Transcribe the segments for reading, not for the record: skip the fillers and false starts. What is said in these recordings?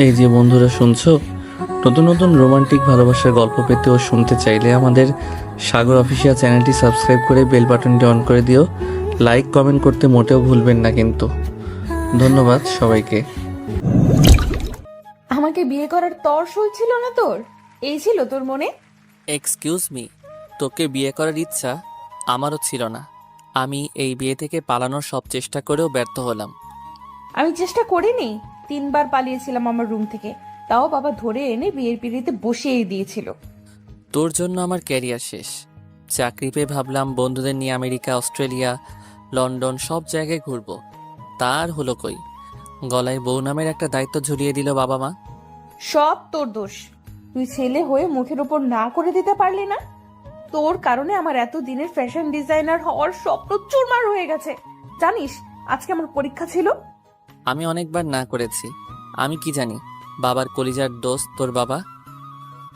এই যে বন্ধুরা শুনছো, নতুন নতুন রোমান্টিক ভালোবাসার গল্প পেতে ও শুনতে চাইলে আমাদের সাগর অফিসিয়াল চ্যানেলটি সাবস্ক্রাইব করে বেল বাটনটি অন করে দিও। লাইক কমেন্ট করতে মোটেও ভুলবেন না কিন্তু। ধন্যবাদ সবাইকে। আমাকে বিয়ে করার তর ছিল না তোর? এই ছিল তোর মনে? এক্সকিউজ মি, তোকে বিয়ে করার ইচ্ছা আমারও ছিল না। আমি এই বিয়ে থেকে পালানোর সব চেষ্টা করেও ব্যর্থ হলাম। আমি চেষ্টা করিনি। 3বার পালিয়েছিলাম আমার রুম থেকে, তাও বাবা ধরে এনে বিয়ের পিড়িতে বসিয়ে দিয়েছিল। তোর জন্য আমার ক্যারিয়ার শেষ। চাকরি পেয়ে ভাবলাম বন্ধুদের নিয়ে আমেরিকা, অস্ট্রেলিয়া, লন্ডন সব জায়গায় ঘুরবো। তার হলো কই, গলায় বউ নামের একটা দায়িত্ব ঝুলিয়ে দিল বাবা মা। সব তোর দোষ। তুই ছেলে হয়ে মুখের উপর না করে দিতে পারলি না। তোর কারণে আমার এত দিনের ফ্যাশন ডিজাইনার হওয়ার স্বপ্ন চুরমার হয়ে গেছে। জানিস, আজকে আমার পরীক্ষা ছিল। আমি অনেকবার না করেছি। আমি কি জানি বাবার কলিজার দোস্ত তোর বাবা।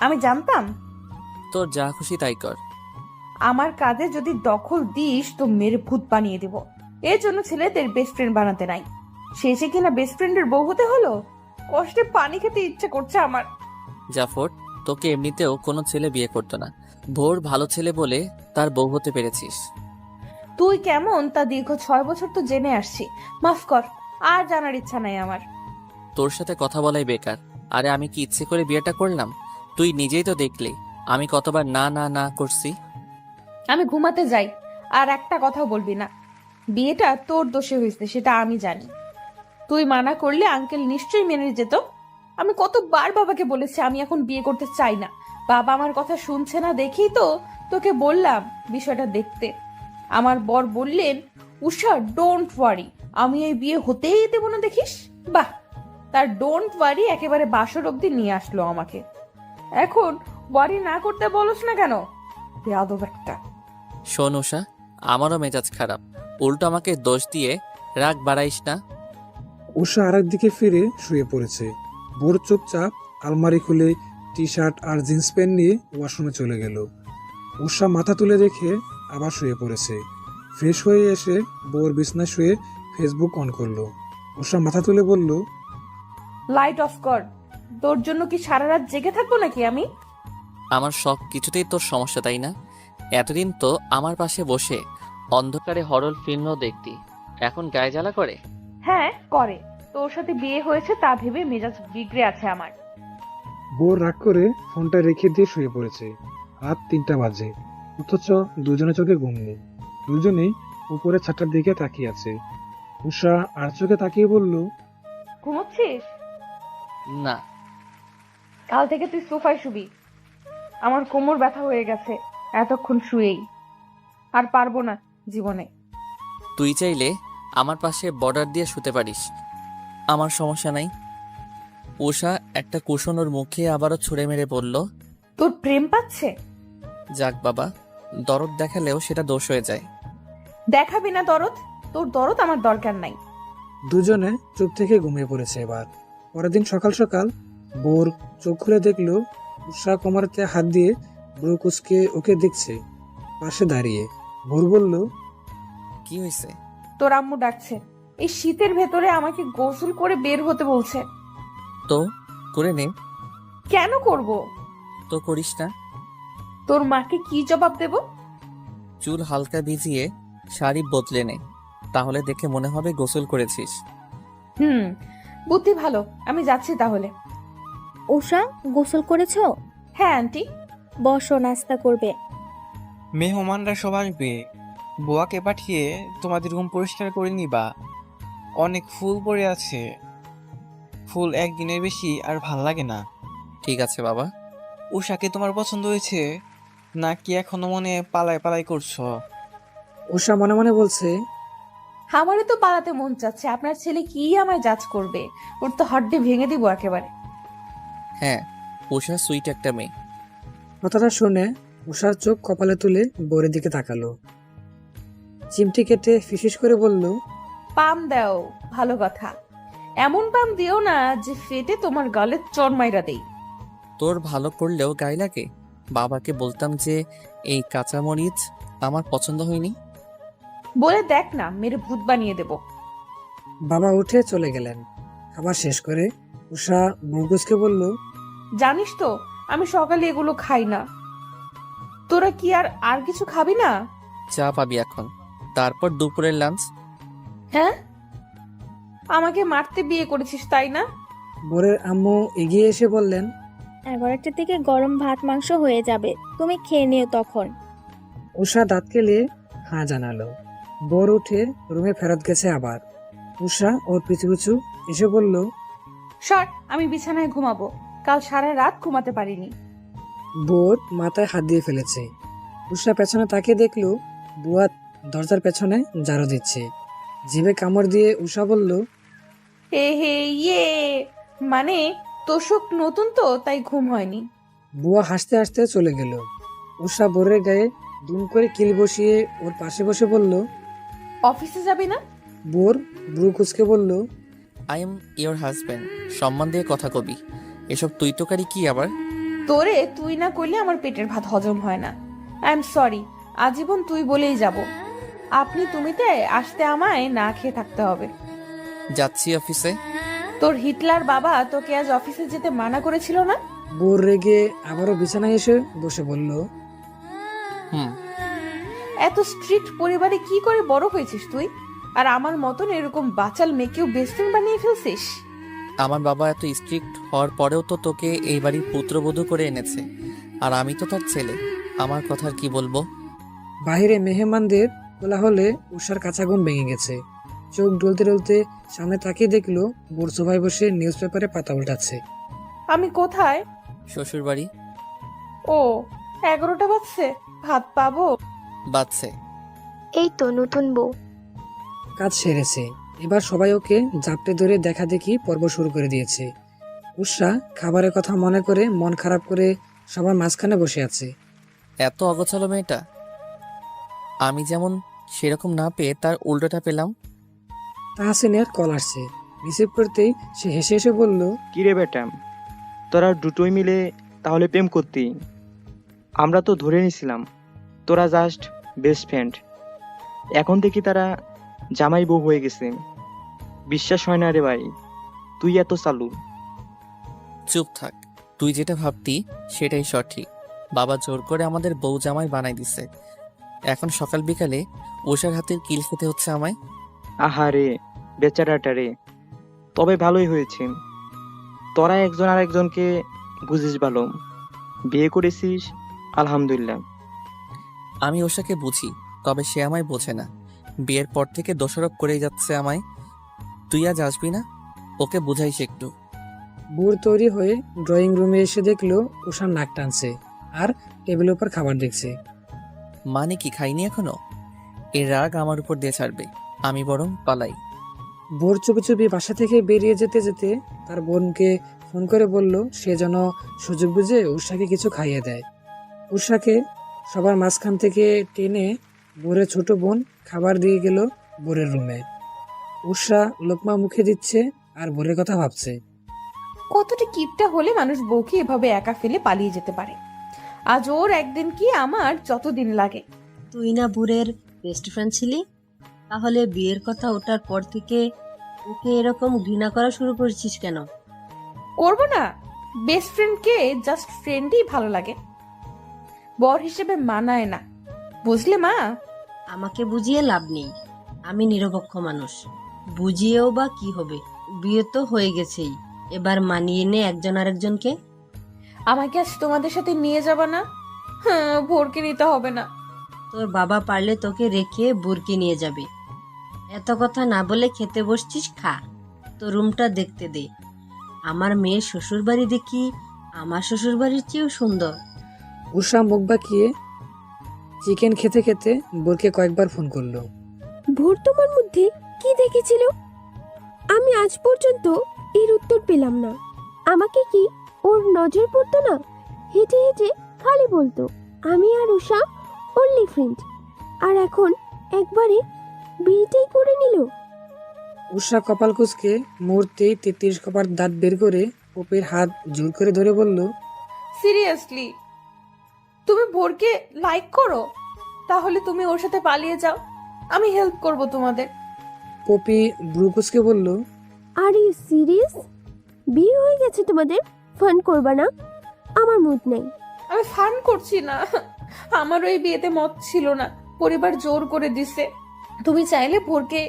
আমি জানতাম। তোর যা খুশি তাই কর। আমার কাজে যদি দখল দিস তো মেরে ভূত বানিয়ে দিব। এর জন্য ছেলেদের বেস্ট ফ্রেন্ড বানাতে নাই। শেষে কিনা বেস্ট ফ্রেন্ডের বউ হতে হলো। কষ্টে পানি খেতে ইচ্ছে করছে আমার। জাফর, তোকে এমনিতেও কোনো ছেলে বিয়ে করতো না। ভোর ভালো ছেলে বলে তার বউ হতে পেরেছিস। তুই কেমন তা দীর্ঘ 6 বছর তো জেনে আসছি। মাফ কর, আর জানার ইচ্ছা নাই আমার। তোর সাথে কথা বলাই বেকার। আরে আমি কি ইচ্ছে করে বিয়েটা করলাম? তুই নিজেই তো দেখলি আমি কতবার না না না করছি। আমি ঘুমাতে যাই, আর একটা কথাও বলবি না। বিয়েটা তোর দোষে হয়েছে সেটা আমি জানি। তুই মানা করলে আঙ্কেল নিশ্চয়ই মেনে যেত। আমি কতবার বাবাকে বলেছি আমি এখন বিয়ে করতে চাই না। বাবা আমার কথা শুনছে না দেখেই তো তোকে বললাম বিষয়টা দেখতে। আমার বর বললেন, উষা ডোন্ট ওয়ারি, আমি এই বিয়ে হতেই দেবো না দেখিস। বাহ, তার ডোন্ট ওয়ারি একেবারে বাসর অব্দি নিয়ে আসলো আমাকে। এখন ওয়ারি না করতে বলস না কেন? বেয়াদব একটা। শোন উষা, আমারও মেজাজ খারাপ, উল্টো আমাকে দোষ দিয়ে রাগ বাড়াইস না। উষা আরেক দিকে ফিরে শুয়ে পড়েছে। ভোর চুপচাপ আলমারি খুলে টি শার্ট আর জিন্স প্যান্ট নিয়ে ওয়াশরুমে চলে গেল। উষা মাথা তুলে রেখে আবার শুয়ে পড়েছে। ফ্রেশ হয়ে এসে বোর বিছনায় শুয়ে ফেসবুক অন করলো। উষা মাথা তুলে বলল, লাইট অফ কর। তোর জন্য কি সারা রাত জেগে থাকবো নাকি আমি? আমার সব কিছুতেই তোর সমস্যা, তাই না? এতদিন তো আমার পাশে বসে অন্ধকারে হরর ফিল্মও দেখতি, এখন গায়ে জ্বালা করে। হ্যাঁ করে। তোর সাথে বিয়ে হয়েছে তা ভেবে মেজাজ বিগড়ে আছে আমার। বোর রাগ করে ফোনটা রেখে দিয়ে শুয়ে পড়েছে। রাত 3টা বাজে, অথচ দুজনে চোখে ঘুম নেই। দুজনেই উপরে ছাদটার দিকে তাকিয়ে আছে। উষা আর চোখে তাকিয়ে বলল, ঘুমোচ্ছিস? না। কাল থেকে তুই সোফায় শুবি। আমার কোমর ব্যথা হয়ে গেছে এতক্ষণ শুয়েই। আর পারবো না জীবনে। তুই চাইলে আমার পাশে বর্ডার দিয়ে শুতে পারিস, আমার সমস্যা নাই। উষা একটা কুশন ওর মুখে আবারও ছুঁড়ে মেরে বলল, তোর প্রেম পাচ্ছে? যাক বাবা, দরদ দেখালেও সেটা দোষ হয়ে যায়। দেখাবি না দরদ? তোর দরদ আমার দরকার নাই। দুজনে চুপ থেকে ঘুমিয়ে পড়েছে। এবার পরের দিন সকাল সকাল বোর চোখ খুলে দেখলো উষা কোমরেতে হাত দিয়ে ব্রু কুচকে ওকে দেখছে পাশে দাঁড়িয়ে। ভোর বলল, কি হয়েছে? তোর আম্মু ডাকছে। এই শীতের ভেতরে আমাকে গোসল করে বের হতে বলছে। তো করে নে। কেন করব? তো করিস না। তোর মাকে কি জবাব দেব? চুল হালকা ভিজিয়ে শাড়ি বদলে নে, তাহলে দেখে মনে হবে গোসল করেছিস। হুম, বুদ্ধি ভালো। আমি যাচ্ছি তাহলে। উষা, গোসল করেছো? হ্যাঁ আন্টি। বসো, নাস্তা করবে। মেহমানরা সব আসবে, বুয়াকে পাঠিয়ে তোমাদের রুম পরিষ্কার করে নিবা। অনেক ফুল পড়ে আছে, ফুল একদিনের বেশি আর ভাল লাগে না। ঠিক আছে বাবা। উষাকে তোমার পছন্দ হয়েছে নাকি এখনো মনে পালায় পালাই করছো? উষা মনে মনে বলছে, আমারও তো পালাতে মন চাচ্ছে। আপনার ছেলে কি আমায় জাজ করবে? ওর তো হাড্ডি ভেঙে দিব একেবারে। হ্যাঁ, উষা সুইট একটা মেয়ে। কথাটা শুনে উষার চোখ কপালে তুলে বোরের দিকে তাকালো। চিমটি কেটে ফিসফিস করে বলল, পাম দাও, ভালো কথা। এমন পাম দিও না যে ফেটে তোমার গালে চড়মাইরা দেই। তোর ভালো করলেও গায়ে লাগে। বাবাকে বলতাম যে এই কাঁচামরিচ আমার পছন্দ হয়নি। বলে দেখ না, মেরে ভূত বানিয়ে দেব। বাবা উঠে চলে গেলেন। খাবার শেষ করে উষা মুরগুসকে বলল, জানিস তো আমি সকালে এগুলো খাই না। তোরা কি আর কিছু খাবি না? চা পাবি এখন, তারপর দুপুরের লাঞ্চ। হ্যাঁ, আমাকে মারতে বিয়ে করেছিস তাই না? বোরের আম্মু এগিয়ে এসে বললেন, 11টার দিকে গরম ভাত মাংস হয়ে যাবে, তুমি খেয়ে নিও তখন। উষা দাঁত কেলিয়ে হ্যাঁ জানালো। বোর উঠে রুমে ফেরত গেছে আবার। উষা ওর পিছু পিছু এসে বলল, সর, আমি বিছানায় ঘুমাবো। কাল সারা রাত ঘুমাতে পারিনি। বোর মাথায় হাত দিয়ে ফেলেছে। উষা পেছনে তাকিয়ে দেখলো বুয়া দরজার পেছনে ঝাড়ু দিচ্ছে। জিভে কামড় দিয়ে উষা বলল, হে হে ইয়ে, মানে তোষক নতুন তো তাই ঘুম হয়নি। বুয়া হাসতে হাসতে চলে গেল। উষা বোরের গায়ে দুম করে কিল বসিয়ে ওর পাশে বসে বলল, অফিসে যাবি না? বোর ব্রু কুচকে বলল, আই এম ইয়োর হাজব্যান্ড, সম্মান দিয়ে কথা কবি। এসব তুই তোকারি কি আবার? তোরে তুই না করলে আমার পেটের ভাত হজম হয় না। আই এম সরি, আজীবন তুই বলেই যাব। আপনি তুমিতে আসতে আমায় না খেয়ে থাকতে হবে। যাচ্ছি অফিসে। তোর হিটলার বাবা তোকে আজ অফিসে যেতে মানা করেছিল না? বোর রেগে আবারও বিছানায় এসে বসে বলল, হুম। এত স্ট্রিক্ট পরিবারে কি করে বড় হয়েছিস তুই? আর আমার মতন এরকম বাচাল মেয়েকেও বেস্ট ফ্রেন্ড বানিয়ে ফেলছিস। আমার বাবা এত স্ট্রিক্ট হওয়ার পরেও তো তোকে এই বাড়ির পুত্রবধূ করে এনেছে, আর আমি তো তার ছেলে। আমার কথা আর কি বলবো? বাহিরে মেহমানদের কোলাহলে উষার কাঁচা ঘুম ভেঙে গেছে। চোখ ডলতে ডলতে সামনে তাকিয়ে দেখলো বোর সোফায় বসে নিউজ পেপারে পাতা উল্টাচ্ছে। আমি কোথায়? শ্বশুর বাড়ি। ও, 11টা বাজছে, ভাত পাবো? বাচ্চে। এই তো নতুন বউ। কাজ সেরেছে, এবার সবাই ওকে জাপটে ধরে দেখা দেখি পর্ব শুরু করে দিয়েছে। উষা খাবারের কথা মনে করে মন খারাপ করে সবার মাঝখানে বসে আছে। এত অগোছালো মেয়েটা। আমি যেমন সেরকম না পেয়ে তার উল্টোটা পেলাম। তাহসিনের কল আসছে। রিসিভ করতেই সে হেসে হেসে বলল, কিরে বেটা, তোরা দুটোই মিলে তাহলে প্রেম করতি? আমরা তো ধরে নিছিলাম তোরা জাস্ট বেস্ট ফ্রেন্ড। এখন দেখি তারা জামাই বউ হয়ে গেছে। বিশ্বাস হয় না রে ভাই, তুই এত চালু। চুপ থাক, তুই যেটা ভাবতি সেটাই সঠিক। বাবা জোর করে আমাদের বউ জামাই বানাই দিছে। এখন সকাল বিকালে ওষার হাতের কিল খেতে হচ্ছে আমায়। আহারে বেচারাটা রে। তবে ভালোই হয়েছে, তোরা একজন আরেকজনকে বুঝিস ভালো। বিয়ে করেছিস, আলহামদুলিল্লাহ। আমি ওষাকে বুঝি, তবে সে আমায় বোঝে না। বিয়ের পর থেকে দোষারোপ করেই যাচ্ছে আমায়। তুই আজ আসবি না? ওকে বুঝাইস একটু। বুড় তৈরি হয়ে ড্রয়িং রুমে এসে দেখলো উষার নাক টানছে আর টেবিলের উপর খাবার দেখছে। মানে কি খাইনি এখনো? এর রাগ আমার উপর দিয়ে ছাড়বে, আমি বরং পালাই। বোর চুপি চুপি বাসা থেকে বেরিয়ে যেতে যেতে তার বোনকে ফোন করে বলল সে যেন সুযোগ বুঝে উষাকে কিছু খাইয়ে দেয়। উষাকে সবার মাঝখান থেকে টেনে বোরের ছোট বোন খাবার দিয়ে গেল বোরের রুমে। উষা লোকমা মুখে দিচ্ছে আর বোরের কথা ভাবছে। কতটা কিপটা হলে মানুষ বউকে এভাবে একা ফেলে পালিয়ে যেতে পারে। আজ ওর একদিন কি আমার যতদিন লাগে। তুই না বুড়ের বেস্ট ফ্রেন্ড ছিলি, তাহলে বিয়ের কথা ওঠার পর থেকে ওকে এরকম ঘৃণা করা শুরু করেছিস কেন? করবো না? বেস্ট ফ্রেন্ডকে জাস্ট ফ্রেন্ডই ভালো লাগে, বর হিসেবে মানায় না, বুঝলে মা? আমাকে বুঝিয়ে লাভ নেই, আমি নিরপেক্ষ মানুষ। বুঝিয়েও বা কি হবে, বিয়ে তো হয়ে গেছেই, এবার মানিয়ে নে একজন আরেকজনকে। আমাকে আজ তোমাদের সাথে নিয়ে যাবা না? হ্যাঁ, ভোরকে নিতে হবে না। তোর বাবা পারলে তোকে রেখে বুরকে নিয়ে যাবে। এত কথা না বলে খেতে বসছিস, খা। তো রুমটা দেখতে দে। আমার মেয়ের শ্বশুর বাড়ি দেখি আমার শ্বশুর বাড়ির চেয়েও সুন্দর। উষা মুখ বাঁকিয়ে চিকেন খেতে খেতে বোরকে কয়েকবার ফোন করলো। ভোর তোমার মধ্যে কি দেখেছিল? আমি আজ পর্যন্ত এর উত্তর পেলাম না। আমাকে কি ওর নজর পড়তো না? হেঁটে হেঁটে খালি বলতো আমি আর উষা অনলি ফ্রেন্ড, আর এখন একবারে বিয়েটাই করে নিল। উষা কপাল কুঁচকে মুহূর্তেই 33 কপার দাঁত বের করে পপির হাত জোর করে ধরে বলল, সিরিয়াসলি তুমি ভোরকে লাইক করো? তাহলে তুমি ওর সাথে পালিয়ে যাও, আমি হেল্প করব তোমাদের। পপি ব্রু কুঁচকে বলল, আর ইউ সিরিয়াস? বিয়ে হয়ে গেছে তোমাদের, ফান করবা না? আমার মুড নেই। আমি ফান করছি না, আমার ওই বিয়েতে মত ছিল না, পরিবার জোর করে দিছে। তুমি চাইলে ভোরকে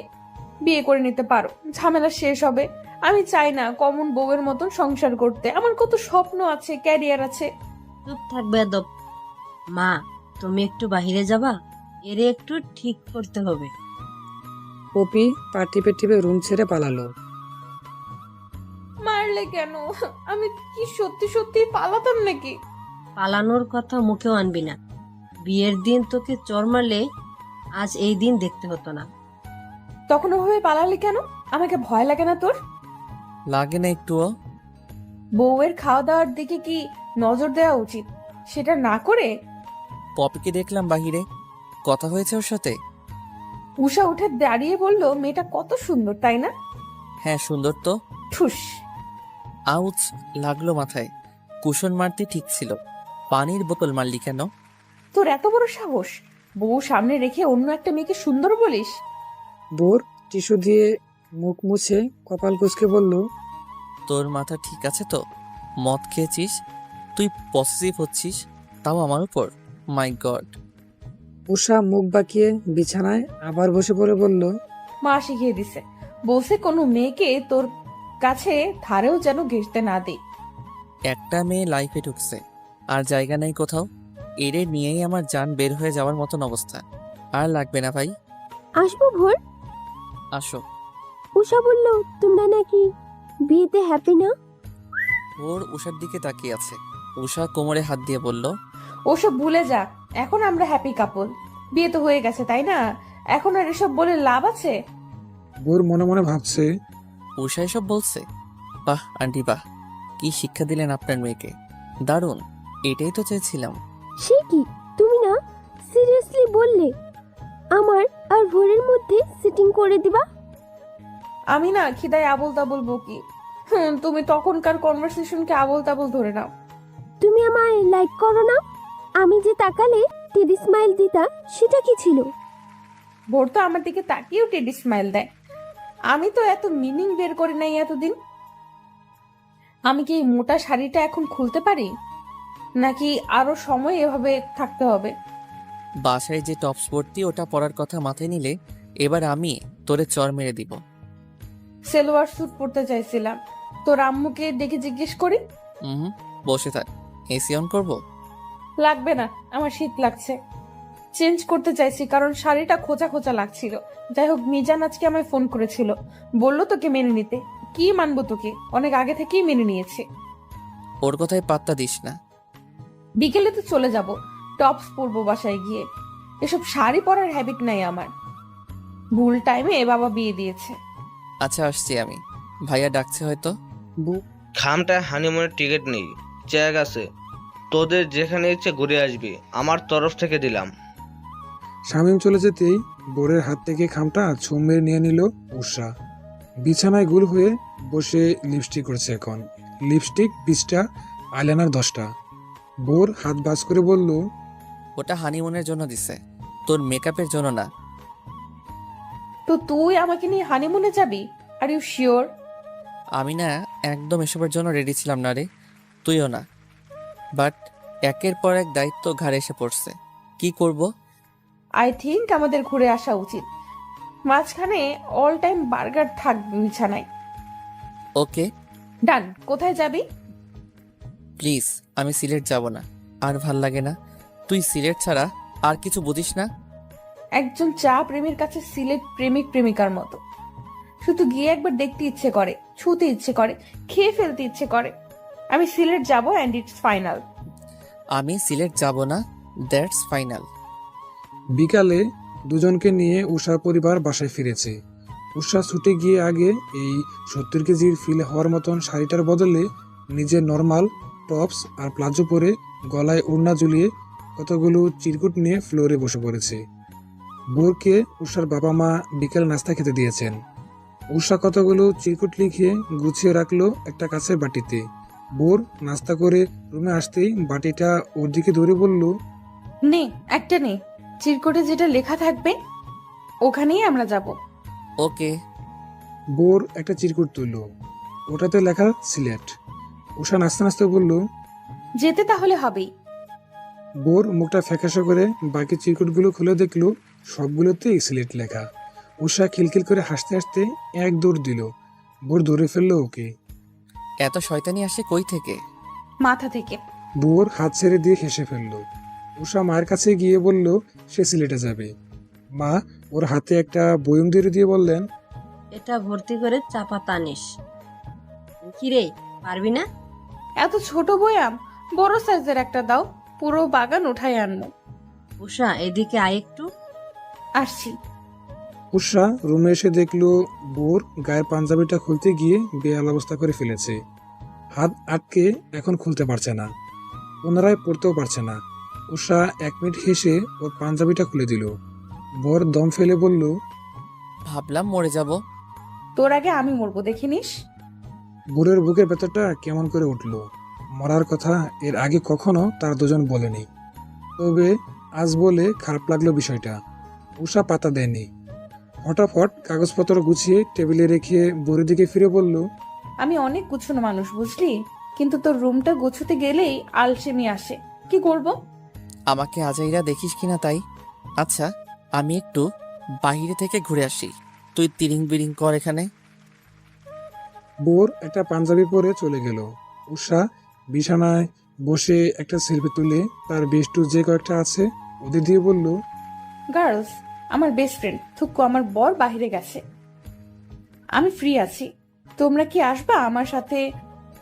বিয়ে করে নিতে পারো, ঝামেলা শেষ হবে। আমি চাই না কমন বউয়ের মতন সংসার করতে, আমার কত স্বপ্ন আছে, ক্যারিয়ার আছে। চুপ থাকবে আদব। মা, তুমি একটু বাহিরে যাবা? এরে একটু ঠিক করতে হবে। পপি পা টিপে টিপে রুম ছেড়ে পালালো। মারলে কেন? আমি কি সত্যি সত্যি পালাতাম নাকি? পালানোর কথা মুখেও আনবি না। বিয়ের দিন তোকে চর মারলে আজ এই দিন দেখতে হতো না। তখন ওভাবে পালালি কেন? আমাকে ভয় লাগে না তোর? লাগে না একটুও? বউয়ের খাওয়া দাওয়ার দিকে কি নজর দেওয়া উচিত? সেটা না করে পপিকে দেখলাম বাহিরে, কথা হয়েছে ওর সাথে? উষা উঠে দাঁড়িয়ে বলল, মেয়েটা কত সুন্দর তাই না? হ্যাঁ সুন্দর তো। ঠুস। আউচ লাগলো মাথায়। কুশন মারতে ঠিক ছিল, পানির বোতল মারলি কেন? তোর এত বড় সাহস, বউ সামনে রেখে অন্য একটা মেয়েকে সুন্দর বলিস? বোর টিস্যু দিয়ে মুখ মুছে কপাল কুঁচকে বলল, তোর মাথা ঠিক আছে তো? মদ খেয়েছিস, তুই পসেসিভ হচ্ছিস, তাও আমার উপর? মাই গড। উষা মুখ বাঁকিয়ে বিছানায় আবার বসে পড়ে বলল, মা শিখিয়ে দিছে, বলছে কোনো মেয়েকে তোর কাছে ধারেও যেন ঘেঁষতে না দিই। একটা মেয়ে লাইফে ঢুকছে, আর জায়গা নেই কোথাও। এরে নিয়েই আমার জান বের হয়ে যাওয়ার মতন অবস্থা। আর লাগবে না ভাই। আসবো ভোর? আসো। উষা বলল তোমরা নাকি বিয়েতে হ্যাপি না? ওর উষার দিকে তাকিয়ে আছে। উষা কোমরে হাত দিয়ে বলল, ওসব ভুলে যা, এখন আমরা হ্যাপি কাপল। বিয়ে তো হয়ে গেছে তাই না? এখন আর এসব বলে লাভ আছে? বোর মনে মনে ভাবছে, উষা এসব বলছে? বাহ আন্টি বাহ, কি শিক্ষা দিলেন আপনার মেয়েকে, দারুণ। এটাই তো চেয়েছিলাম। সে কি, তুমি না সিরিয়াসলি বললে আমার আর ভোরের মধ্যে সিটিং করে দিবা? আমি না খিদায় আবল তাবল বকি। তুমি তখনকার কনভারসেশনকে আবল তাবল ধরে নাও। তুমি আমায় লাইক করো না? আমি যে তাকালে টেডি স্মাইল দিতা, সেটা কি ছিল? ভোর তো আমার দিকে তাকিয়েও টেডি স্মাইল দেয়। আমি তো এত মিনিং বের করি নাই এতদিন। আমি কি এই মোটা শাড়িটা এখন খুলতে পারি, নাকি আরো সময় এভাবে থাকতে হবে? বাসায় যে টপস পরতি ওটা পরার কথা মাথায় নিলে এবার আমি তোরে চর মেরে দিব। সেলোয়ার স্যুট পরতে চাইছিলাম, তোর আম্মুকে ডেকে জিজ্ঞেস করি। হুম, বসে থাক। এসি অন করবো? লাগবে না, আমার শীত লাগছে। চেঞ্জ করতে চাইছি কারণ শাড়িটা খোঁচা খোঁচা লাগছিল। যাই হোক, মিজান আজকে আমায় ফোন করেছিল, বললো তোকে মেনে নিতে। কি মানবো তোকে, অনেক আগে থেকেই মেনে নিয়েছে। ওর কথায় পাত্তা দিস না। বিকেলে তো চলে যাব, টপস পরবো বাসায় গিয়ে। এসব শাড়ি পরার হ্যাবিট নাই আমার। ভুল টাইমে বাবা বিয়ে দিয়েছে। আচ্ছা আসছি আমি, ভাইয়া ডাকছে হয়তো। খামটা হানিমুনের টিকিট নেই, চেক আছে। তোদের যেখানে ইচ্ছে ঘুরে আসবি, আমার তরফ থেকে দিলাম। শামীম চলে যেতেই বোরের হাত থেকে খামটা ছোঁ মেরে নিয়ে নিল উষা। বিছানায় গুল হয়ে বসে লিপস্টিক করছে এখন। লিপস্টিক 20টা, আইলাইনার 10টা। বোর হাত বাজ করে বলল, ওটা হানিমুনের জন্য দিছে, তোর মেকআপের জন্য না। তো তুই আমাকে নিয়ে হানিমুনে যাবি? Are you sure? আমি না একদম এসবের জন্য রেডি ছিলাম না রে, তুইও না। বাট একের পর এক দায়িত্ব ঘাড়ে এসে পড়ছে, কি করব? আই থিঙ্ক আমাদের ঘুরে আসা উচিত। মাঝখানে অল টাইম বার্গার থাকবে বিছানায়। ওকে ডান। কোথায় যাবি? প্লিজ, আমি সিলেট যাব না, আর ভাল লাগে না। তুই সিলেট ছাড়া আর কিছু বুঝিস না। একজন চা প্রেমীর কাছে সিলেট প্রেমিক প্রেমিকার মতো। শুধু গিয়ে একবার দেখতে ইচ্ছে করে, ছুতে ইচ্ছে করে, খেয়ে ফেলতে ইচ্ছে করে। আমি সিলেট যাব অ্যান্ড ইটস ফাইনাল। আমি সিলেট যাব না, দ্যাটস ফাইনাল। বিকালে দুজনকে নিয়ে উষার পরিবার বাসায় ফিরেছে। উষা ছুটে গিয়ে আগে এই 70 কেজির ফিল হওয়ার মতন শাড়িটার বদলে নিজের নর্মাল টপস আর প্লাজো পরে গলায় ওড়না ঝুলিয়ে কতগুলো চিরকুট নিয়ে ফ্লোরে বসে পড়েছে। বোরকে উষার বাবা মা বিকেল নাস্তা খেতে দিয়েছেন। উষা কতগুলো চিরকুট লিখে গুছিয়ে রাখলো একটা কাছের বাটিতে। বোর নাস্তা করে রুমে আসতেই বাটিটা ওর দিকে ধরে বলল, নে, একটা নে, চিরকুটে যেটা লেখা থাকবে ওখানেই আমরা যাব। ওকে। বোর একটা চিরকুট তুলল। ওটাতে লেখা সিলেট। উষা নাচতে নাচতে বলল, যেতে তাহলে হবেই। বোর মুখটা ফ্যাকাশে করে বাকি চিরকুটগুলো খুলে দেখলো সবগুলোতেই সিলেট লেখা। উষা খিলখিল করে হাসতে হাসতে এক দৌড় দিল। বোর ধরে ফেললো ওকে। এত শয়তানি আসে কই থেকে? মাথা থেকে। বোর হাত ছেড়ে দিয়ে হেসে ফেললো। উষা মায়ের কাছে গিয়ে বলল সে সিলেটে যাবে। মা ওর হাতে একটা বয়ম দিয়ে বললেন, এটা ভর্তি করে চাপা টানিস। কিরে, পারবি না? এত ছোট বয়াম, বড় সাইজের একটা দাও, পুরো বাগান উঠাই আনবো। উষা, এদিকে আয় একটু। আসছি। উষা রুমে এসে দেখলো বোর গায়ের পাঞ্জাবিটা খুলতে গিয়ে বেহাল অবস্থা করে ফেলেছে। হাত আটকে এখন খুলতে পারছে না, পুনরায় পড়তেও পারছে না। উষা 1 মিনিট হেসে ওর পাঞ্জাবিটা খুলে দিল। বোর দম ফেলে বলল, ভাবলাম মরে যাব। তোর আগে আমি মরবো, দেখে নিস। বোরের বুকের ভেতরটা কেমন করে উঠল। মরার কথা এর আগে কখনো তার দুজন বলেনি, তবে আজ বলে খারাপ লাগলো বিষয়টা। উষা পাতা দেয়নি। হঠাৎ কাগজপত্র গুছিয়ে টেবিলে রেখে বোরের দিকে ফিরে বলল, আমি অনেক গুছানো মানুষ, বুঝলি, কিন্তু তোর রুমটা গুছোতে গেলেই আলসেমি আসে। কি করব? আমাকে আজাইরা দেখিস কিনা তাই। আচ্ছা, আমি একটু বাইরে থেকে ঘুরে আসি, তুই তিরিং বিরিং কর এখানে। বোর একটা পাঞ্জাবি পরে চলে গেল। উষা বিছানায় বসে একটা সেলফি তুলে তার বেস্টু যে কয়েকটা আছে ওদের দিয়ে বলল, গার্লস, আমার বেস্ট ফ্রেন্ড থুক্কু আমার বর বাইরে গেছে, আমি ফ্রি আছি। তোমরা কি আসবা আমার সাথে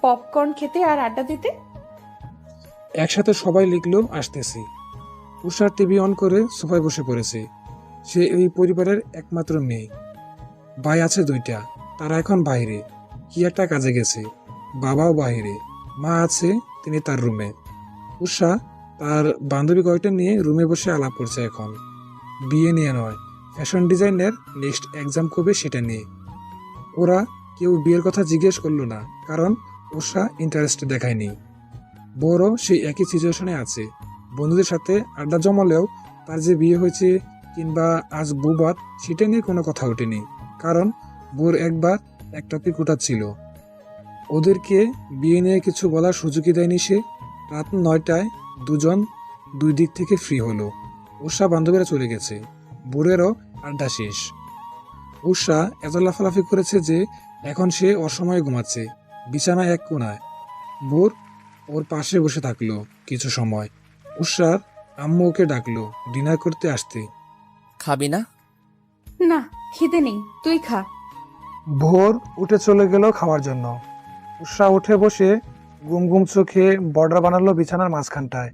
পপকর্ন খেতে আর আড্ডা দিতে? একসাথে সবাই লিখলো আসতেছি। উষা টিভি অন করে সোফায় বসে পড়েছে। সে এই পরিবারের একমাত্র মেয়ে। ভাই আছে 2টা, তারা এখন বাইরে কি একটা কাজে গেছে। বাবাও বাইরে, মা আছে, তিনি তার রুমে। উষা তার বান্ধবী কয়েকটা নিয়ে রুমে বসে আলাপ করছে এখন। বিয়ে নিয়ে নয়, ফ্যাশন ডিজাইনের নেক্সট এক্সাম কবে সেটা নিয়ে। ওরা কেউ বিয়ের কথা জিজ্ঞেস করলো না, কারণ উষা ইন্টারেস্ট দেখায়নি। বড় সেই একই সিচুয়েশনে আছে। বন্ধুদের সাথে আড্ডা জমালেও তার যে বিয়ে হয়েছে কিংবা আজ বউভাত সেটা নিয়ে কোনো কথা ওঠেনি, কারণ বোর একবার এক টপিক উঠাচ্ছিল। ওদেরকে বিয়ে নিয়ে কিছু বলার সুযোগই দেয়নি সে। রাত 9টায় দুজন 2 দিক থেকে ফ্রি হলো। উষা বান্ধবীরা চলে গেছে, বোরেরও আড্ডা শেষ। উষা এত লাফালাফি করেছে যে এখন সে অসময়ে ঘুমাচ্ছে বিছানায় এক কোণায়। বোর ওর পাশে বসে থাকলো কিছু সময়। উষার আম্মু ওকে ডাকলো ডিনার করতে আসতে। খাবি না? না, খিদে নেই, তুই খা। ভোর উঠে চলে গেল খাওয়ার জন্য। উষা উঠে বসে গুম গুম চোখে বর্ডার বানালো বিছানার মাঝখানটায়,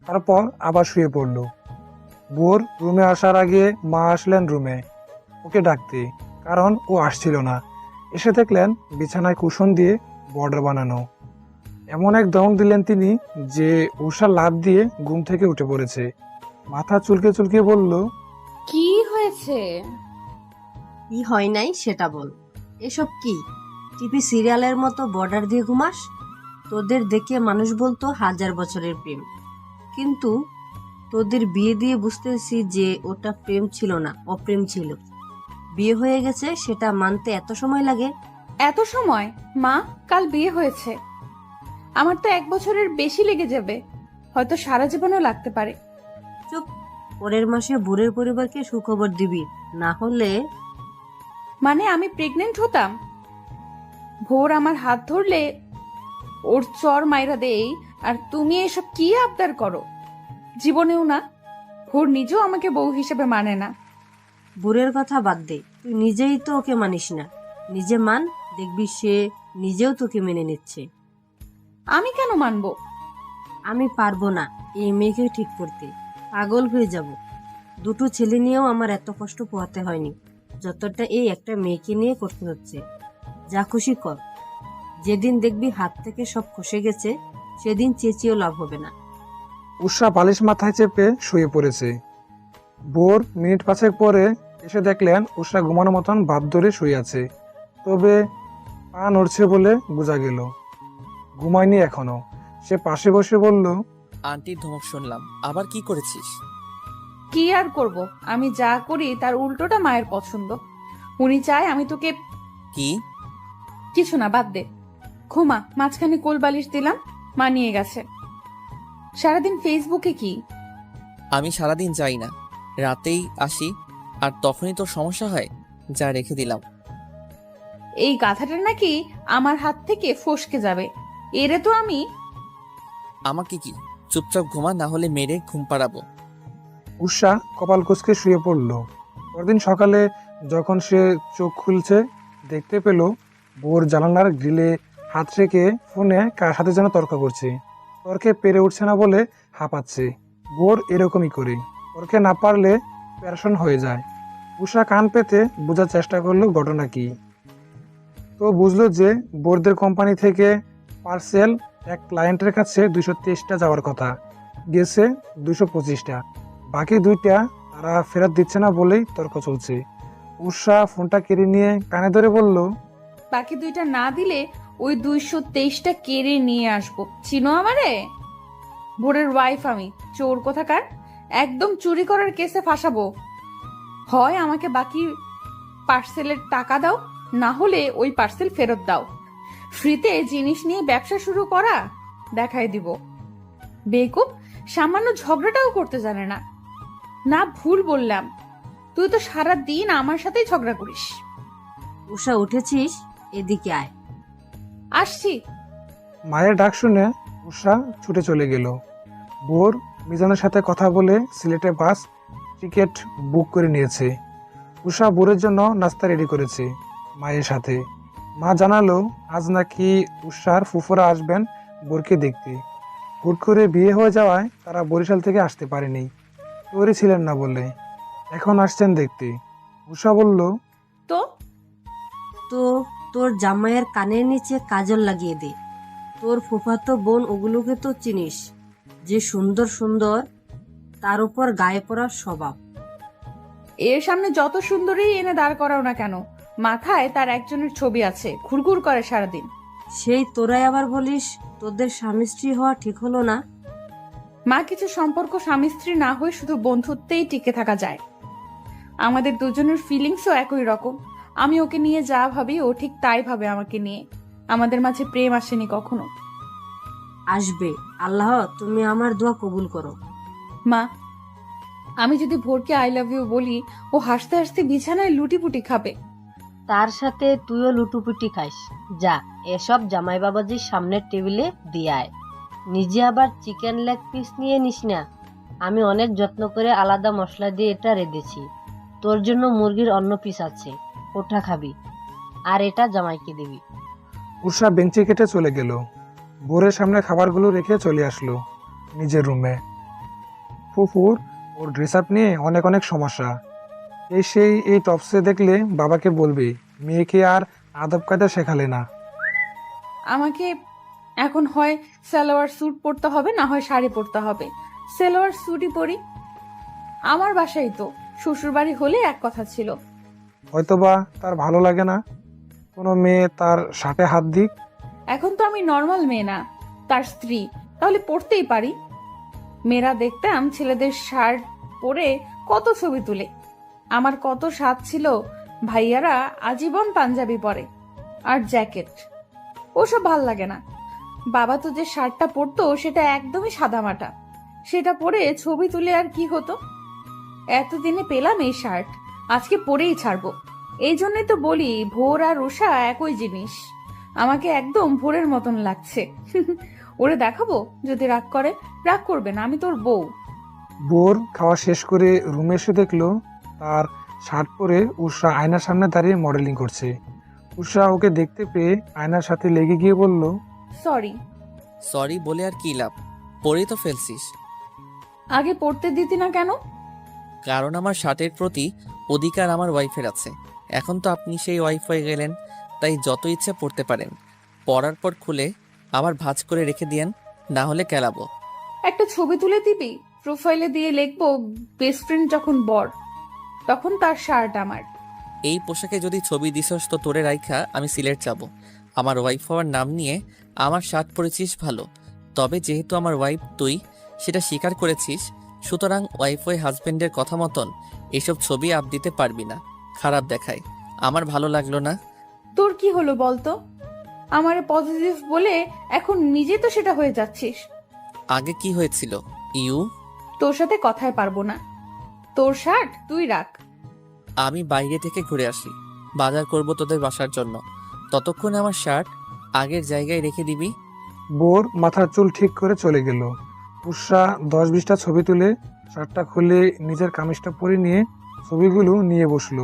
তারপর আবার শুয়ে পড়ল। ভোর রুমে আসার আগে মা আসলেন রুমে ওকে ডাকতে, কারণ ও আসছিল না। এসে দেখলেন বিছানায় কুশন দিয়ে বর্ডার বানানো। এমন এক দম দিলেন তিনি যে উষা লাফ দিয়ে ঘুম থেকে উঠে পড়েছে। মাথা চুলকে চুলকে বলল, কি হয়েছে? কি হয় নাই সেটা বল। এসব কি টিভি সিরিয়ালের মতো বর্ডার দিয়ে ঘুমাস? তোদের দেখে মানুষ বলতো 1000 বছরের প্রেম, কিন্তু তোদের বিয়ে দিয়ে বুঝতেছি যে ওটা প্রেম ছিল না, অপ্রেম ছিল। বিয়ে হয়ে গেছে সেটা মানতে এত সময় লাগে? এত সময়? মা, কাল বিয়ে হয়েছে, আমার তো 1 বছরের বেশি লেগে যাবে, হয়তো সারা জীবনও লাগতে পারে। চুপ, পরের মাসে বুড়ের পরিবারকে সুখবর দিবি, না হলে। মানে আমি প্রেগনেন্ট হতাম? ভোর আমার হাত ধরলে ওর চর মাইরা দেই, আর তুমি এসব কি আবদার করো? জীবনেও না। ভোর নিজেও আমাকে বউ হিসেবে মানে না। বুড়ের কথা বাদ দে, তুই নিজেই তো ওকে মানিস না। নিজে মান, দেখবি সে নিজেও তোকে মেনে নিচ্ছে। আমি কেন মানবো? আমি পারবো না এই মেয়েকে ঠিক করতে, পাগল হয়ে যাব। 2টো ছেলে নিয়েও আমার এত কষ্ট পোহাতে হয়নি যতটা এই একটা মেয়েকে নিয়ে করতে হচ্ছে। যা খুশি কর, যেদিন দেখবি হাত থেকে সব খসে গেছে সেদিন চেঁচিয়েও লাভ হবে না। উষা বালিশ মাথায় চেপে শুয়ে পড়েছে। ভোর মিনিট 5 পরে এসে দেখলেন উষা ঘুমানোর মতন ভাব ধরে শুয়ে আছে, তবে পা নড়ছে বলে বোঝা গেল ঘুমায়নি এখনো। সে পাশে বসে বলল, আন্টির ধমক শুনলাম, আবার কি করেছিস? কি আর করব, আমি যা করি তার উল্টোটা মায়ের পছন্দ। উনি চায় আমি তোকে। কি? কিছু না, বাদ দে। ঘুমা, মাঝখানে কোল বালিশ দিলাম, মা নিয়ে গেছে। সারাদিন ফেসবুকে কি? আমি সারাদিন যাই না, রাতেই আসি, আর তখনই তোর সমস্যা হয়, যা রেখে দিলাম। এই গাধাটা নাকি আমার হাত থেকে ফসকে যাবে, এরে তো আমি। আমাকে কি, চুপচাপ ঘুমা, না হলে মেরে ঘুম পাড়াবো। উষা কপাল কুঁচকে শুয়ে পড়ল। পরদিন সকালে যখন সে চোখ খুলছে, দেখতে পেল বোর জানালার গ্রিলে হাত রেখে ফোনে কার সাথে যেন তর্ক করছে। তর্কে পেরে উঠছে না বলে হাঁপাচ্ছে। বোর এরকমই করে, তর্কে না পারলে প্যারেশান হয়ে যায়। উষা কান পেতে বোঝার চেষ্টা করলো ঘটনা কি। তো বুঝলো যে বোরদের কোম্পানি থেকে পার্সেল এক ক্লায়েন্টের কাছে 223টা যাওয়ার কথা, গেছে 225টা, বাকি 2টা তারা ফেরত দিচ্ছে না বলেই তর্ক চলছে। উষা ফোনটা কেড়ে নিয়ে কানে ধরে বলল, বাকি 2টা না দিলে ওই 223টা কেড়ে নিয়ে আসবো। চিনো আমারে? ভোরের ওয়াইফ আমি, চোর কোথাকার। একদম চুরি করার কেসে ফাঁসাবো। হয় আমাকে বাকি পার্সেলের টাকা দাও, না হলে ওই পার্সেল ফেরত দাও। ফ্রিতে জিনিস নিয়ে ব্যবসা শুরু করা দেখাই দিব। বেকুব, সামান্য ঝগড়াটাও করতে জানে না। না, ভুল বললাম, তুই তো সারা দিন আমার সাথেই ঝগড়া করিস। উষা, উঠেছিস? এদিকে আয়। আসছি। মায়ের ডাক শুনে উষা ছুটে চলে গেল। বোর মিজানের সাথে কথা বলে সিলেটে বাস টিকিট বুক করে নিয়েছে। উষা বোরের জন্য নাস্তা রেডি করেছে মায়ের সাথে। মা জানালো আজ নাকি উষার ফুফুরা আসবেন বোরকে দেখতে। হুট করে বিয়ে হয়ে যাওয়ায় তারা বরিশাল থেকে আসতে পারেনি, তৈরি ছিলেন না বলে। এখন আসছেন দেখতে। উষা বলল, তো তো তোর জামাইয়ের কানের নিচে কাজল লাগিয়ে দে। তোর ফুফাতো বোন ওগুলোকে তো চিনিস, যে সুন্দর সুন্দর, তার উপর গায়ে পড়ার স্বভাব। এর সামনে যত সুন্দরী এনে দাঁড় করাও না কেন, মাথায় তার একজনের ছবি আছে, ঘুরঘুর করে সারাদিন। সেই তোরাই আবার বলিস তোদের স্বামী স্ত্রী হওয়া ঠিক হলো না। মা, কিছু সম্পর্ক স্বামী স্ত্রী না হয়ে শুধু বন্ধুত্বেই টিকে থাকা যায়। আমাদের দুজনের ফিলিংসও একই রকম। আমি ওকে নিয়ে যা ভাবি ও ঠিক তাই ভাবে আমাকে নিয়ে। আমাদের মাঝে প্রেম আসেনি কখনো। আসবে, আল্লাহ তুমি আমার দোয়া কবুল করো। মা, আমি যদি ভোরকে আই লাভ ইউ বলি, ও হাসতে হাসতে বিছানায় লুটিপুটি খাবে। তার সাথে তুইও লুটুপুটি খাইস। যা, এসব জামাই বাবাজির সামনের টেবিলে দিয়ে আয়। নিজে আবার চিকেন লেগ পিস নিয়ে নিস না। আমি অনেক যত্ন করে আলাদা মশলা দিয়ে এটা রেঁধেছি। তোর জন্য মুরগির অন্য পিস আছে, ওটা খাবি, আর এটা জামাইকে দিবি। উষা বেঞ্চি কেটে চলে গেল। বোরের সামনে খাবারগুলো রেখে চলে আসলো নিজের রুমে। ফুফুর ওর ড্রেস আপ নিয়ে অনেক অনেক সমস্যা। এই টপসে দেখলে বাবাকে বলবে মেয়েকে আর আদব কায়দা শেখালে না। আমাকে এখন হয় সালোয়ার স্যুট পরতে হবে, না হয় শাড়ি পরতে হবে। সালোয়ার স্যুটই পরি। আমার বাসায় তো, শ্বশুর বাড়ি হলে এক কথা ছিল। হয়তোবা তার ভালো লাগে না কোনো মেয়ে তার শার্টে হাত দিক। এখন তো আমি নর্মাল মেয়ে না, তার স্ত্রী, তাহলে পড়তেই পারি। মেয়েরা দেখতাম ছেলেদের শার্ট পরে কত ছবি তুলে। আমার কত স্বাদ ছিল, ভাইয়ারা আজীবন পাঞ্জাবি পরে আর জ্যাকেট। ওসব ভাল লাগে না। বাবা তো যে শার্টটা পরতো সেটা একদমই সাদামাটা, সেটা পরে ছবি তুলে আর কি হতো। এতদিনে পেলাম এই শার্ট, আজকে পরেই ছাড়বো। এই জন্যই তো বলি ভোর আর উষা একই জিনিস। আমাকে একদম ভোরের মতন লাগছে। ওরে দেখাবো, যদি রাগ করে। রাগ করবে না, আমি তোর বউ। বোর খাওয়া শেষ করে রুমে এসে দেখলো তার শার্ট পরে উষা আয়নার সামনে দাঁড়িয়ে মডেলিং করছে। উষা ওকে দেখতে পেয়ে আয়নার সাথে লেগে গিয়ে বলল, সরি। সরি বলে আর কি লাভ, পরেই তো ফেলছিস। আগে পড়তে দিতি না কেন? কারণ আমার শার্টের প্রতি অধিকার আমার ওয়াইফের আছে। এখন তো আপনি সেই ওয়াইফ হয়ে গেলেন, তাই যত ইচ্ছে পড়তে পারেন। পরার পর খুলে আবার ভাঁজ করে রেখে দিয়েন, না হলে কেলাবো। একটা ছবি তুলে দিবি, প্রোফাইলে দিয়ে লিখবো বেস্ট ফ্রেন্ড যখন বর, তখন তার শার্ট আমার। এই পোশাকে যদি ছবি দিছস তো তোরে রাইখা আমি সিলেট যাব। আমার ওয়াইফ হওয়ার নাম নিয়ে আমার শার্ট পরেছিস ভালো, তবে যেহেতু আমার ওয়াইফ তুই সেটা স্বীকার করেছিস, সুতরাং ওয়াইফ হয়ে হাজবেন্ডের কথা মতন এসব ছবি আপ দিতে পারবি না। খারাপ দেখায়, আমার ভালো লাগলো না। তোর কি হলো বলতো? আমারে পজিটিভ বলে এখন নিজে তো সেটা হয়ে যাচ্ছিস। আগে কি হয়েছিল? ইউ তোর সাথে কথায় পারবো না। তোর শার্ট তুই রাখ। আমি বাইরে থেকে ঘুরে আসি, বাজার করব তোদের বাসার জন্য। ততক্ষণে আমার শার্ট আগের জায়গায় রেখে দিবি। বোর মাথার চুল ঠিক করে চলে গেল। উষা 10-20টা ছবি তুলে শার্টটা খুলে নিজের কামিজটা পরে নিয়ে ছবিগুলো নিয়ে বসলো।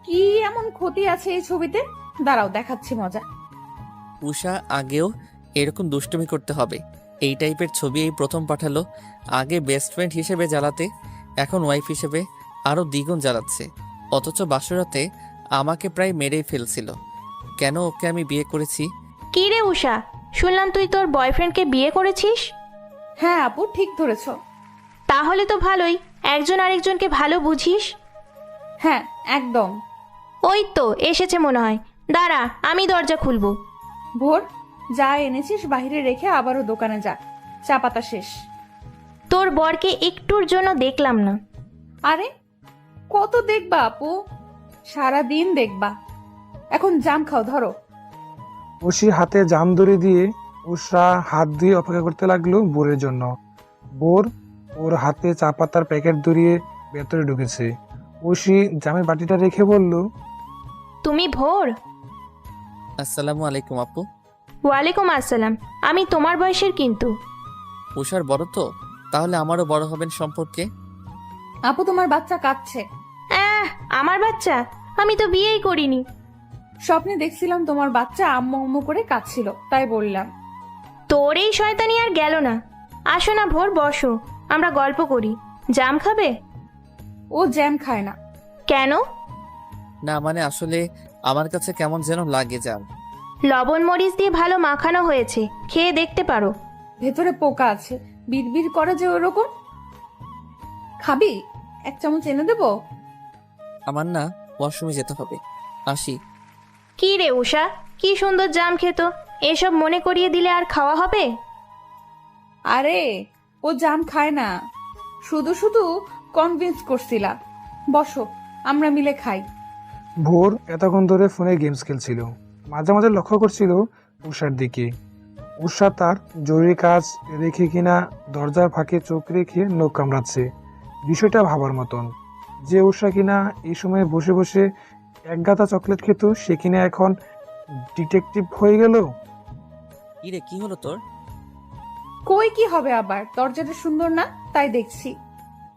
কি এমন ক্ষতি আছে এই ছবিতে? দাঁড়াও দেখাচ্ছি মজা। উষা আগেও এরকম দুষ্টুমি করতে হবে, এই টাইপের ছবি এই প্রথম পাঠালো। আগে বেস্ট ফ্রেন্ড হিসেবে জ্বালাতে, এখন ওয়াইফ হিসেবে আরও দ্বিগুণ জ্বালাচ্ছে। অথচ বাসরাতে আমাকে প্রায় মেরেই ফেলছিল। কেন ওকে আমি বিয়ে করেছি? কি রে উষা, শুনলাম তুই তোর বয়ফ্রেন্ডকে বিয়ে করেছিস? হ্যাঁ আপু, ঠিক ধরেছ। তাহলে তো ভালোই, একজন আরেকজনকে ভালো বুঝিস। হ্যাঁ একদম। ওই তো এসেছে মনে হয়, দাঁড়া আমি দরজা খুলবো। ভোর, যা এনেছিস বাইরে রেখে আবারও দোকানে যা, চা পাতা শেষ। তোর বরকে একটুর জন্য দেখলাম না। আরে কত দেখবা আপু, সারা দিন দেখবা। এখন জাম খাও, ধরো। ওসি হাতে জাম দড়ি দিয়ে উষা হাত দিয়ে অপেক্ষা করতে লাগলো বোরের জন্য। বোর ওর হাতে চা পাতার প্যাকেট ধরিয়ে ভেতরে ঢুকেছে। ওসি জামের বাটিটা রেখে বলল, তুমি ভোর? আসসালামু আলাইকুম আপু। ওয়ালাইকুম আসসালাম। আমি তোমার বয়সের কিন্তু। উষার বড় তো, তাহলে আমারও বড় হবেন সম্পর্কে। আপু তোমার বাচ্চা কাঁদছে। আমার বাচ্চা? আমি তো বিয়েই করিনি। স্বপ্নে দেখছিলাম তোমার বাচ্চা আম্মু আম্মু করে কাঁদছিল, তাই বললাম। তোর এই শয়তানি আর গেল না। আসো না ভোর, বসো, আমরা গল্প করি। জাম খাবে? ও জ্যাম খায় না। কেন? না মানে আসলে আমার কাছে কেমন যেন লাগে জাম। লবণ মরিচ দিয়ে ভালো মাখানো হয়েছে, খেয়ে দেখতে পারো। ভেতরে পোকা আছে, বিড়বিড় করে যে ওরকম। খাবি? 1 চামচ এনে দেবো? আমার না ওয়াশরুমে যেতে হবে, আসি। কি রে উষা, কি সুন্দর জাম খেত, এসব মনে করিয়ে দিলে আর খাওয়া হবে? আরে ও জাম খায় না, শুধু শুধু কনভিন্স করছিলা। বসো, আমরা মিলে খাই। ভোর এতক্ষণ ধরে ফোনে গেমস খেলছিল। মাঝে মাঝে লক্ষ্য করছিল উষার দিকে। উষা তার জরুরি কাজ রেখে কিনা দরজার ফাঁকে চোখ রেখে নখ কামড়াচ্ছে। বিষয়টা ভাবার মতন যে উষা কিনা এই সময় বসে বসে এক গাদা চকলেট খেত, সে কিনা এখন ডিটেকটিভ হয়ে গেল। ইরে কি হলো তোর? কই কি হবে আবার, দরজাটা সুন্দর না তাই দেখছি।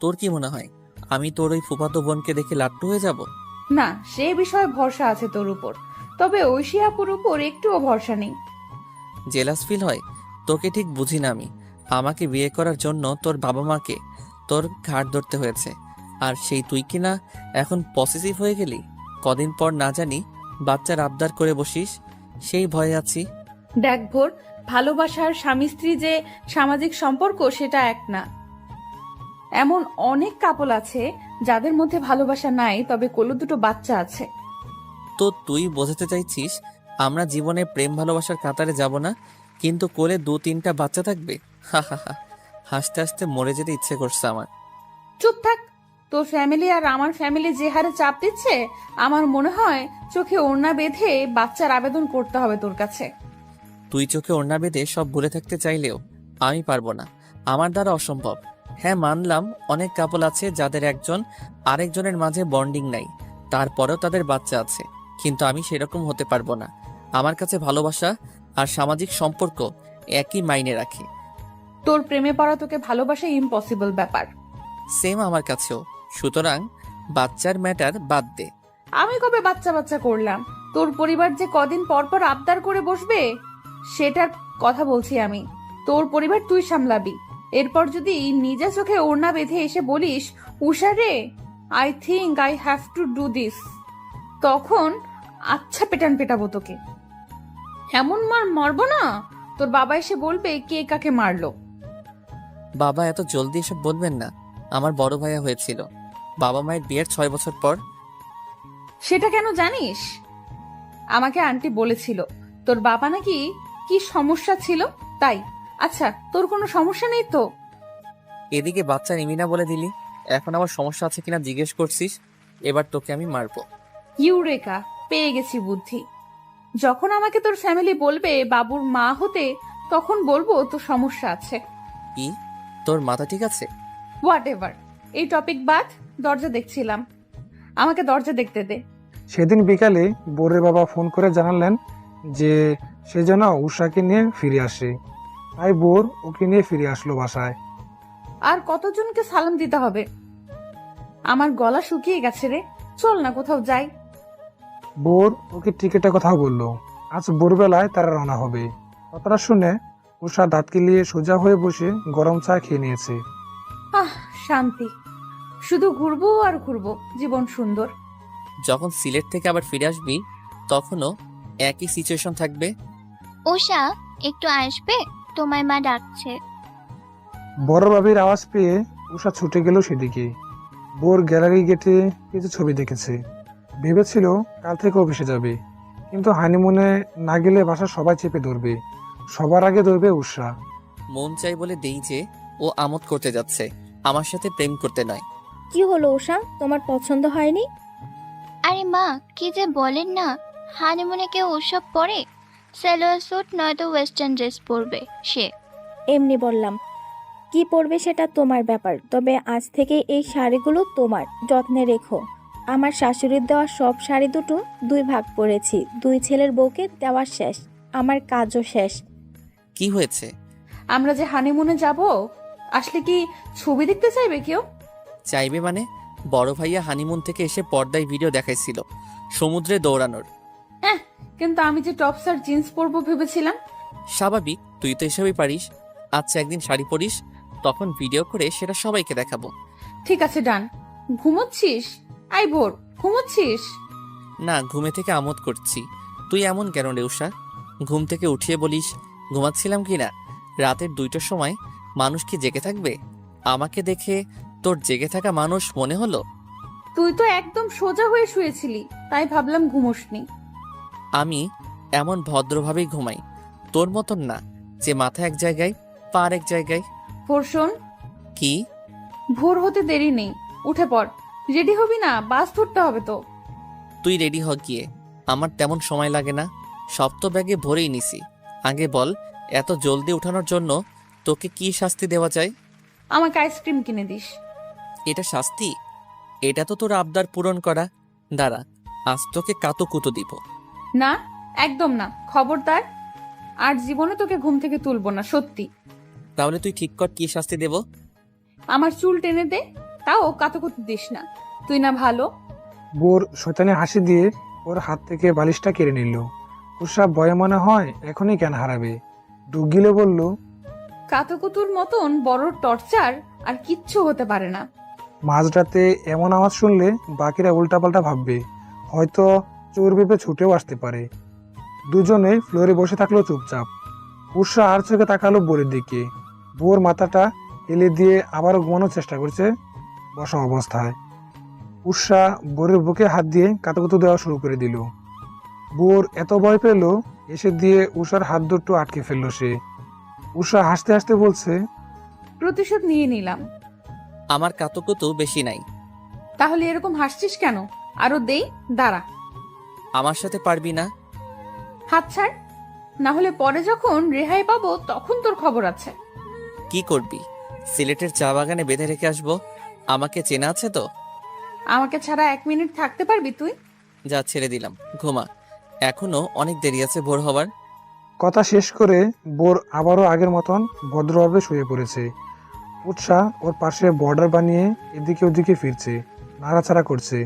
তোর কি মনে হয় আমি তোর ওই ফুফাতো বোনকে দেখে লাট্টু হয়ে যাব? না, সে বিষয়ে ভরসা আছে তোর উপর, তবে ঐশী আপুর উপর একটুও ভরসা নেই। জেলাস ফিল হয়? তোকে ঠিক বুঝি না আমি। আমাকে বিয়ে করার জন্য তোর বাবা মাকে তোর ঘাট ধরতে হয়েছে, আর সেই তুই কিনা এখন পসেসিভ হয়ে গেলি। কদিন পর না জানি বাচ্চার আবদার করে বসিস, সেই ভয়ে আছি। দেখ ভোর, ভালোবাসার স্বামী স্ত্রী যে সামাজিক সম্পর্ক সেটা এক না। এমন অনেক কাপল আছে যাদের মধ্যে ভালোবাসা নাই, তবে কোলে দুটো বাচ্চা আছে। তো তুই বোঝাতে চাইছিস আমরা জীবনে প্রেম ভালোবাসার কাতারে যাব না, কিন্তু কোলে 2-3টা বাচ্চা থাকবে? হা হা হা, হাসতে হাসতে মরে যেতে ইচ্ছে করছে আমার। চুপ থাক। তোর ফ্যামিলি আর আমার ফ্যামিলি যে হারে চাপ দিচ্ছে, আমার মনে হয় চোখে ওড়না বেঁধে বাচ্চার আবেদন করতে হবে তোর কাছে। তুই চোখে ওড়না বেঁধে সব ভুলে থাকতে চাইলেও আমি পারবো না, আমার দ্বারা অসম্ভব। হ্যাঁ মানলাম অনেক কাপল আছে যাদের একজন আরেকজনের মাঝে বন্ডিং নাই, তারপরেও তাদের বাচ্চা আছে, কিন্তু আমি সেরকম হতে পারবো না। আমার কাছে ভালোবাসা আর সামাজিক সম্পর্ক একই মাইনে রাখে। তোর প্রেমে পড়া তোকে ভালোবাসা ইম্পসিবল ব্যাপার। সেম আমার কাছেও, সুতরাং বাচ্চার ম্যাটার বাদ দে। আমি কবে বাচ্চা বাচ্চা করলাম? তোর পরিবার যে কদিন পর পর আবদার করে বসবে সেটার কথা বলছি আমি। তোর পরিবার তুই সামলাবি, এরপর যদি নিজে চোখে ওড়না বেঁধে এসে বলিস উষা রে I think I have to do this, তখন আচ্ছা পেটান পেটাবো তোকে। এমন মারবো না তোর বাবা এসে বলবে কে কাকে মারলো। বাবা এত জলদি এসব বলবেন না, আমার বড় ভাইয়া হয়েছিল বাবা মায়ের বিয়ের 6 বছর পর। সেটা কেন জানিস? আমাকে আন্টি বলেছিল তোর বাবা নাকি কি সমস্যা ছিল তাই। আচ্ছা তোর কোনো সমস্যা নেই তো? এদিকে বাচ্চা নিমিনা বলে দিলি, এখন আবার সমস্যা আছে কিনা জিজ্ঞেস করছিস। এবার তোকে আমি মারবো। ইউরেকা, পেয়ে গেছি বুদ্ধি। যখন আমাকে তোর ফ্যামিলি বলবে বাবুর মা হতে, তখন বলবো তোর সমস্যা আছে। কি তোর মাথা ঠিক আছে? হোয়াট এভার, এই টপিক বাদ। দরজা দেখছিলাম, আমাকে দরজা দেখতে দে। সেদিন বিকালে বোরের বাবা ফোন করে জানালেন যে সে যেন উষাকে নিয়ে ফিরে আসে। তাই বোর ওকে নিয়ে ফিরে আসলো বাসায়। আর কতজনকে সালাম দিতে হবে? আমার গলা শুকিয়ে গেছে রে, চল না কোথাও যাই। বোর ওকে টিকিটের কথা বললো। আজ ভোরবেলায় তারা রওনা হবে। কথাটা শুনে উষা দাঁত কিলিয়ে সোজা হয়ে বসে গরম চা খেয়ে নিয়েছে। আহ, শান্তি। শুধু ঘুরবো আর ঘুরবো, জীবন সুন্দর। যখন সিলেট থেকে আবার ফিরে আসবি তখনও একই সিচুয়েশন থাকবে। উষা, একটু আসবে, তোমায় মা ডাকছে। বড় বাবির আওয়াজ পেয়ে উষা ছুটে গেল সেদিকে। বোর গ্যালারি গেটে কিছু ছবি দেখেছে। ভেবেছিল কাল থেকে অফিসে যাবে, কিন্তু হানিমুনে না গেলে বাসা সবাই চেপে ধরবে। সবার আগে ধরবে উষা। মন চাই বলে দেই যে ও আমোদ করতে যাচ্ছে, আমার সাথে প্রেম করতে নয়। কি হলো উষা, তোমার পছন্দ হয়নি? আরে মা, কি যে বলেন না, হানিমুনে কেউ ওসব পরে? সালোয়ার স্যুট নয়তো ওয়েস্টার্ন ড্রেস পরবে সে। এমনি বললাম। কি পরবে সেটা তোমার ব্যাপার, তবে আজ থেকে এই শাড়িগুলো তোমার, যত্নে রেখো। আমার শাশুড়ির দেওয়া সব শাড়ি দুটো 2 ভাগ করেছি, 2 ছেলের বউকে দেওয়া শেষ, আমার কাজও শেষ। কি হয়েছে? আমরা যে হানিমুনে যাব, আসলে কি ছবি দেখতে চাইবে কেউ? চাইবে মানে? বড় ভাইয়া হানিমুন থেকে এসে পর্দায় ভিডিও দেখাইছিল সমুদ্রে দৌড়ানোর। হ্যাঁ, কিন্তু আমি যে টপস আর জিন্স পরবো ভেবেছিলাম। স্বাভাবিক, তুই তো এসবই পারিস। আচ্ছা একদিন শাড়ি পরিস, তখন ভিডিও করে সেটা সবাইকে দেখাবো। ঠিক আছে, ডান। ঘুমোচ্ছিস? আই ভোর, ঘুমোচ্ছিস? না, ঘুমে থেকে আমোদ করছি। তুই এমন কেন রে উষা? ঘুম থেকে উঠিয়ে বলিস ঘুমাচ্ছিলাম কি না? রাতের 2টার সময় মানুষ কি জেগে থাকবে? আমাকে দেখে তোর জেগে থাকা মানুষ মনে হলো? তুই তো একদম সোজা হয়ে শুয়েছিলি, তাই ভাবলাম ঘুমোসনি। আমি এমন ভদ্রভাবেই ঘুমাই, তোর মতন না যে মাথা এক জায়গায় পা এক জায়গায়। ভোর শোন। কি? ভোর হতে দেরি নেই, উঠে পড়। রেডি হবি না? বাস ধরতে হবে তো। তুই রেডি হ গিয়ে, আমার তেমন সময় লাগে না। সব তো ব্যাগে ভরেই নিছি। আগে বল, এত জলদি উঠানোর জন্য তোকে কি শাস্তি দেওয়া যায়? আমাকে আইসক্রিম কিনে দিস। এটা শাস্তি? এটা তো তোর আবদার পূরণ করা। দাঁড়া, আজ তোকে কাতুকুতু দিব। না, একদম না, খবরদার। আর জীবনে তোকে ঘুম থেকে তুলবো না, সত্যি। তাহলে তুই ঠিক কর কি শাস্তি দেব। আমার চুল টেনে দে, তাও কাতুকুতু দিস না। তুই না ভালো। বোর শয়তানি হাসি দিয়ে ওর হাত থেকে বালিশটা কেড়ে নিল। উষা ভয়ে মনে হয় এখনই জ্ঞান হারাবে। ডুব গিলে বলল, কাতুকুতুর মতন বড় টর্চার আর কিচ্ছু হতে পারে না। মাঝরাতে এমন আওয়াজ শুনলে বাকিরা উল্টাপাল্টা ভাববে, হয়তো চোর ভেবে ছুটেও আসতে পারে। দুজনে ফ্লোরে বসে থাকলো চুপচাপ। উষা আর চোখে তাকালো বোরের দিকে। বোর মাথাটা হেলে দিয়ে আবারও ঘুমানোর চেষ্টা করছে বসা অবস্থায়। উষা বোরের বুকে হাত দিয়ে কাতুকুতু দেওয়া শুরু করে দিল। বোর এত ভয় পেল, এসে দিয়ে উষার হাত দুটো আটকে ফেললো সে। উষা হাসতে হাসতে বলছে, প্রতিশোধ নিয়ে নিলাম। আমার কাতুকুতু বেশি নাই। তাহলে এরকম হাসছিস কেন? আরো দেই, দাঁড়া। আমার সাথে পারবি না? হাত ছাড়, না হলে পরে যখন রেহাই পাবো তখন তোর খবর আছে। কি করবি? সিলেটের চা বাগানে বেঁধে রেখে আসবো? আমাকে চেনা আছে তো? আমাকে ছাড়া 1 মিনিট থাকতে পারবি তুই? যা, ছেড়ে দিলাম, ঘুমা। এখনো অনেক দেরি আছে ভোর হবার। কথা শেষ করে বোর আবারও আগের মতন ভদ্রভাবে শুয়ে পড়েছে। উৎসাহ ওর পাশে বর্ডার বানিয়ে এদিকে ওদিকে ফিরছে, নাড়াচাড়া করছে।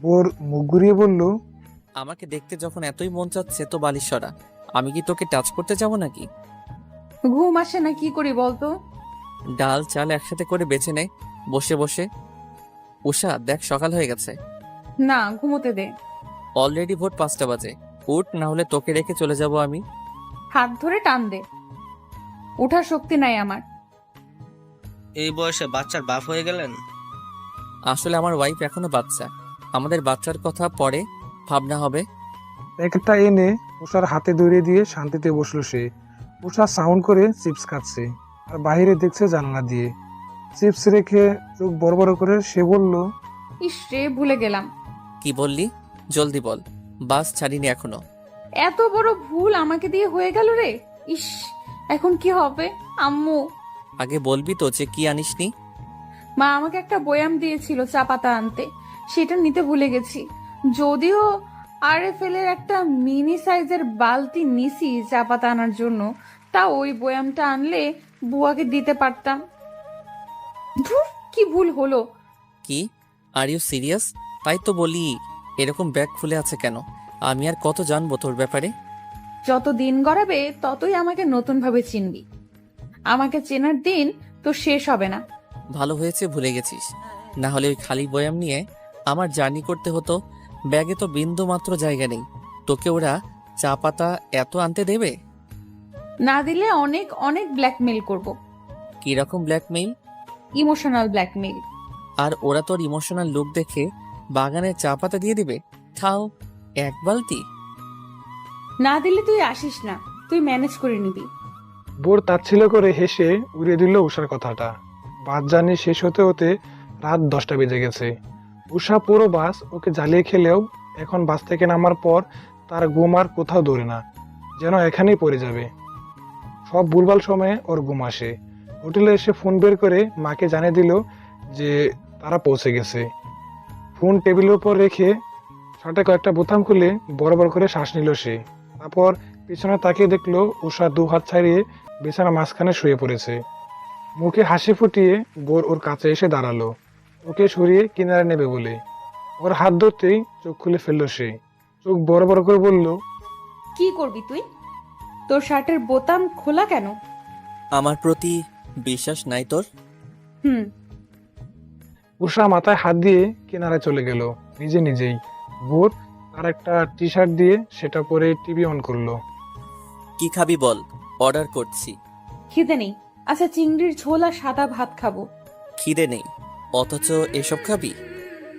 বোর মুখ ঘুরিয়ে বলল, আমাকে দেখতে যখন এতই মন চাচ্ছে তো বালিশ সরা। আমি কি তোকে টাচ করতে যাবো নাকি? ঘুম আসে না, কি করি বলতো? ডাল চাল একসাথে করে বেছে নে বসে বসে। উষা দেখ, সকাল হয়ে গেছে। না, ঘুমোতে দে। অলরেডি ভোর 5টা বাজে। উঠ, না হলে তোকে রেখে চলে যাব আমি। হাত ধরে টান দে, ওঠার শক্তি নাই আমার। এই বয়সে বাচ্চার বাপ হয়ে গেলেন? আসলে আমার ওয়াইফ এখনো বাচ্চা, আমাদের বাচ্চার কথা পরে ভাবনা হবে। প্যাকেটটা এনে উষার হাতে দৌড়িয়ে দিয়ে শান্তিতে বসলো সে। উষা সাউন্ড করে চিপস খাচ্ছে আর বাইরে দেখছে জানালা দিয়ে। চিপস রেখে চোখ বড় বড় করে সে বলল, ইস রে, ভুলে গেলাম। কি বললি? জলদি বল, বাস ছাড়িনি এখনো। এত বড় ভুল আমাকে দিয়ে হয়ে গেল রে। ইস, এখন কি হবে আম্মু? আগে বলবি তো যে কি আনিসনি। মা আমাকে একটা বয়াম দিয়েছিল চা পাতা আনতে, সেটা নিতে ভুলে গেছি। যদিও আরএফএল এর একটা মিনি সাইজের বালতি নিছি চা পাতা আনার জন্য, তা ওই বয়ামটা আনলে বুয়াকে দিতে পারতাম। ধুর, কি ভুল হলো। কি, আর ইউ সিরিয়াস? তাই তো বলি, এরকম ব্যাগ খুলে আছে কেন? আমি আর কত জানবো তোর ব্যাপারে? যত দিন গড়াবে ততই আমাকে নতুন ভাবে চিনবি। আমাকে চেনার দিন তো শেষ হবে না। ভালো হয়েছে ভুলে গেছিস, না হলে ওই খালি বয়াম নিয়ে আমার জার্নি করতে হতো। ব্যাগে তো বিন্দু মাত্র জায়গা নেই। তোকে ওরা চা পাতা এত আনতে দেবে? না দিলে অনেক অনেক ব্ল্যাকমেইল করব। কিরকম ব্ল্যাকমেইল? Emotional blackmail. আর ওরা তোর ইমোশনাল লুক দেখে বাগানে চা পাতা দিয়ে দিবে? খাও এক বালতি। না দিলে তুই আসিস না, তুই ম্যানেজ করে নিবি। বোর তাচ্ছিল্য করে হেসে উড়িয়ে দিল উষার কথাটা। বাস জার্নি শেষ হতে হতে রাত 10টা বেজে গেছে। উষা পুরো বাস ওকে জ্বালিয়ে খেলেও এখন বাস থেকে নামার পর তার ঘুম আর কোথাও দৌড়ে না, যেন এখানেই পড়ে যাবে। সব ভুলভাল সময়ে ওর ঘুম আসে। হোটেলে এসে ফোন বের করে মাকে জানিয়ে দিল যে তারা পৌঁছে গেছে। ফোন টেবিলের উপর রেখে শার্টে কয়েকটা বোতাম খুলে বড় বড় করে শ্বাস নিল সে। তারপর পিছনে তাকিয়ে দেখলো উষা 2 হাত ছাড়িয়ে বিছানা মাঝখানে শুয়ে পড়েছে। মুখে হাসি ফুটিয়ে বোর ওর কাছে এসে দাঁড়ালো, ওকে সরিয়ে কিনারে নেবে বলে। ওর হাত ধরতেই চোখ খুলে ফেললো সে। চোখ বড় বড় করে বলল, কি করবি তুই? তোর শার্টের বোতাম খোলা কেন? আমার প্রতি বিশ্বাস নাই তোর? হুম। উষা মাথায় হাত দিয়ে কিনারে চলে গেল নিজে নিজেই। বোর তার একটা টি শার্ট দিয়ে সেটা পরে টিভি অন করলো। কি খাবি বল, অর্ডার করছি। খিদে নেই। আচ্ছা, চিংড়ির ঝোল আর সাদা ভাত খাবো। খিদে নেই অথচ এসব খাবি?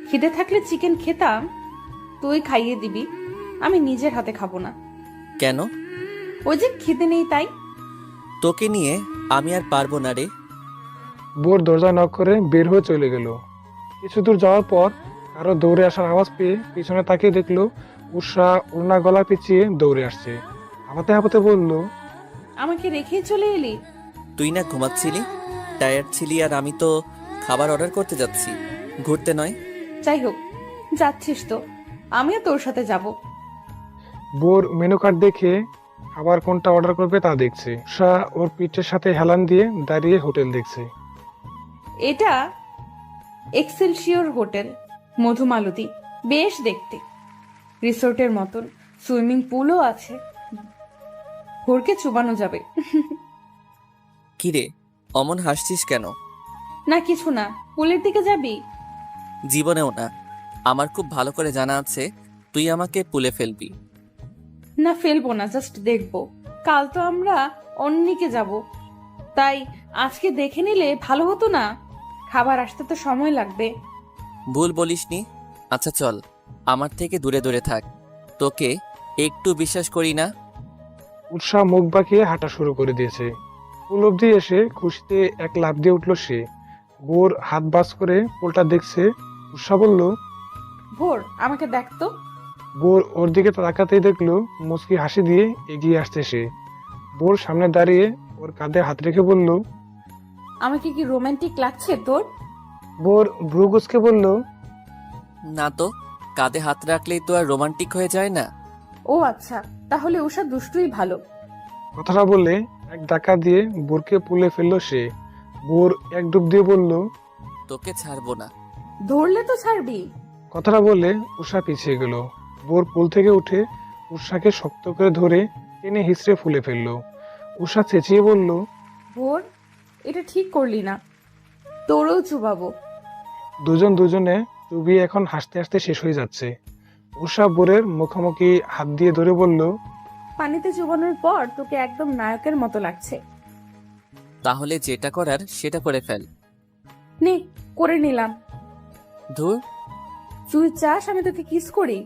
খিদে থাকলে চিকেন খেতাম, তুই খাইয়ে দিবি। আমি নিজের হাতে খাবো না। কেন? ওই যে খিদে নেই তাই। তোকে নিয়ে আমি আর পারবো না রে। বোর দরজা নক করে বের হয়ে চলে গেল। কিছু দূর যাওয়ার পর কারো দৌড়ে আসার আওয়াজ পেয়ে পিছনে তাকিয়ে দেখলো উষা ওড়না গলা পিছিয়ে দৌড়ে আসছে। হাঁপাতে হাঁপাতে বলল, আমাকে রেখেই চলে এলি? তুই না ঘুমাচ্ছিলি, টায়ার্ড ছিলি, আর আমি তো খাবার অর্ডার করতে যাচ্ছি, ঘুরতে নয়। যাই হোক, যাচ্ছিস তো, আমিও তোর সাথে যাব। বোর মেনু কার্ড দেখে খাবার কোনটা অর্ডার করবে তা দেখছে। উষা ওর পিঠের সাথে হেলান দিয়ে দাঁড়িয়ে হোটেল দেখছে। এটা এক্সেলসিওর হোটেল, মধুমালতী। বেশ দেখতে, রিসোর্টের মতন। সুইমিং পুলও আছে, ভোরকে চুবানো যাবে। কিরে অমন হাসছিস কেন? না কিছু না, পুলের দিকে যাবি? জীবনেও না। আমার খুব ভালো করে জানা আছে তুই আমাকে পুলে ফেলবি। না, ফেলবো না, জাস্ট দেখবো। কাল তো আমরা অন্যকে যাব, তাই আজকে দেখে নিলে ভালো হতো না? খাবার আসতে তো সময় লাগবে। ভুল বলিসনি। আচ্ছা চল, আমার থেকে দূরে দূরে থাক, তোকে একটু বিশ্বাস করি না। উৎসাহ মুখ বাঁকিয়ে হাঁটা শুরু করে দিয়েছে। পুল অব্দি এসে খুশিতে এক লাফ দিয়ে উঠল সে। বোর হাত বাস করে পুলটা দেখছে। উৎসাহ বলল, ভোর, আমাকে দেখ তো। বোর ওর দিকে তাকাতেই দেখলো মুচকি হাসি দিয়ে এগিয়ে আসছে সে। বোর সামনে দাঁড়িয়ে ওর কাঁধে হাত রেখে বলল, আমাকে কি রোমান্টিক লাগছে তোর? বোর ভ্রু কুঁচকে বলল, না তো, কাঁধে হাত রাখলেই তো আর রোমান্টিক হয়ে যায় না। ও আচ্ছা, তাহলে উষা দুষ্টুই ভালো। কথাটা বলে এক ধাক্কা দিয়ে বোরকে পুলে ফেললো সে। বোর এক ডুব দিয়ে বলল, তোকে ছাড়বো না। ধরলে তো ছাড়বি। কথাটা বলে উষা পিছিয়ে গেল। বোর পুল থেকে উঠে উষাকে শক্ত করে ধরে টেনে হিঁচড়ে ফুলে ফেললো। উষা চেঁচিয়ে বলল, ভোর, এটা ঠিক করলি না, তোরও চুবাবো। দুজন দুজনে চুবিয়ে এখন হাসতে হাসতে শেষ হয়ে যাচ্ছে। উষা বোরের মুখোমুখি হাত দিয়ে ধরে বলল, পানিতে চুবানোর পর তোকে একদম নায়কের মতো লাগছে। তাহলে যেটা করার সেটা করে ফেল। নে, করে নিলাম। ধুর, তুই চাস আমি তোকে কিস করি?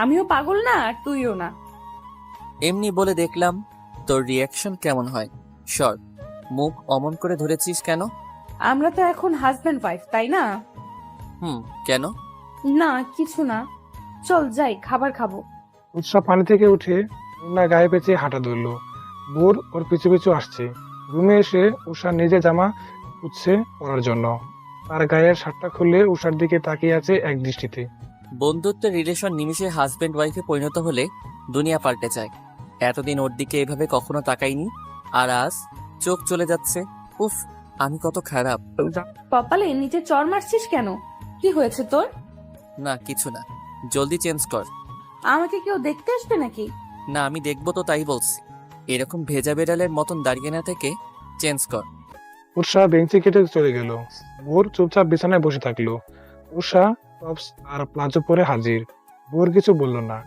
আমিও পাগল না আর তুইও না। এমনি বলে দেখলাম তোর রিয়াকশন কেমন হয়। সর, মুখ অমন করে ধরেছিস কেন? আমরা তো এখন হাজব্যান্ড ওয়াইফ, তাই না? কেন? না কিছু না, চল যাই, খাবার খাবো। উৎসা পানি থেকে উঠে না গায়ে পেঁচিয়ে হাঁটা ধরলো। ভোর ওর পিছু পিছু আসছে। রুমে এসে উষা নিজে জামা খুঁজছে পরার জন্য। তার গায়ের শার্টটা খুলে উষার দিকে তাকিয়ে আছে এক দৃষ্টিতে। বন্ধুত্বের রিলেশন নিমিশে হাজব্যান্ড ওয়াইফে পরিণত হলে দুনিয়া পাল্টে যায়। এতদিন ওর দিকে এভাবে কখনো তাকাইনি, আর আজ চোখ চলে যাচ্ছে। উফ, আমি কত খারাপ। কপালে নিচে চর মারছিস কেন? কি হয়েছে তোর? না কিছু না, জলদি চেঞ্জ কর। আমাকে কেউ দেখতে আসবে নাকি? না আমি দেখবো তো, তাই বলছি। এরকম ভেজা বেড়ালের মতন দাঁড়িয়ে না থেকে চেঞ্জ কর। উষা বেঞ্চি কেটে চলে গেল। ভোর চুপচাপ বিছানায় বসে থাকলো। উষা টপস আর প্লাজো পরে হাজির। ভোর কিছু বলল না।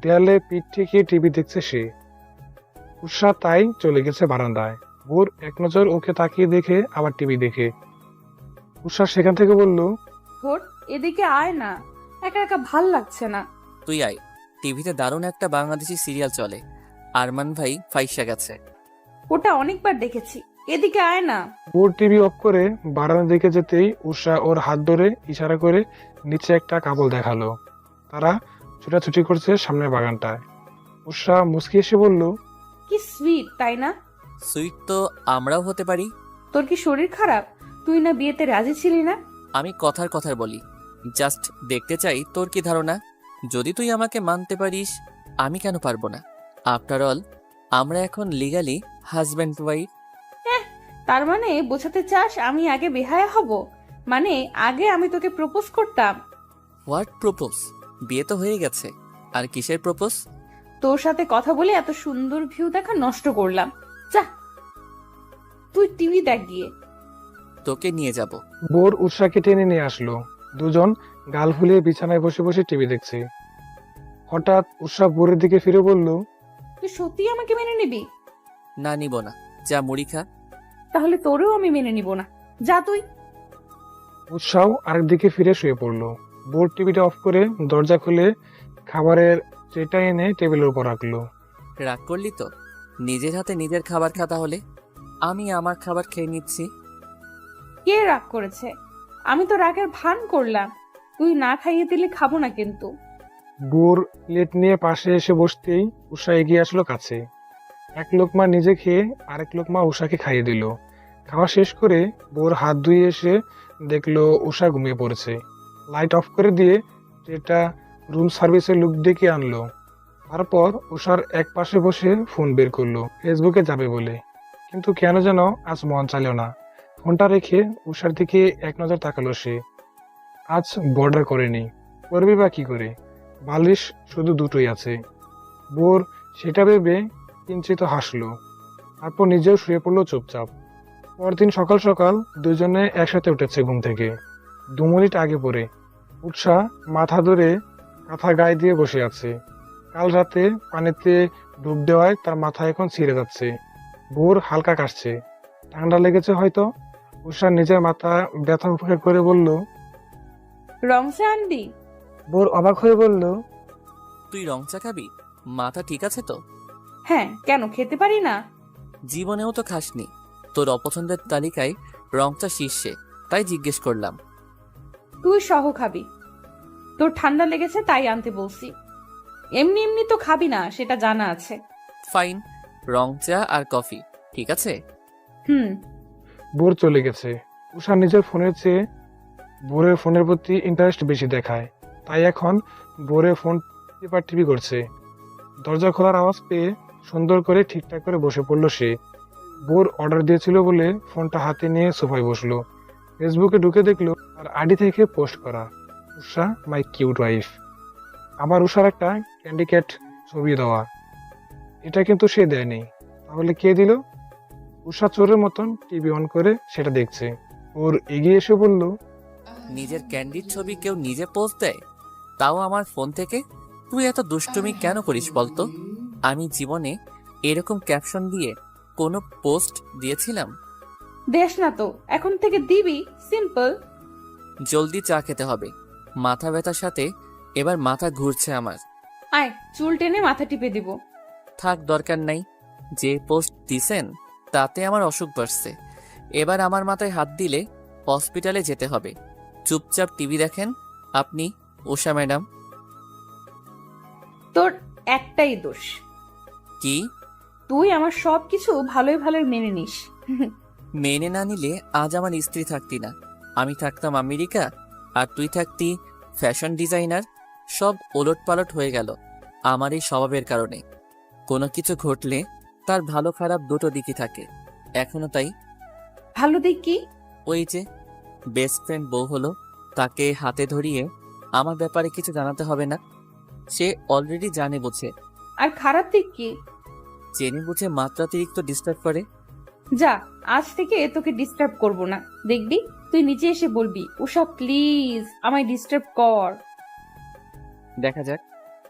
দেয়ালে পিঠ ঠেকিয়ে টিভি দেখছে সে। উষা তাই চলে গেছে বারান্দায়। ভোর এক নজর ওকে তাকিয়ে দেখে আবার টিভি দেখে। উষা সেখান থেকে বলল, ভোর, এদিকে আয় না, একা একা ভাল লাগছে না। তুই আয়, টিভিতে দারুণ একটা বাংলাদেশি সিরিয়াল চলে, আরমান ভাই ফাইসা গেছে। ওটা অনেকবার দেখেছি, এদিকে আয় না। ভোর টিভি অফ করে বারান্দার দিকে যেতেই উষা ওর হাত ধরে ইশারা করে নিচে একটা কাপড় দেখালো। তারা ছুটাছুটি করছে সামনের বাগানটায়। উষা মুচকি এসে বলল, কি সুইট, তাই না? সুইট তো আমরাও হতে পারি। তোর কি শরীর খারাপ? তুই না বিয়েতে রাজি ছিলি না? আমি কথার কথার বলি, জাস্ট দেখতে চাই তোর কি ধারণা। যদি তুই আমাকে মানতে পারিস, আমি কেন পারবো না? আফটার অল আমরা এখন লিগালি হাজব্যান্ড ওয়াইফ। তার মানে বোঝাতে চাস আমি আগে বেহায়া হব? মানে আগে আমি তোকে প্রপোজ করতাম? What propose? বিয়ে তো হয়ে গেছে, আর কিসের প্রপোজ? তোর সাথে কথা বলে এত সুন্দর ভিউ দেখা নষ্ট করলাম। যা, তুই টিভি দেখ গিয়ে। তোকে নিয়ে যাব। ভোর উষাকে টেনে নিয়ে আসলো। দুজন গাল ফুলিয়ে বিছানায় বসে বসে টিভি দেখছে। হঠাৎ উষা ভোরের দিকে ফিরে বলল, তুই সত্যি আমাকে মেনে নিবি? না নিব না, যা মুড়ি খা। তাহলে তোরেও আমি মেনে নিব না, যা তুই। উৎসাহ আরেক দিকে ফিরে শুয়ে পড়লো। ভোর টিভিটা অফ করে দরজা খুলে খাবারের ট্রেটা এনে টেবিলের উপর রাখলো। রাগ করলি তো? নিজের হাতে নিজের খাবার খা তাহলে। আমি আমার খাবার খেয়ে নিচ্ছি। কে রাগ করেছে? আমি তো রাগের ভান করলাম। তুই না খাইয়ে দিলে খাবো না কিন্তু। ভোর প্লেট নিয়ে পাশে এসে বসতেই উষা এগিয়ে আসলো কাছে। এক লোকমা নিজে খেয়ে আরেক লোকমা উষাকে খাইয়ে দিল। খাওয়া শেষ করে ভোর হাত ধুয়ে এসে দেখলো উষা ঘুমিয়ে পড়েছে। লাইট অফ করে দিয়ে ট্রেটা রুম সার্ভিসের লোক ডেকে আনলো। তারপর উষার এক পাশে বসে ফোন বের করলো ফেসবুকে যাবে বলে, কিন্তু কেন যেন আজ মন চাইল না। ফোনটা রেখে উষার দিকে এক নজর তাকালো সে। আজ বর্ডার করেনি, করবে বা কি করে? বালিশ শুধু দুটোই আছে। ভোর সেটা ভেবে কিঞ্চিত হাসলো। তারপর নিজেও শুয়ে পড়লো চুপচাপ। পরদিন সকাল সকাল দুজনে একসাথে উঠেছে ঘুম থেকে। 2 মিনিট আগে পরে উৎসা মাথা ধরে কাঁথা গায়ে দিয়ে বসে আছে। কাল রাতে পানিতে ডুব দেওয়ায় তার মাথা এখন ছিঁড়ে যাচ্ছে। ভোর হালকা কাশছে, ঠান্ডা লেগেছে হয়তো। উষা নিজের মাথা ব্যথা উপেক্ষা করে বলল, রংসা আনবি? ভোর অবাক হয়ে বলল, তুই রং চা খাবি? মাথা ঠিক আছে তো? হ্যাঁ, কেন খেতে পারি না? জীবনেও তো খাসনি। তোর অপছন্দের তালিকায় রং চা শীর্ষে, তাই জিজ্ঞেস করলাম। তুই সহ খাবি। তোর ঠান্ডা লেগেছে তাই আনতে বলছি। এমনি এমনি তো খাবি না, সেটা জানা আছে। ফাইন, রং চা আর কফি, ঠিক আছে? হুম। ভোর চলে গেছে। উষা নিজের ফোনের চেয়ে ভোরের ফোনের প্রতি ইন্টারেস্ট বেশি দেখায়, তাই এখন ভোরের ফোন টিপা টিপি করছে। দরজা খোলার আওয়াজ পেয়ে সুন্দর করে ঠিকঠাক করে বসে পড়লো সে। ভোর অর্ডার দিয়েছিল বলে ফোনটা হাতে নিয়ে সোফায় বসলো। ফেসবুকে ঢুকে দেখলো আর আইডি থেকে পোস্ট করা, উষা মাই কিউট ওয়াইফ। আবার উষার একটা ক্যান্ডি ক্যাট ছবি দেওয়া। এটা কিন্তু সে দেয়নি, তাহলে কে দিল? উষা চোরের মতন টিভি অন করে সেটা দেখছে। ওর এগিয়ে এসে বলল, নিজের ক্যান্ডির ছবি কেউ নিজে পোস্ট দেয়, তাও আমার ফোন থেকে? তুই এত দুষ্টুমি কেন করিস বলতো? আমি জীবনে এরকম ক্যাপশন দিয়ে কোনো পোস্ট দিয়েছিলাম? দেশ না তো, এখন থেকে দিবি। সিম্পল। জলদি চা খেতে হবে, মাথা ব্যথার সাথে এবার মাথা ঘুরছে আমার। আয়, চুল টেনে মাথা টিপে দিব। থাক, দরকার নাই। যে পোস্ট দিছেন তাতে আমার অসুখ বাড়ছে। এবার আমার মাথায় হাত দিলে হসপিটালে যেতে হবে। চুপচাপ টিভি দেখেন আপনি, উষা ম্যাডাম। তোর একটাই দোষ, কি? তুই আমার সবকিছু ভালোই ভালোই মেনে নিস। মেনে না নিলে আজ আমার স্ত্রী থাকতি না, আমি থাকতাম আমেরিকা আর তুই থাকতি ফ্যাশন ডিজাইনার। সব ওলটপালট হয়ে গেল আমার এই স্বভাবের কারণে। কোনো কিছু ঘটলে তার ভালো খারাপ দুটো দিকই থাকে, এখনো তাই। ভালো দিক কি? ওই যে বেস্ট ফ্রেন্ড বউ হলো, তাকে হাতে ধরিয়ে আমার ব্যাপারে কিছু জানাতে হবে না, সে অলরেডি জানে বুঝে। আর খারাপ দিক কি? জেনে বুঝে মাত্রাতিরিক্ত ডিস্টার্ব করে। যা, আজ থেকে তোকে ডিস্টার্ব করব না, দেখবি তুই নিচে এসে বলবি উষা প্লিজ আমায় ডিস্টার্ব কর। দেখা যাক।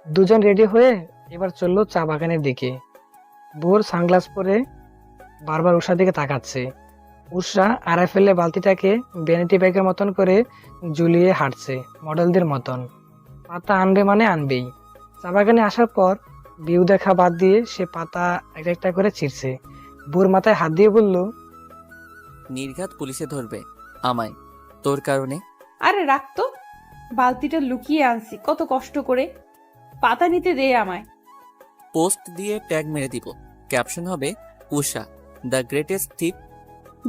দুজন রেডি হয়ে এবার চললো চা বাগানের দিকে। ভোর সানগ্লাস পরে বারবার উষার দিকে তাকাচ্ছে। উষা আড়াই ফেলে বালতিটাকে ভ্যানিটি ব্যাগের মতন করে ঝুলিয়ে হাঁটছে, মডেলদের মতন। পাতা আনবে মানে আনবেই। চা বাগানে আসার পর ভিউ দেখা বাদ দিয়ে সে পাতা একটা একটা করে ছিঁড়ছে। ভোর মাথায় হাত দিয়ে বলল, নির্ঘাত পুলিশে ধরবে আমায় তোর কারণে। আরে রাখতো, বালতিটা লুকিয়ে আনছি কত কষ্ট করে, পাতা নিতে দে আমায়। পোস্ট দিয়ে ট্যাগ মেরে দিব, ক্যাপশন হবে উষা দ্য গ্রেটেস্ট থিপ।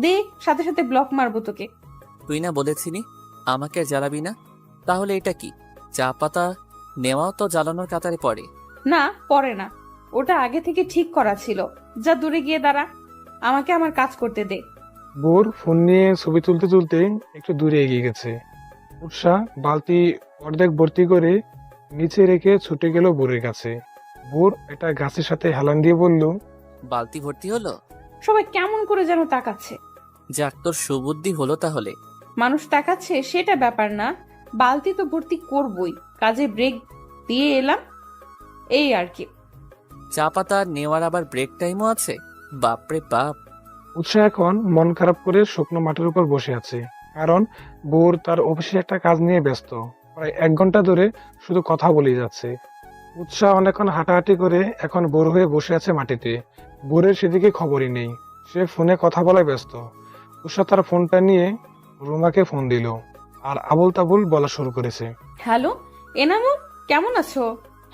দে, সাথে সাথে ব্লক মারবো তোকে। তুই না বলেছিলি আমাকে আর জ্বালাবি না, তাহলে এটা কি? চা পাতা নেওয়াও তো জ্বালানোর কাতারে পড়ে। না, পরে না, ওটা আগে থেকে ঠিক করা ছিল। যা দূরে গিয়ে দাঁড়া, আমাকে আমার কাজ করতে দে। ভোর ফোন নিয়ে ছবি তুলতে তুলতে একটু দূরে এগিয়ে গেছে। উৎসা বালতি অর্ধেক ভর্তি করে নিচে রেখে ছুটে গেল ভোরের কাছে। ভোর একটা গাছের সাথে হেলান দিয়ে বলল, বালতি ভর্তি হলো? সবাই কেমন করে যেন তাকাচ্ছে। যাক, তোর সুবুদ্ধি হলো তাহলে। মানুষ তাকাচ্ছে সেটা ব্যাপার না, বালতি তো ভর্তি করবই, কাজে ব্রেক দিয়ে এলাম, এই আর কি। চা পাতা নেওয়ার আবার ব্রেক টাইমও আছে? বাপরে বাপ। উৎসা এখন মন খারাপ করে শুকনো মাটির উপর বসে আছে, কারণ ভোর তার অফিসে একটা কাজ নিয়ে ব্যস্ত। প্রায় 1 ঘন্টা ধরে শুধু কথা বলেই যাচ্ছে। উৎসাহ অনেকক্ষণ হাঁটাহাঁটি করে এখন বোর হয়ে বসে আছে মাটিতে। বোরের সেদিকে খবরই নেই, সে ফোনে কথা বলায় ব্যস্ত। উৎসাহ তার ফোনটা নিয়ে রুমাকে ফোন দিল আর আবুল তাবুল বলা শুরু করেছে। হ্যালো এনামুল, কেমন আছো?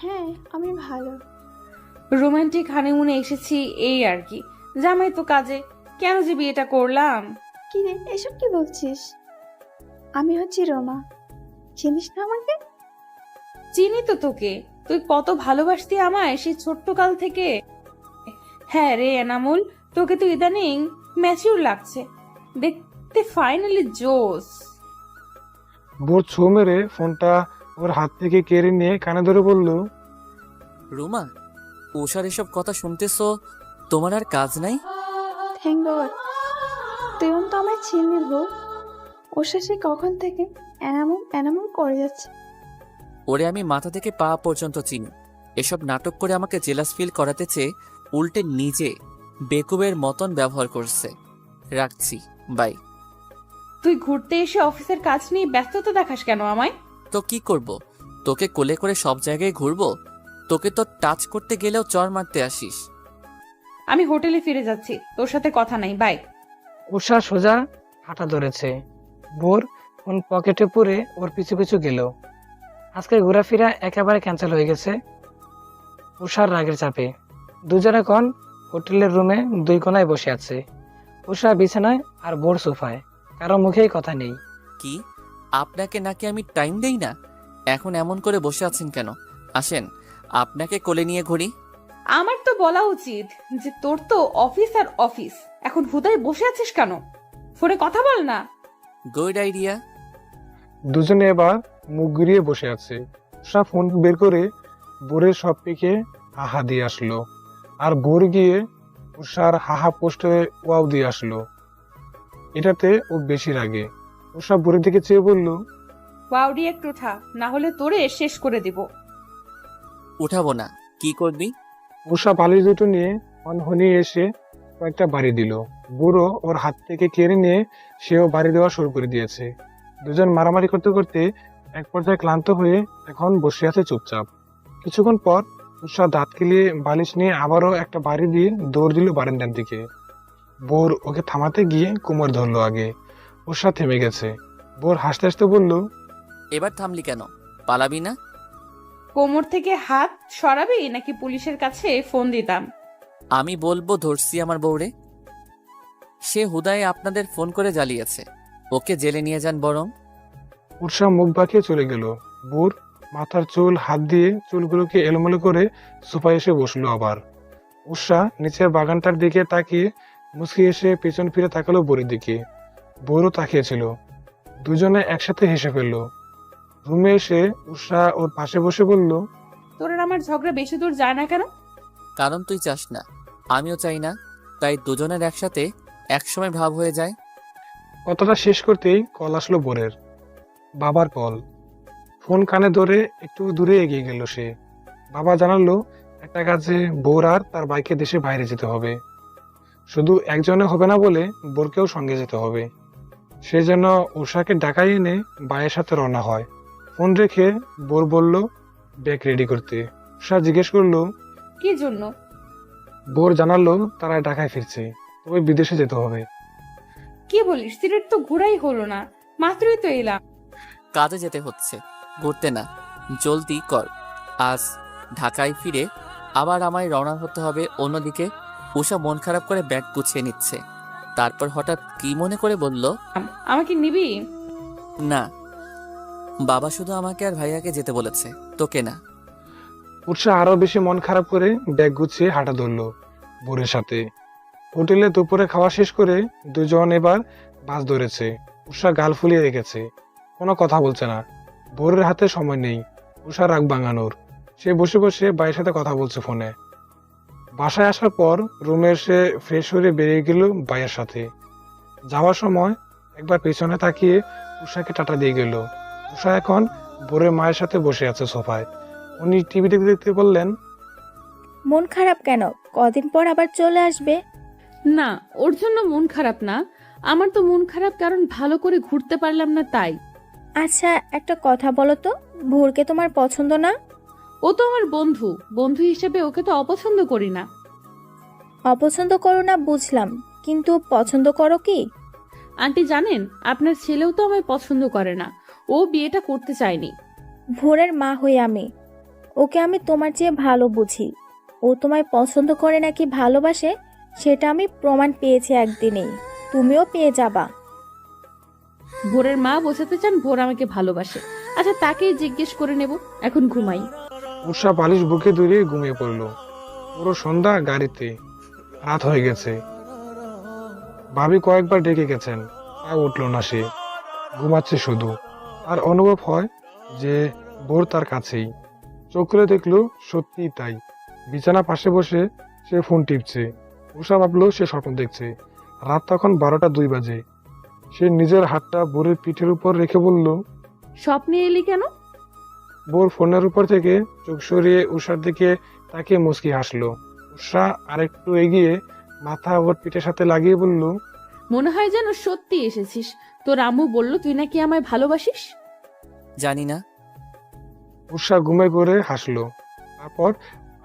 হ্যাঁ আমি ভালো। রোমান্টিক হানিমুনে এসেছি এই আর কি, জামাই তো কাজে, কেন যে বিয়েটা করলাম। কি রে, এসব কি বলছিস? আমি হচ্ছি রোমা, চিনিস না আমাকে? চিনি তো তোকে, তুই কত ভালোবাসতি আমায় সেই ছোট্ট কাল থেকে। হ্যাঁ রে এনামুল, তোকে তো ইদানিং ম্যাচিউর লাগছে, দেখতে ফাইনালি জোস। বোর ছো মেরে ফোনটা ওর হাত থেকে কেড়ে নিয়ে কানে ধরে বলল, রুমা, উষার এসব কথা শুনতেছো, তোমার আর কাজ নাই? থ্যাংক গড, তুই তো আমায় চিনি বউ। ওর শেষে কখন থেকে এনামুল এনামুল করে যাচ্ছে। ওরে আমি মাথা থেকে পা পর্যন্ত চিনি। এসব নাটক করে আমাকে জেলাস ফিল করাতে চেয়ে উল্টে নিজে বেকুবের মতন ব্যবহার করছে। রাখছি, বাই। তুই ঘুরতে এসে অফিসের কাজ নিয়ে ব্যস্ততা দেখাস কেন আমায়? তো কি করব? তোকে কোলে করে সব জায়গায় ঘুরবো? তোকে তো টাচ করতে গেলেও চর মারতে আসিস। আমি হোটেলে ফিরে যাচ্ছি, তোর সাথে কথা নাই, বাই। উষা সোজা হাঁটা ধরেছে। ভোর ফোন পকেটে পুরে ওর পিছু পিছু গেল। আজকে ঘোরাফেরা একেবারে ক্যান্সেল হয়ে গেছে উষার রাগের চাপে। দুজনে এখন হোটেলের রুমে 2 কোণায় বসে আছে। উষা বিছানায় আর ভোর সোফায়, কারো মুখেই কথা নেই। কি, আপনাকে নাকি আমি টাইম দেই না? এখন এমন করে বসে আছেন কেন? আসেন, আপনাকে কোলে নিয়ে ঘুরি। আমার তো বলা উচিত যে তোর তো অফিস আর অফিস, এখন হুদায় বসে আছিস কেন? ফোনে কথা বল না। Good idea. দুজনে এবার মুখ ঘুরিয়ে বসে আছে। উষা ফোন বের করে বোরের সব পিকে হাহা দিয়ে আসলো, আর বোর গিয়ে উষার হাহা পোস্টে ওয়াও দিয়ে আসলো। এটাতে ও বেশি রাগে। উষা বোরের দিকে চেয়ে বলল, ওয়াউডি একটু উঠা, না হলে তোরে শেষ করে দিব। উঠাবো না, কি করবি? উষা বালিশ দুটো নিয়ে হনহনিয়ে এসে কয়েকটা বাড়ি দিল। বুড়ো ওর হাত থেকে কেড়ে নিয়ে সেও বাড়ি দেওয়া শুরু করে দিয়েছে। দুজন মারামারি করতে করতে এক পর্যায়ে ক্লান্ত হয়ে এখন বসে আছে চুপচাপ। কিছুক্ষণ পর উষা দাঁত কেলিয়ে বালিশ নিয়ে আবারও একটা বাড়ি দিয়ে দৌড় দিল বারান্দার দিকে। বোর ওকে থামাতে গিয়ে কোমর ধরলো আগে। উষা থেমে গেছে। বোর হাসতে হাসতে বলল, এবার থামলি কেন? পালাবি না? কোমর থেকে হাত সরাবি নাকি পুলিশের কাছে ফোন দিতাম? আমি বলবো ধরছি আমার বউরে। সে হুদায় আপনাদের ফোন করে জ্বালিয়েছে। ওকে জেলে নিয়ে যান বরং। উষা মুখ বাঁকিয়ে চলে গেল। বোর মাথার চুল হাত দিয়ে চুলগুলোকে এলোমেলো করে সোফায় এসে বসলো আবার। উষা নিচের বাগানটার দিকে তাকিয়ে মুচকি এসে পেছন ফিরে তাকালো বোরের দিকে। বোরও তাকিয়েছিল। দুজনে একসাথে হেসে ফেললো। রুমে এসে উষা ওর পাশে বসে বলল, তোর আর আমার ঝগড়া বেশি দূর যায় না কেন? কারণ তুই চাস না, আমিও চাই না, তাই দুজনের একসাথে একসময় ভাব হয়ে যায়। কথাটা শেষ করতেই কল আসলো বোরের। বাবার কল। ফোন কানে ধরে একটু দূরে এগিয়ে গেল সে। বাবা জানালো একটা কাজে বোর আর তার বাইকে দেশে বাইরে যেতে হবে। শুধু একজনে হবে না বলে বোরকেও সঙ্গে যেতে হবে। সে যেন উষাকে ডাকাই এনে বাইয়ের সাথে রওনা হয়। ফোন রেখে বোর বলল ব্যাগ রেডি করতে। উষা জিজ্ঞেস করলো, কি জন্য? বোর জানালো তারা ঢাকায় ফিরছে, তবে বিদেশে যেতে হবে। কি বলিস? সিলেট তো ঘোরাই হলো না, মাত্রই তো এলাম। কাজে যেতে হচ্ছে, ঘুরতে না। জলদি কর, আজ ঢাকায় ফিরে আবার আমায় রওনা হতে হবে অন্যদিকে। উষা মন খারাপ করে ব্যাগ গুছিয়ে নিচ্ছে। তারপর হঠাৎ কি মনে করে বলল, আমাকে নিবি? না, বাবা শুধু আমাকে আর ভাইয়াকে যেতে বলেছে, তোকে না। উষা আরো বেশি মন খারাপ করে ব্যাগ গুছিয়ে হাঁটা ধরলো বোরের সাথে। হোটেলে দুপুরে খাওয়া শেষ করে দুজন এবার বাস ধরেছে। উষা গাল ফুলিয়ে রেখেছে, কোনো কথা বলছে না। বোরের হাতে সময় নেই উষা রাগ ভাঙানোর। সে বসে বসে ভাইয়ের সাথে কথা বলছে ফোনে। বাসায় আসার পর রুমে এসে ফ্রেশ হয়ে বেরিয়ে গেল ভাইয়ের সাথে। যাওয়ার সময় একবার পেছনে তাকিয়ে উষাকে টাটা দিয়ে গেল। উষা এখন বোরের মায়ের সাথে বসে আছে সোফায়। উনি টিভি দেখতে দেখতে বললেন, মন খারাপ কেন? কদিন পর আবার চলে আসবে। না, ওর জন্য মন খারাপ না। আমার তো মন খারাপ কারণ ভালো করে ঘুরতে পারলাম না তাই। আচ্ছা একটা কথা বলো তো, ভোরকে তোমার পছন্দ না? ও তো আমার বন্ধু, বন্ধু হিসেবে ওকে তো অপছন্দ করি না। অপছন্দ করো না বুঝলাম, কিন্তু পছন্দ করো কি? আন্টি জানেন, আপনার ছেলেও তো আমায় পছন্দ করে না। ও বিয়েটা করতে চায়নি। ভোরের মা হই আমি, ওকে আমি তোমার চেয়ে ভালো বুঝি। ও তোমায় পছন্দ করে নাকি ভালোবাসে সেটা আমি প্রমাণ পেয়েছি একদিনেই, তুমিও পেয়ে যাবা। ভোরের মা বোঝাতে চান ভোর আমাকে ভালোবাসে। আচ্ছা তাকেই জিজ্ঞেস করে নেব, এখন ঘুমাই। উষা বালিশ বুকে ধরে ঘুমিয়ে পড়লো। পুরো সন্ধ্যা গাড়িতে, রাত হয়ে গেছে। ভাবি কয়েকবার ডেকে গেছেন, তা উঠলো না সে, ঘুমাচ্ছে শুধু। আর অনুভব হয় যে বোর তার কাছেই। চোখ খুলে দেখলো সত্যিই তাই। বিছানা পাশে বসে সে ফোন টিপছে। উষা ভাবলো সে স্বপ্ন দেখছে। রাত তখন 12টা 2 বাজে। সে নিজের হাতটা বোরের পিঠের উপর রেখে বলল, স্বপ্নে এলি কেন? বোর ফোনের উপর থেকে চোখ সরিয়ে উষার দিকে তাকিয়ে মুচকি হাসলো। উষা আরেকটু এগিয়ে মাথা ওর পিঠের সাথে লাগিয়ে বলল, মনে হয় যেন সত্যি এসেছিস। তোর আম্মু বলল তুই নাকি আমায় ভালোবাসিস। জানি না। উষা ঘুমে করে হাসলো। তারপর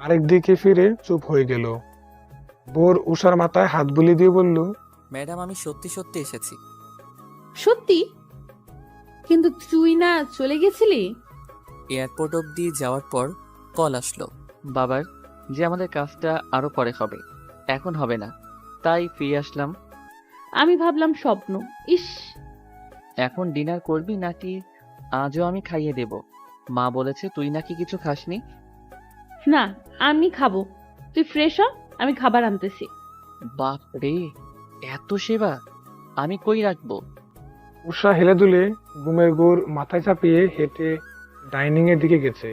আরেক দিকে ফিরে চুপ হয়ে গেল। বোর উষার মাথায় হাত বুলিয়ে দিয়ে বলল, ম্যাডাম আমি সত্যি সত্যি এসেছি। সত্যি? কিন্তু তুই না চলে গেছিলি? এয়ারপোর্ট অবধি যাওয়ার পর কল আসলো বাবার যে আমাদের কাজটা আরো পরে হবে, এখন হবে না, তাই ফিরে আসলাম। আমি ভাবলাম স্বপ্ন। ইস, এখন ডিনার করবি নাকি আজও আমি খাইয়ে দেব? মা বলেছে তুই নাকি কিছু খাসনি। না আমি খাবো, তুই ফ্রেশ হ, আমি খাবার আনতেছি। বাপ রে, এত সেবা আমি কই রাখবো? উষা হেলে দুলে ঘুমের ঘোর মাথায় চাপিয়ে হেঁটে ডাইনিং এর দিকে গেছে।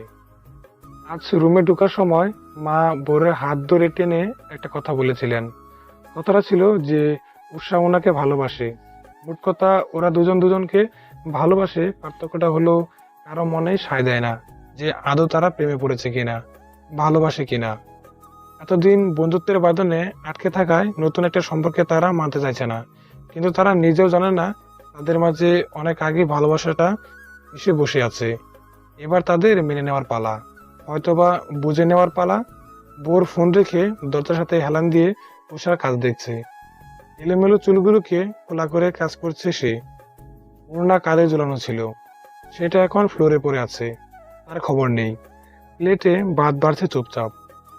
আজ রুমে ঢোকার সময় মা বোরের হাত ধরে টেনে একটা কথা বলেছিলেন। কথাটা ছিল যে উষা ওনাকে ভালোবাসে। মোট কথা ওরা দুজন দুজনকে ভালোবাসে, পার্থক্যটা হলো কারো মনেই সায় দেয় না যে আদৌ তারা প্রেমে পড়েছে কিনা, ভালোবাসে কিনা। এতদিন বন্ধুত্বের বাঁধনে আটকে থাকায় নতুন একটা সম্পর্কে তারা মানতে চাইছে না, কিন্তু তারা নিজেও জানে না তাদের মাঝে অনেক আগে ভালোবাসাটা এসে বসে আছে। এবার তাদের মেনে নেওয়ার পালা, হয়তোবা বুঝে নেওয়ার পালা। বোর ফোন রেখে দরজার সাথে হেলান দিয়ে উষার কাজ দেখছে। এলোমেলো চুলগুলোকে খোলা করে কাজ করছে সে। ওড়না কাঁধে ঝুলানো ছিল, সেটা এখন ফ্লোরে পড়ে আছে, আর খবর নেই। প্লেটে ভাত বাড়ছে চুপচাপ।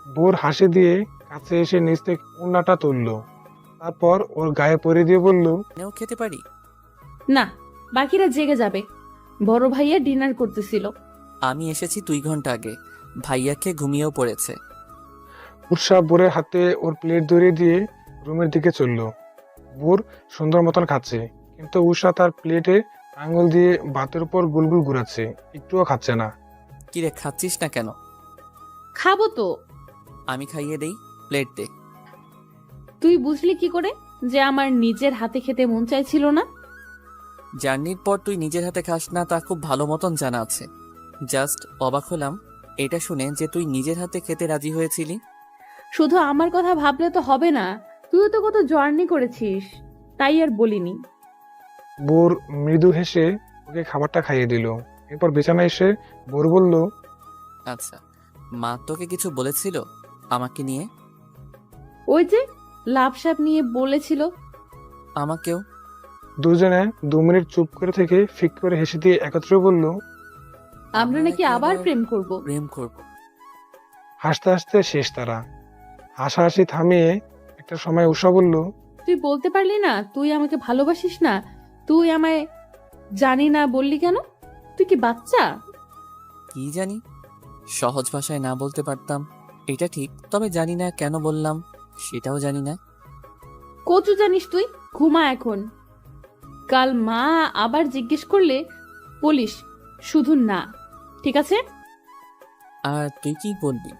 বোর হাসি দিয়ে কাছে এসে নিচ থেকে উন্নাটা তুলল, তারপর ওর গায়ে পরে দিয়ে বলল, নেও খেতে পারি? না, বাকিরা জেগে যাবে। বড় ভাইয়া ডিনার করতেছিল। আমি এসেছি 2 ঘন্টা আগে, ভাইয়াকে ঘুমিয়েও পড়েছে। উৎসাহ বোরের হাতে ওর প্লেট ধরিয়ে দিয়ে রুমের দিকে চলল। বোর সুন্দর মতন খাচ্ছে, কিন্তু উষা তার প্লেটে আঙুল দিয়ে ভাতের উপর গুলগুল ঘুরাচ্ছে, একটুও খাচ্ছে না। কিরে, খাচ্ছিস না কেন? খাবো তো। আমি খাইয়ে দেই, প্লেট দে। তুই বুঝলি কি করে যে আমার নিজের হাতে খেতে মন চাইছিল না? জার্নির পর তুই নিজের হাতে খাস না তা খুব ভালো মতন জানা আছে। জাস্ট অবাক হলাম এটা শুনে যে তুই নিজের হাতে খেতে রাজি হয়েছিলি। শুধু আমার কথা ভাবলে তো হবে না, তুইও তো কত জার্নি করেছিস, তাই আর বলিনি। বোর মৃদু হেসে ওকে খাবারটা খাইয়ে দিল। এরপর বিছানায় এসে বোর বলল, আচ্ছা, মা তোকে কিছু বলেছিল আমাকে নিয়ে? ওই যে লাভসাপ নিয়ে বলেছিল। আমাকেও। দুজনে 2 মিনিট চুপ করে থেকে ফিক করে হেসে দিয়ে একত্রে বলল, আমরা নাকি আবার প্রেম করব। প্রেম করব। হাসতে হাসতে শেষ তারা। হাসাহাসি থামিয়ে একটা সময় উষা বলল, তুই বলতে পারলি না তুই আমাকে ভালোবাসিস না? তুই আমায় জানি না বললি কেন? তুই কি বাচ্চা? কি জানি, সহজ ভাষায় না বলতে পারতাম এটা ঠিক, তবে জানি না কেন বললাম, সেটাও জানি না। কচু জানিস তুই, ঘুমা এখন। কাল মা আবার জিজ্ঞেস করলে বলিস শুধু না, ঠিক আছে? আর তুই কি বলবি?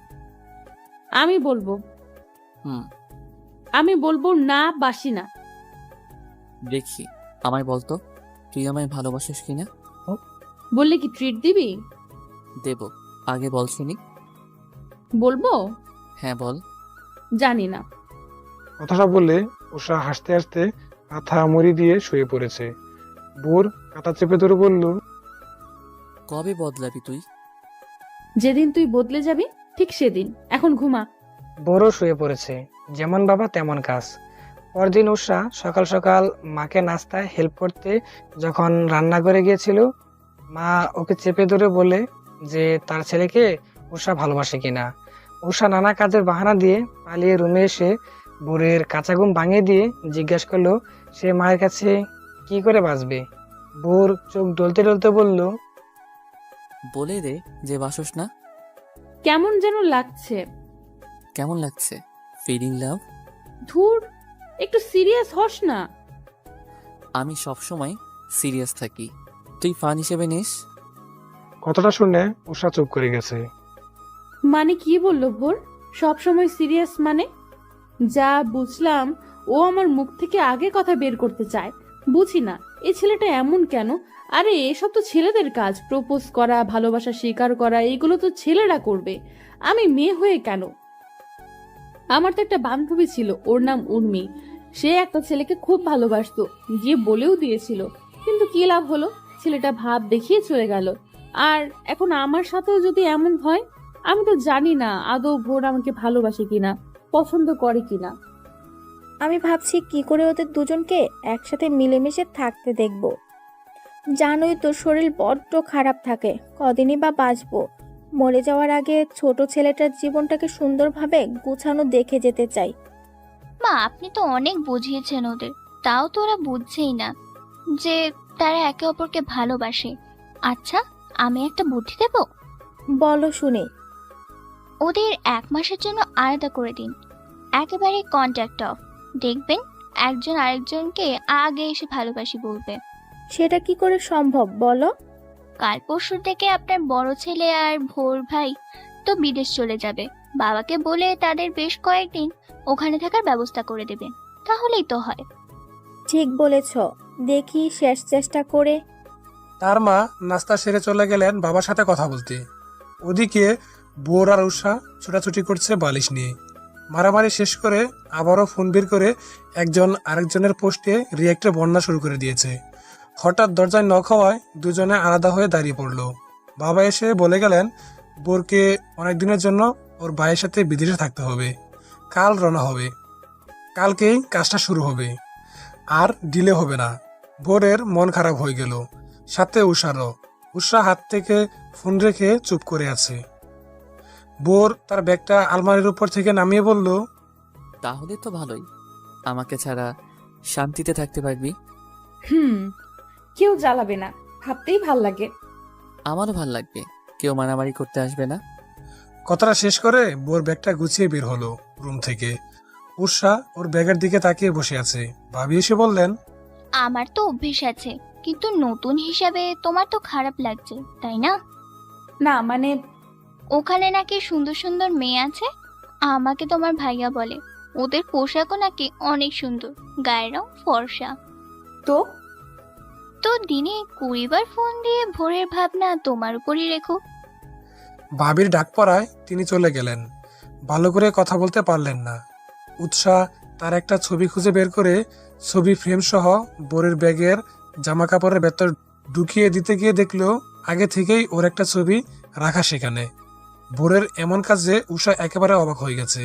আমি বলবো। হুম, আমি বলবো না বাসি না। দেখি, আমায় বলতো তুই আমায় ভালোবাসিস কিনা। বললে কি ট্রিট দিবি? দেব, আগে বল শুনি। বলবো? হ্যাঁ বল। জানি না। কথাটা বলে উষা হাসতে হাসতে মাথা মুড়ি দিয়ে শুয়ে পড়েছে। বোর কাঁথা চেপে ধরে বলল, কবে বদলাবি তুই? যেদিন তুই বদলে যাবি ঠিক সেদিন। এখন ঘুমা। বড় শুয়ে পড়েছে, যেমন বাবা তেমন কাজ। পরদিন উষা সকাল সকাল মাকে নাস্তায় হেল্প করতে যখন রান্নাঘরে গিয়েছিল, মা ওকে চেপে ধরে বলে যে তার ছেলেকে উষা ভালোবাসে কিনা। উষা নানা কাজের বাহানা দিয়ে পালিয়ে রুমে এসে বোরের কাঁচা ঘুম ভাঙিয়ে দিয়ে জিজ্ঞাসা করলো সে মায়ের কাছে কি করে বাঁচবে। বোর চোখ ডলতে ডলতে বলল, বলে দে যে বাসস না। কেমন যেন লাগছে। কেমন লাগছে? ফিলিং লাভ। ধুর, একটু সিরিয়াস হস না। আমি সবসময় সিরিয়াস থাকি, তুই ফান হিসেবে নিস। কথাটা শুনে উষা চুপ করে গেছে। মানে কি বললো ভোর? সব সময় সিরিয়াস মানে? যা বুঝলাম ও আমার মুখ থেকে আগে কথা বের করতে চায়। বুঝি না এই ছেলেটা এমন কেন। আরে এসব তো ছেলেদের কাজ, প্রপোজ করা, ভালোবাসা স্বীকার করা, এগুলো তো ছেলেরা করবে। আমি মেয়ে হয়ে কেন? আমার তো একটা বান্ধবী ছিল, ওর নাম উর্মি। সে একটা ছেলেকে খুব ভালোবাসতো, গিয়ে বলেও দিয়েছিল, কিন্তু কি লাভ হলো? ছেলেটা ভাব দেখিয়ে চলে গেল। আর এখন আমার সাথেও যদি এমন হয়, আমি তো জানি না আদৌ ভোর আমাকে ভালোবাসে কিনা, পছন্দ করে কিনা। আমি ভাবছি কি করে ওদের দুজনকে একসাথে মিলেমিশে থাকতে দেখব। জানোই তো শরীর বড্ড খারাপ থাকে, কদিনই বা বাঁচবো। মরে যাওয়ার আগে ছোট ছেলেটার জীবনটাকে সুন্দরভাবে গুছানো দেখে যেতে চাই। মা, আপনি তো অনেক বুঝিয়েছেন ওদের, তাও তো ওরা বুঝছেই না যে তারা একে অপরকে ভালোবাসে। আচ্ছা, আমি একটা বুদ্ধি দেব। বলো শুনে। ওদের 1 মাসের জন্য আলাদা করে দিন, একেবারে কন্ট্যাক্ট অফ। দেখবেন একজন আরেকজনকে আগে এসে ভালোবাসি বলবে। সেটা কি করে সম্ভব বলো? কাল পরশু থেকে আপনার বড় ছেলে আর ভোর ভাই তো বিদেশ চলে যাবে। বাবাকে বলে তাদের বেশ কয়েকদিন ওখানে থাকার ব্যবস্থা করে দেবেন, তাহলেই তো হয়। ঠিক বলেছ, দেখি শেষ চেষ্টা করে। তার মা নাস্তা সেরে চলে গেলেন বাবার সাথে কথা বলতে। ওদিকে বোর আর উষা ছোটাছুটি করছে বালিশ নিয়ে। মারামারি শেষ করে আবারও ফোন বের করে একজন আরেকজনের পোস্টে রিয়েক্টের বন্যা শুরু করে দিয়েছে। হঠাৎ দরজায় নক হওয়ায় দুজনে আলাদা হয়ে দাঁড়িয়ে পড়লো। বাবা এসে বলে গেলেন বোরকে অনেকদিনের জন্য ওর ভাইয়ের সাথে বিদেশে থাকতে হবে, কাল রওনা হবে, কালকেই কাজটা শুরু হবে, আর ডিলে হবে না। বোরের মন খারাপ হয়ে গেল, সাথে উষারও। উষা হাত থেকে ফোন রেখে চুপ করে আছে। বোর তার ব্যাগটা আলমারির উপর থেকে নামিয়ে বলল, তাহলে তো ভালোই, আমাকে ছাড়া শান্তিতে থাকতে পারবি। কেউ জ্বালাবে না, ভাবতেই ভাল লাগে। আমারও ভাল লাগবে, কেউ মারামারি করতে আসবে না। কথাটা শেষ করে বোর ব্যাগটা গুছিয়ে বের হলো রুম থেকে। উষা ওর ব্যাগের দিকে তাকিয়ে বসে আছে। ভাবি এসে বললেন, আমার তো অভ্যেস আছে, কিন্তু নতুন হিসাবে তোমার তো খারাপ লাগছে, তাই না? না মানে, ওখানে নাকি সুন্দর সুন্দর মেয়ে আছে, আমাকে তোমার ভাইয়া বলে। ওদের পোশাকও নাকি অনেক সুন্দর, গায়ের রং ফর্সা। তো তো দিনে 20 বার ফোন দিয়ে ভোরের ভাবনা তোমার উপরই রেখো। ভাবির ডাক পড়ায় তিনি চলে গেলেন। ভালো করে কথা বলতে পারলেন না। উৎসাহ তার একটা ছবি খুঁজে বের করে ছবি ফ্রেম সহ বোরের ব্যাগের জামা কাপড়ের ভেতর ঢুকিয়ে দিতে গিয়ে দেখলো আগে থেকেই ওর একটা ছবি রাখা সেখানে। বোরের এমন কাজে উষা একেবারে অবাক হয়ে গেছে।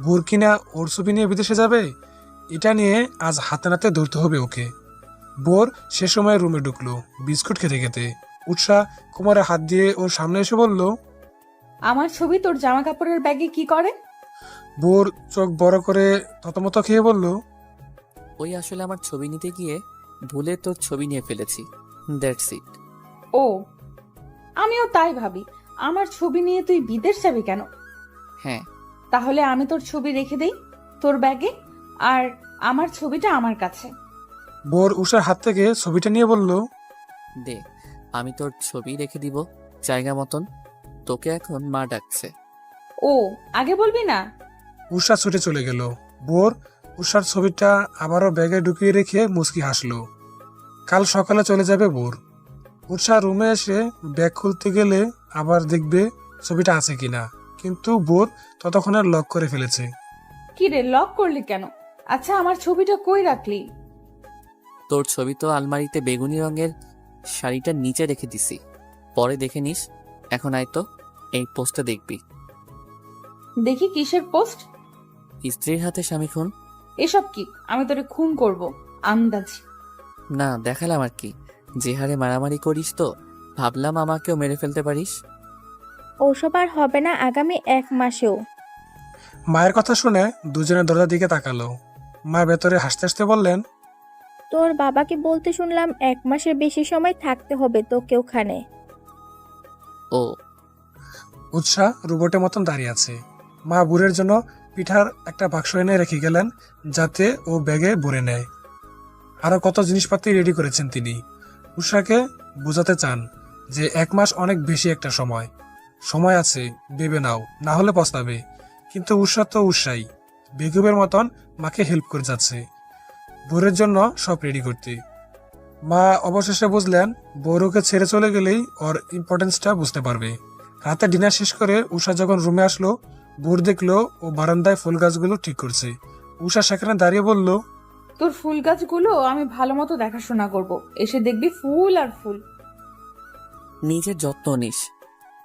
বোর কিনা ওর ছবি নিয়ে বিদেশে যাবে, এটা নিয়ে আজ হাতে নাতে ধরতে হবে ওকে। বোর সে সময় রুমে ঢুকলো বিস্কুট খেতে খেতে। উৎসাহ কোমরে হাত দিয়ে ওর সামনে এসে বলল, আমার ছবি তোর জামা কাপড়ের ব্যাগে কি করে? বোর চোখ বড় করে থতমত খেয়ে বলল, ওই আসলে আমার ছবি নিতে গিয়ে ভুলে তোর ছবি নিয়ে ফেলেছি, দ্যাটস ইট। ও, আমিও তাই ভাবি, আমার ছবি নিয়ে তুই বিদেশ যাবি কেন? হ্যাঁ, তাহলে আমি তোর ছবি রেখে দেই তোর ব্যাগে, আর আমার ছবিটা আমার কাছে। বোর উষার হাত থেকে ছবিটা নিয়ে বলল, দে, আমি তোর ছবি রেখে দিব জায়গা মতন। তোকে এখন মা ডাকছে। ও, আগে বলবি না? উষা ছুটে চলে গেল। বোর উষার ছবিটা আবারও ব্যাগে ঢুকিয়ে রেখে মুচকি হাসলো। কাল সকালে চলে যাবে বোর। উষা রুমে এসে ব্যাগ খুলতে গেলে আবার দেখবে ছবিটা আছে কিনা, কিন্তু বোর ততক্ষণে লক করে ফেলেছে। কি রে, লক করলি কেন? আচ্ছা, আমার ছবিটা কই রাখলি? তোর ছবি তো আলমারিতে বেগুনি রঙের শাড়িটার নিচে রেখে দিছি, পরে দেখে নিস। এখন আয় তো, এই পোস্টটা দেখবি। দেখি কিসের পোস্ট? স্ত্রীর হাতে স্বামী খুন। এসব কি? আমি তোরে খুন করব আন্দাজ। না, দেখালাম আর কি। যে হারে মারামারি করিস তো ভাবলাম আমাকেও মেরে ফেলতে পারিস। ওসব আর হবে না আগামী 1 মাসেও। মায়ের কথা শুনে দুজনের দরজার দিকে তাকালো। মা ভেতরে হাসতে হাসতে বললেন, তোর বাবাকে বলতে শুনলাম 1 মাসের বেশি সময় থাকতে হবে তোকে ওখানে। ও, উৎসাহ রোবটের মতন দাঁড়িয়ে আছে। মা বুড়ের জন্য পিঠার একটা বাক্স এনে রেখে গেলেন যাতে ও ব্যাগে ভরে নেয়। আরো কত জিনিসপাতি রেডি করেছেন তিনি। উষাকে বোঝাতে চান যে 1 মাস অনেক বেশি একটা সময় আছে, ভেবে নাও, না হলে পস্তাবে। কিন্তু উষা তো উষাই বেগমের মতন মাকে হেল্প করে যাচ্ছে বোরের জন্য সব রেডি করতে। মা অবশেষে বুঝলেন বউকে ছেড়ে চলে গেলেই ওর ইম্পর্টেন্সটা বুঝতে পারবে। রাতে ডিনার শেষ করে উষা যখন রুমে আসলো, বোর দেখলো ও বারান্দায় ফুল গাছগুলো ঠিক করছে। উষা সেখানে দাঁড়িয়ে বলল, তোর ফুল গাছগুলো আমি ভালো মতো দেখাশোনা করব, এসে দেখবি ফুল আর ফুল। নিজের যত্ন নিস।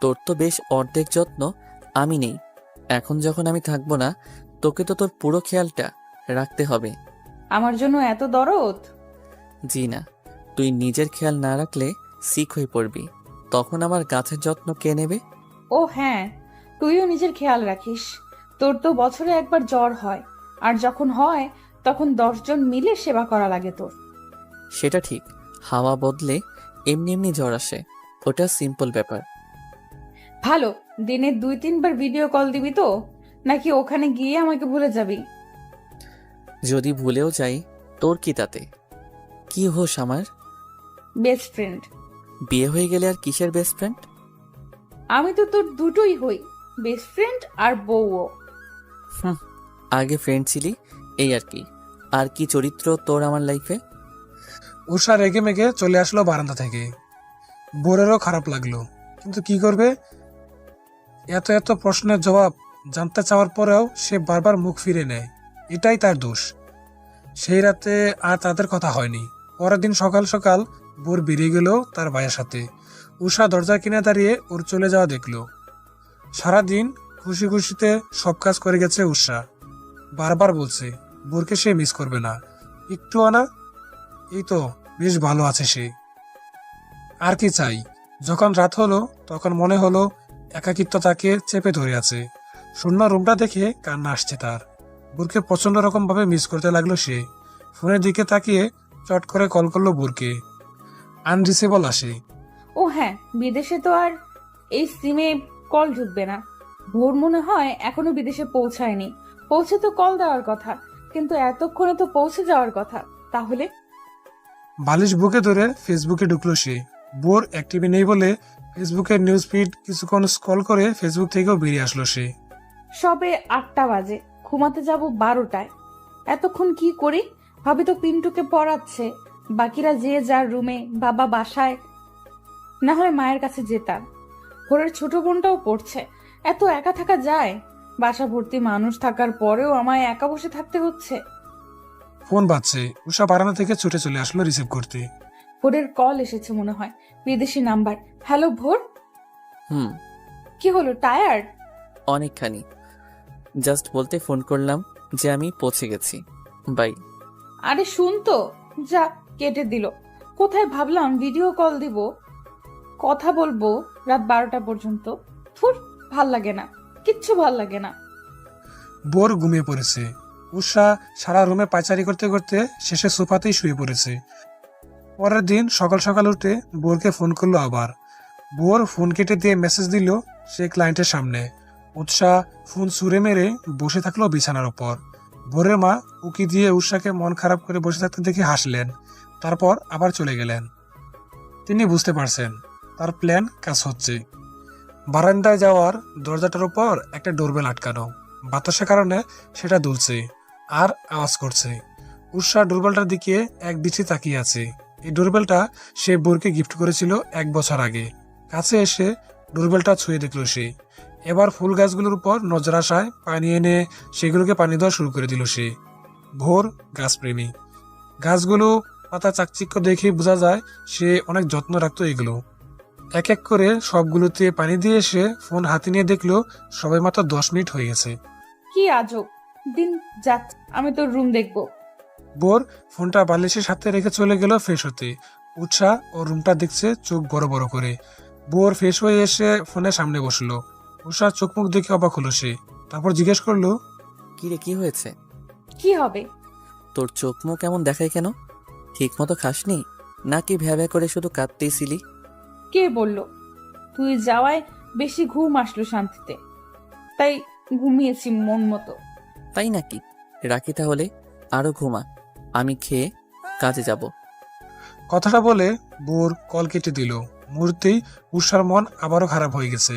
তোর তো বেশ অর্ধেক যত্ন আমি নেই। এখন যখন আমি থাকবো না, তোকে তো তোর পুরো খেয়ালটা রাখতে হবে। আমার জন্য এত দরদ? জি না, তুই নিজের খেয়াল না রাখলে সিক হয়ে পড়বি। তখন আমার গাছের যত্ন কে নেবে? ও হ্যাঁ, তুইও নিজের খেয়াল রাখিস। তোর তো বছরে একবার জ্বর হয়, আর যখন হয় তখন 10 জন মিলে সেবা করা লাগে তোর। সেটা ঠিক, হাওয়া বদলে এমনি এমনি জ্বর আসে, ওটা সিম্পল ব্যাপার। ভালো, দিনে 2-3 বার ভিডিও কল দিবি তো, নাকি ওখানে গিয়ে আমাকে ভুলে যাবি? যদি ভুলেও যাই তোর কি তাতে? কি হোস আমার? Best friend. বিয়ে হয়ে গেলে আর কিসের বেস্ট ফ্রেন্ড? আমি তো তোর দুটোই হই, বেস্ট ফ্রেন্ড আর বউও। আগে ফ্রেন্ড ছিলি, এই আর কি। আর কি চরিত্র তোর আমার লাইফে? উষা রেগে মেগে চলে আসলো বারান্দা থেকে। বোরেরও খারাপ লাগলো, কিন্তু কি করবে? এত এত প্রশ্নের জবাব জানতে চাওয়ার পরেও সে বারবার মুখ ফিরে নেয়, এটাই তার দোষ। সেই রাতে আর তাদের কথা হয়নি। পরের দিন সকাল সকাল বোর বেরিয়ে গেল তার ভাইয়ের সাথে। উষা দরজার কিনে দাঁড়িয়ে ওর চলে যাওয়া দেখলো। সারাদিন খুশি খুশিতে সব কাজ করে গেছে উষা। বারবার বলছে বোরকে সে মিস করবে না, একটু আনা, এই তো বেশ ভালো আছে সে। আর কি চাই? যখন রাত হলো তখন মনে হলো একাকিত্ব তাকে চেপে ধরে আছে। শূন্য রুমটা দেখে কান্না আসছে তার। বুরকে প্রচন্ড রকম ভাবে মিস করতে লাগলো সে। ফোনের দিকে তাকিয়ে চট করে কল করলো বুরকে। আনরিচেবল আসে। ও হ্যাঁ, বিদেশে তো আর এই সিমে কল ঢুকবে না। ভোর মনে হয় এখনো বিদেশে পৌঁছায়নি। পৌঁছে তো কল দেওয়ার কথা, কিন্তু এতক্ষণে তো পৌঁছে যাওয়ার কথা। তাহলে বালিশ বুকে ধরে ফেসবুকে ঢুকলো সে। বোর অ্যাক্টিভে নেই বলে ফেসবুকের নিউজ ফিড কিছুক্ষণ স্ক্রল করে ফেসবুক থেকেও বেরিয়ে আসলো সে। সবে 8টা বাজে, ঘুমাতে যাব 12টায়। এতক্ষণ কি করি ভাবি তো পিন্টুকে পড়াচ্ছে। বাকিরা যে যার রুমে, বাবা বাসায়, না হলে মায়ের কাছে যেতাম। ভোরের ছোট বোনটাও পড়ছে। এত একা থাকা যায়? বাসা ভর্তি মানুষ থাকার পরেও আমায় একা বসে থাকতে হচ্ছে। ফোন বাজছে। উষা বারান্দা থেকে ছুটে চলে আসলো রিসিভ করতে। ভোরের কল এসেছে মনে হয়, বিদেশি নাম্বার। হ্যালো ভোর, হুম, কি হলো, টায়ার্ড? অনেকখানি। জাস্ট বলতে ফোন করলাম যে আমি পৌঁছে গেছি। বাই। আরে শুন তো, যা কেটে দিল। কোথায় ভাবলাম ভিডিও কল দিব, কথা বলবো রাত 12টা পর্যন্ত। থুর, ভাল লাগে না, কিচ্ছু ভাল লাগে না। বোর ঘুমিয়ে পড়েছে। উষা সারা রুমে পায়চারি করতে করতে শেষে সোফাতেই শুয়ে পড়েছে। পরের দিন সকাল সকাল উঠে বোরকে ফোন করলো আবার। বোর ফোন কেটে দিয়ে মেসেজ দিল সে ক্লায়েন্টের সামনে। উৎসাহ ফোন ছুঁড়ে মেরে বসে থাকলো বিছানার ওপর। ভোরের মা উকি দিয়ে উৎসাহকে মন খারাপ করে বসে থাকতে দেখে হাসলেন, তারপর আবার চলে গেলেন। তিনি বুঝতে পারছেন তার প্ল্যান কাজ হচ্ছে। বারান্দায় যাওয়ার দরজাটার উপর একটা ডোরবেল আটকানো। বাতাসের কারণে সেটা দুলছে আর আওয়াজ করছে। উৎসাহ ডোরবেলটার দিকে এক দৃষ্টি তাকিয়ে আছে। এই ডোরবেলটা সে বোরকে গিফট করেছিল 1 বছর আগে। কাছে এসে ডোরবেলটা ছুঁয়ে দেখল সে। এবার ফুল গাছগুলোর উপর নজর আসায় পানি এনে সেগুলোকে পানি দেওয়া শুরু করে দিল সে। ভোর গাছপ্রেমী। গাছগুলো পাতা চাকচিক্য দেখে বোঝা যায় সে অনেক যত্ন রাখতো এগুলো। এক এক করে সবগুলোতে পানি দিয়ে এসে ফোন হাতে নিয়ে দেখলো সবাই মাত্র 10 মিনিট হয়ে গেছে। কি আজব দিন যাচ্ছে, আমি তোর রুম দেখবো। বোর ফোনটা বালিশের সাথে রেখে চলে গেল ফ্রেশ হতে। উৎসাহ ও রুমটা দেখছে চোখ বড় বড় করে। বোর ফ্রেশ হয়ে এসে ফোনের সামনে বসলো। উৎসাহ চোখ মুখ দেখে অবাক হলো সে। তারপর জিজ্ঞেস করলো, কি রে, কি হয়েছে? কি হবে? তোর চোখ মুখ কেমন দেখায় কেন? ঠিক মতো খাসনি নাকি ভ্যাভ্যা করে শুধু কাঁদতেইছিলি? কে বলল? তুই যাওয়ায় বেশি ঘুম আসলো শান্তিতে, তাই ঘুমিয়েছি মন মতো। তাই নাকি? রাখি তাহলে, আরো ঘুমা, আমি খেয়ে কাজে যাব। কথাটা বলে বোর কল কেটে দিল। মুহূর্তেই উষার মন আবারও খারাপ হয়ে গেছে।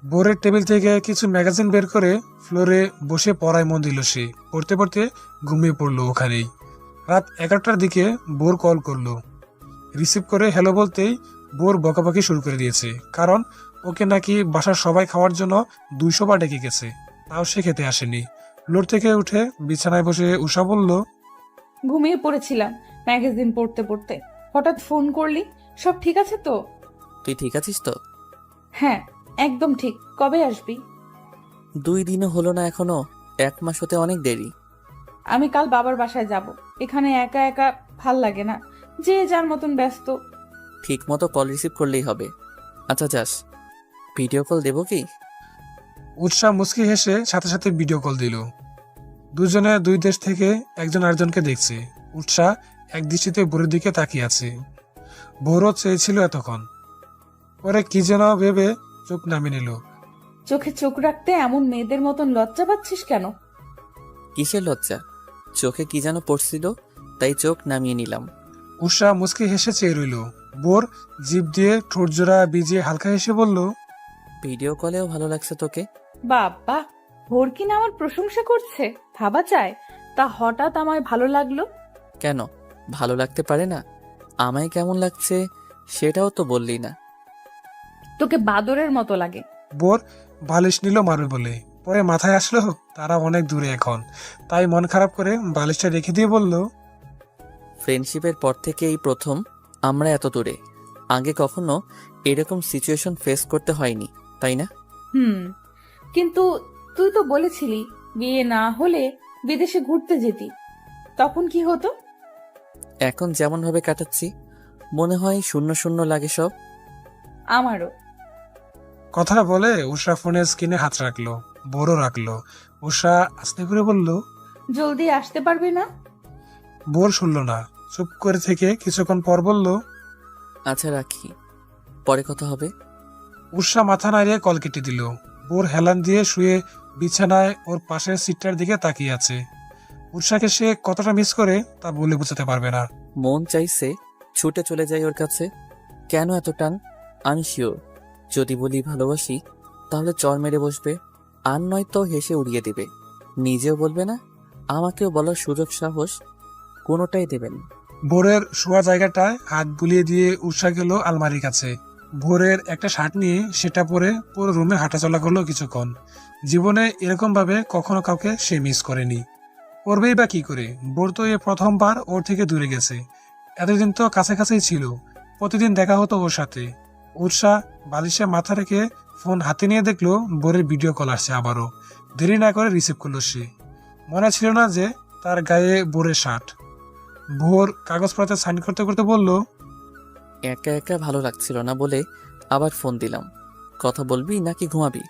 বোরের টেবিল থেকে কিছু ম্যাগাজিন বের করে ফ্লোরে বসে পড়ায় মন দিল সে। পড়তে পড়তে ঘুমিয়ে পড়লো ওখানেই। রাত 11টার দিকে বোর কল করলো। রিসিভ করে হ্যালো বলতেই বোর বকাবকি শুরু করে দিয়েছে, কারণ ওকে নাকি বাসার সবাই খাওয়ার জন্য 200 বার ডেকে গেছে, তাও সে খেতে আসেনি। ফ্লোর থেকে উঠে বিছানায় বসে উষা বলল, ঘুমিয়ে পড়েছিলাম ম্যাগাজিন পড়তে পড়তে, হঠাৎ ফোন করলি। সব ঠিক আছে তো? তুই ঠিক আছিস তো? হ্যাঁ, একদম ঠিক। কবে আসবি? 2 দিনও হলো না এখনো? 1 মাস হতে অনেক দেরি। আমি কাল বাবার বাসায় যাব। এখানে একা একা ভাল লাগে না, যে যার মতন ব্যস্ত। ঠিক মতো কল রিসিভ করলেই হবে। আচ্ছা যাস, ভিডিও কল দেবো কি? উৎসাহ মুচকি হেসে সাথে সাথে ভিডিও কল দিল। দুজনে 2 দেশ থেকে একজন আরেকজনকে দেখছে। উৎসাহ এক দৃষ্টিতে বোরের দিকে তাকিয়ে আছে। ভোরও চেয়েছিল এতক্ষণ। পরে কি যেন ভেবে চোখ নামিয়ে নিল। চোখে চোখ রাখতে এমন মেয়েদের মতন লজ্জা পাচ্ছিস কেন? কিসের লজ্জা? চোখে কি যেন পড়ছিল, তাই চোখ নামিয়ে নিলাম। উষা মুচকি হেসে চেয়ে রইল। বোর জিভ দিয়ে ঠোঁট জোড়া ভিজিয়ে হালকা হেসে বলল, ভিডিও কলেও ভালো লাগছে তোকে। বাবা, ভোর কিনা আমার প্রশংসা করছে, ভাবা চায়। তা হঠাৎ আমায় ভালো লাগলো কেন? ভালো লাগতে পারে না? আমায় কেমন লাগছে সেটাও তো বললি না। তোকে বাদরের মতো লাগে। বোর বালিশ নিল মারবে বলে, পরে মাথায় আসলো তারা অনেক দূরে এখন, তাই মন খারাপ করে বালিশটা রেখে দিয়ে বলল, ফ্রেন্ডশিপের পর থেকে এই প্রথম আমরা এত দূরে। আগে কখনো এরকম সিচুয়েশন ফেস করতে হয়নি, তাই না? কিন্তু তুই তো বলেছিলি বিয়ে না হলে বিদেশে ঘুরতে যেতি, তখন কি হতো? এখন যেমন ভাবে কাটাচ্ছি মনে হয় শূন্য শূন্য লাগে সব। আমারও। কথা বলে উষা ফোনের স্ক্রিনে হাত রাখলো, বড় রাখলো। উষা আস্তে করে বলল, জলদি আসতে পারবে না? বোর শুনল না, চুপ করে থেকে কিছুক্ষণ পর বলল, আচ্ছা রাখি, পরে কথা হবে। উষা মাথা নাড়িয়ে কল কেটে দিল। বোর হেলান দিয়ে শুয়ে বিছানায় ওর পাশের সিটটার দিকে তাকিয়ে আছে। উষাকে সে কতটা মিস করে তা বলে বোঝাতে পারবে না। মন চাইছে ছুটে চলে যাই ওর কাছে। কেন এত টান? আনশিওর। যদি বলি ভালোবাসি তাহলে চর মেরে বসবে, আর নয়তো হেসে উড়িয়ে দেবে। নিজেও বলবে না, আমাকেও বলার সুযোগ সাহস কোনোটাই দেবেন। ভোরের শোয়া জায়গাটায় হাত বুলিয়ে দিয়ে উষা গেল আলমারির কাছে। ভোরের একটা শার্ট নিয়ে সেটা পরে পুরো রুমে হাঁটাচলা করলো কিছুক্ষণ। জীবনে এরকম ভাবে কখনো কাউকে সে মিস করেনি। করবেই বা কি করে? ভোর তো এ প্রথমবার ওর থেকে দূরে গেছে। এতদিন তো কাছাকাছিই ছিল, প্রতিদিন দেখা হতো ওর সাথে। উষা বালিশে মাথা রেখে ফোন হাতে নিয়ে দেখলো ভোরের ভিডিও কল আসছে আবারও। দেরি না করে রিসিভ করলো সে। মনে ছিল না যে তার গায়ে ভোরের শার্ট। ভোর কাগজপত্রে সাইন করতে করতে বলল, একা একা ভালো লাগছিল না বলে আবার ফোন দিলাম। কথা বলবি নাকি ঘুমাবি?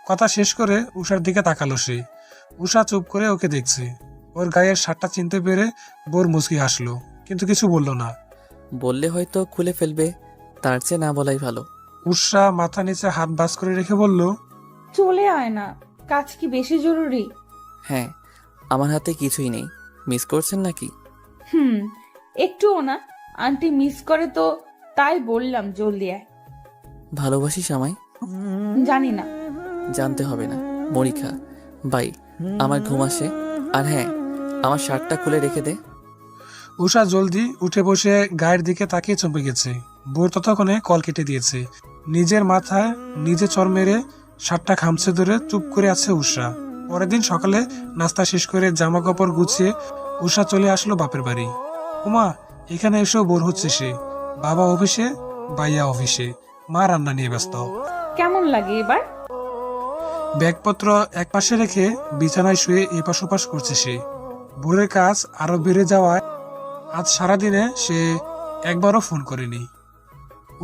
কথা শেষ করে উষার দিকে তাকালো সে। উষা চুপ করে ওকে দেখছে। ওর গায়ের শার্টটা চিনতে পেরে ভোর মুচকি হাসলো, কিন্তু কিছু বলল না। বললে হয়তো খুলে ফেলবে, তার চেয়ে না বলাই ভালো। উষা মাথা নিচে হাত বাস করে রেখে বলল, চলে আয় না, কাজ কি বেশি জরুরি? হ্যাঁ, আমার হাতে কিছুই নেই। মিস করছেন নাকি? একটুও না। আন্টি মিস করে তো, তাই বললাম জলদি আয়। ভালোবাসিস আমায়? জানি না। জানতে হবে না। মরিখা বাই, আমার ঘুম আসে। আর হ্যাঁ, আমার শার্টটা খুলে রেখে দে। উষা জলদি উঠে বসে গায়ের দিকে তাকিয়ে চমকে গেছে। ভোর ততক্ষণে কল কেটে দিয়েছে। নিজের মাথায় নিজে চর মেরে শার্টটা খামচে ধরে চুপ করে আছে উষা। পরের দিন সকালে নাস্তা শেষ করে জামা কাপড় গুছিয়ে উষা চলে আসলো বাপের বাড়ি। উমা, এখানে এসেও বোর হচ্ছে সে। বাবা অফিসে, ভাইয়া অফিসে, মা রান্না নিয়ে ব্যস্ত। কেমন লাগে এবার? ব্যাগপত্র এক পাশে রেখে বিছানায় শুয়ে এপাশ ওপাশ করছে সে। ভোরের কাজ আরো বেড়ে যাওয়ায় আজ সারাদিনে সে একবারও ফোন করেনি।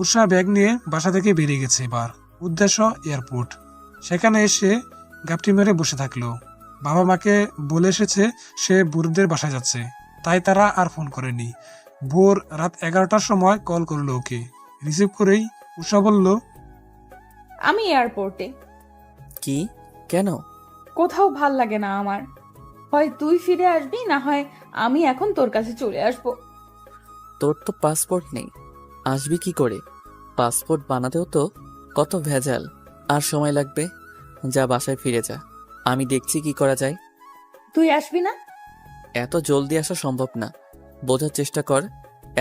উষা ব্যাগ নিয়ে বাসা থেকে বেরিয়ে গেছে। এবার উদ্দেশ্য এয়ারপোর্ট। সেখানে এসে গাপটি মেরে বসে থাকলো। বাবা মাকে বলে এসেছে সে বুড়িদের বাসায় যাচ্ছে, তাই তারা আর ফোন করেনি। ভোর রাত 11টার সময় কল করলো ওকে। রিসিভ করেই উষা বলল, আমি এয়ারপোর্টে। কি? কেন? কোথাও ভাল লাগে না আমার। হয় তুই ফিরে আসবি, না হয় আমি এখন তোর কাছে চলে আসবো। তোর তো পাসপোর্ট নেই, আসবি কি করে? পাসপোর্ট বানাতেও তো কত ভেজাল, আর সময় লাগবে। যা বাসায় ফিরে যা, আমি দেখছি কি করা যায়। তুই আসবি না? এত জলদি আসা সম্ভব না, বোঝার চেষ্টা কর।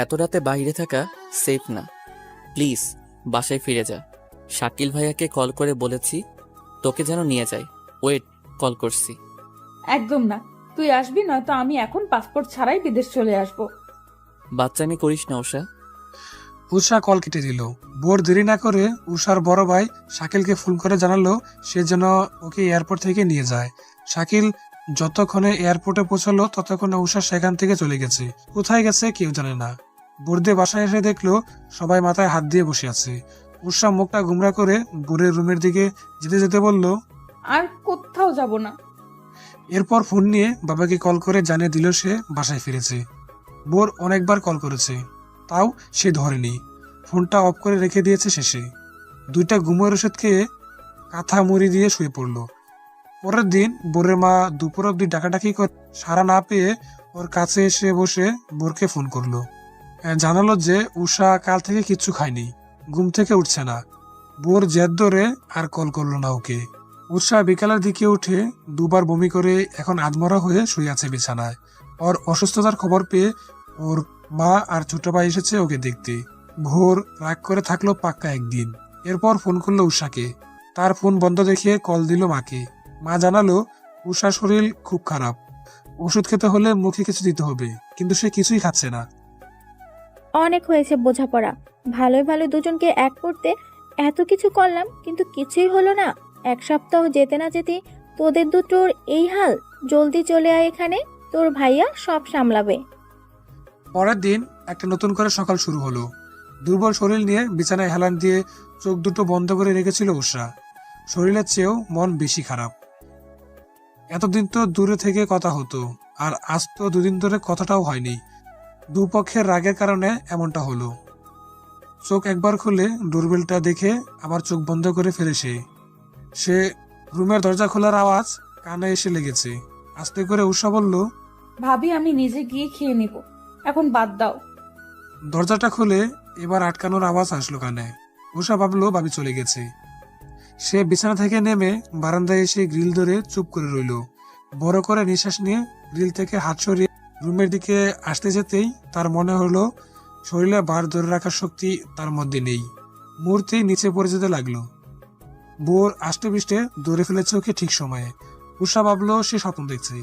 এত রাতে বাইরে থাকা সেফ না। প্লিজ বাসায় ফিরে যা। শাকিল ভাইয়াকে কল করে বলেছি তোকে যেন নিয়ে যায়। ওয়েট, কল করছি। একদম না, তুই আসবি, নয়তো আমি এখন পাসপোর্ট ছাড়াই বিদেশ চলে আসবো। বাচ্চামি করিস না উষা। উষা কল কেটে দিল। ভোর দেরি না করে উষার বড় ভাই শাকিলকে ফোন করে জানালো সে যেন ওকে এয়ারপোর্ট থেকে নিয়ে যায়। শাকিল যতক্ষণে এয়ারপোর্টে পৌঁছালো ততক্ষণে উষা সেখান থেকে চলে গেছে। কোথায় গেছে কেউ জানে না। ভোর দিয়ে বাসায় এসে দেখলো সবাই মাথায় হাত দিয়ে বসে আছে। উষা মুখটা গুমরা করে ভোরের রুমের দিকে যেতে যেতে বলল, আর কোথাও যাব না। এরপর ফোন নিয়ে বাবাকে কল করে জানিয়ে দিল সে বাসায় ফিরেছে। ভোর অনেকবার কল করেছে, তাও সে ধরেনি। ফোনটা অফ করে রেখে দিয়েছে শেষে। 2টা ঘুমের ওষুধ খেয়ে কাঁথা মুড়ি দিয়ে শুয়ে পড়লো। পরের দিন ভোরের মা দুপুর অব্দি ডাকাডাকি করে সাড়া না পেয়ে ওর কাছে এসে বসে ভোরকে ফোন করলো। জানালো যে উষা কাল থেকে কিচ্ছু খায়নি, ঘুম থেকে উঠছে না। ভোর জেদ ধরে আর কল করলো না ওকে। উষা বিকালের দিকে উঠে 2বার বমি করে এখন আধমরা হয়ে শুয়ে আছে বিছানায়। ওর অসুস্থতার খবর পেয়ে ওর মা আর ছোট ভাই এসেছে ওকে দেখতে। ভোর রাগ করে থাকলো পাক্কা একদিন। এরপর ফোন করলো উষাকে। তার ফোন বন্ধ দেখে কল দিল মাকে। মা জানালো উষার শরীর খুব খারাপ, ওষুধ খেতে হলে মুখে কিছু দিতে হবে, কিন্তু সে কিছুই খাচ্ছে না। অনেক হয়েছে বোঝাপড়া, ভালোই ভালো দুজনকে এক করতে এত কিছু করলাম, কিন্তু কিছুই হলো না। 1 সপ্তাহ যেতে না যেতে তোদের দুটোর এই হাল। জলদি চলে আয় এখানে, তোর ভাইয়া সব সামলাবে। পরের দিন একটা নতুন করে সকাল শুরু হলো। দুর্বল শরীর নিয়ে বিছানায় হেলান দিয়ে চোখ দুটো বন্ধ করে রেখেছিল উষা। শরীরের চেয়েও মন বেশি খারাপ। এতদিন তো দূরে থেকে কথা হতো, আর আজ তো দুদিন ধরে কথাটাও হয়নি। দুপক্ষের রাগের কারণে এমনটা হলো। চোখ একবার খুলে ডোরবেলটা দেখে আবার চোখ বন্ধ করে ফেলে সে রুমের দরজা খোলার আওয়াজ কানে এসে লেগেছে। আস্তে করে উষা বলল, ভাবি আমি নিজে গিয়ে খেয়ে নিব, এখন বাদ দাও। দরজাটা খুলে এবার আটকানোর আওয়াজ আসলো কানে। উষা ভাবলো ভাবি চলে গেছে। সে বিছানা থেকে নেমে বারান্দায় এসে গ্রিল ধরে চুপ করে রইল। বড় করে নিঃশ্বাস নিয়ে গ্রিল থেকে হাত সরিয়ে রুমের দিকে আসতে যেতেই তার মনে হলো শরীরে ভার ধরে রাখার শক্তি তার মধ্যে নেই। মুহূর্তেই নিচে পড়ে যেতে লাগলো। বোর আষ্টে পৃষ্ঠে ধরে ফেলেছে ওকে ঠিক সময়ে। উষা ভাবলো সে স্বপ্ন দেখছে।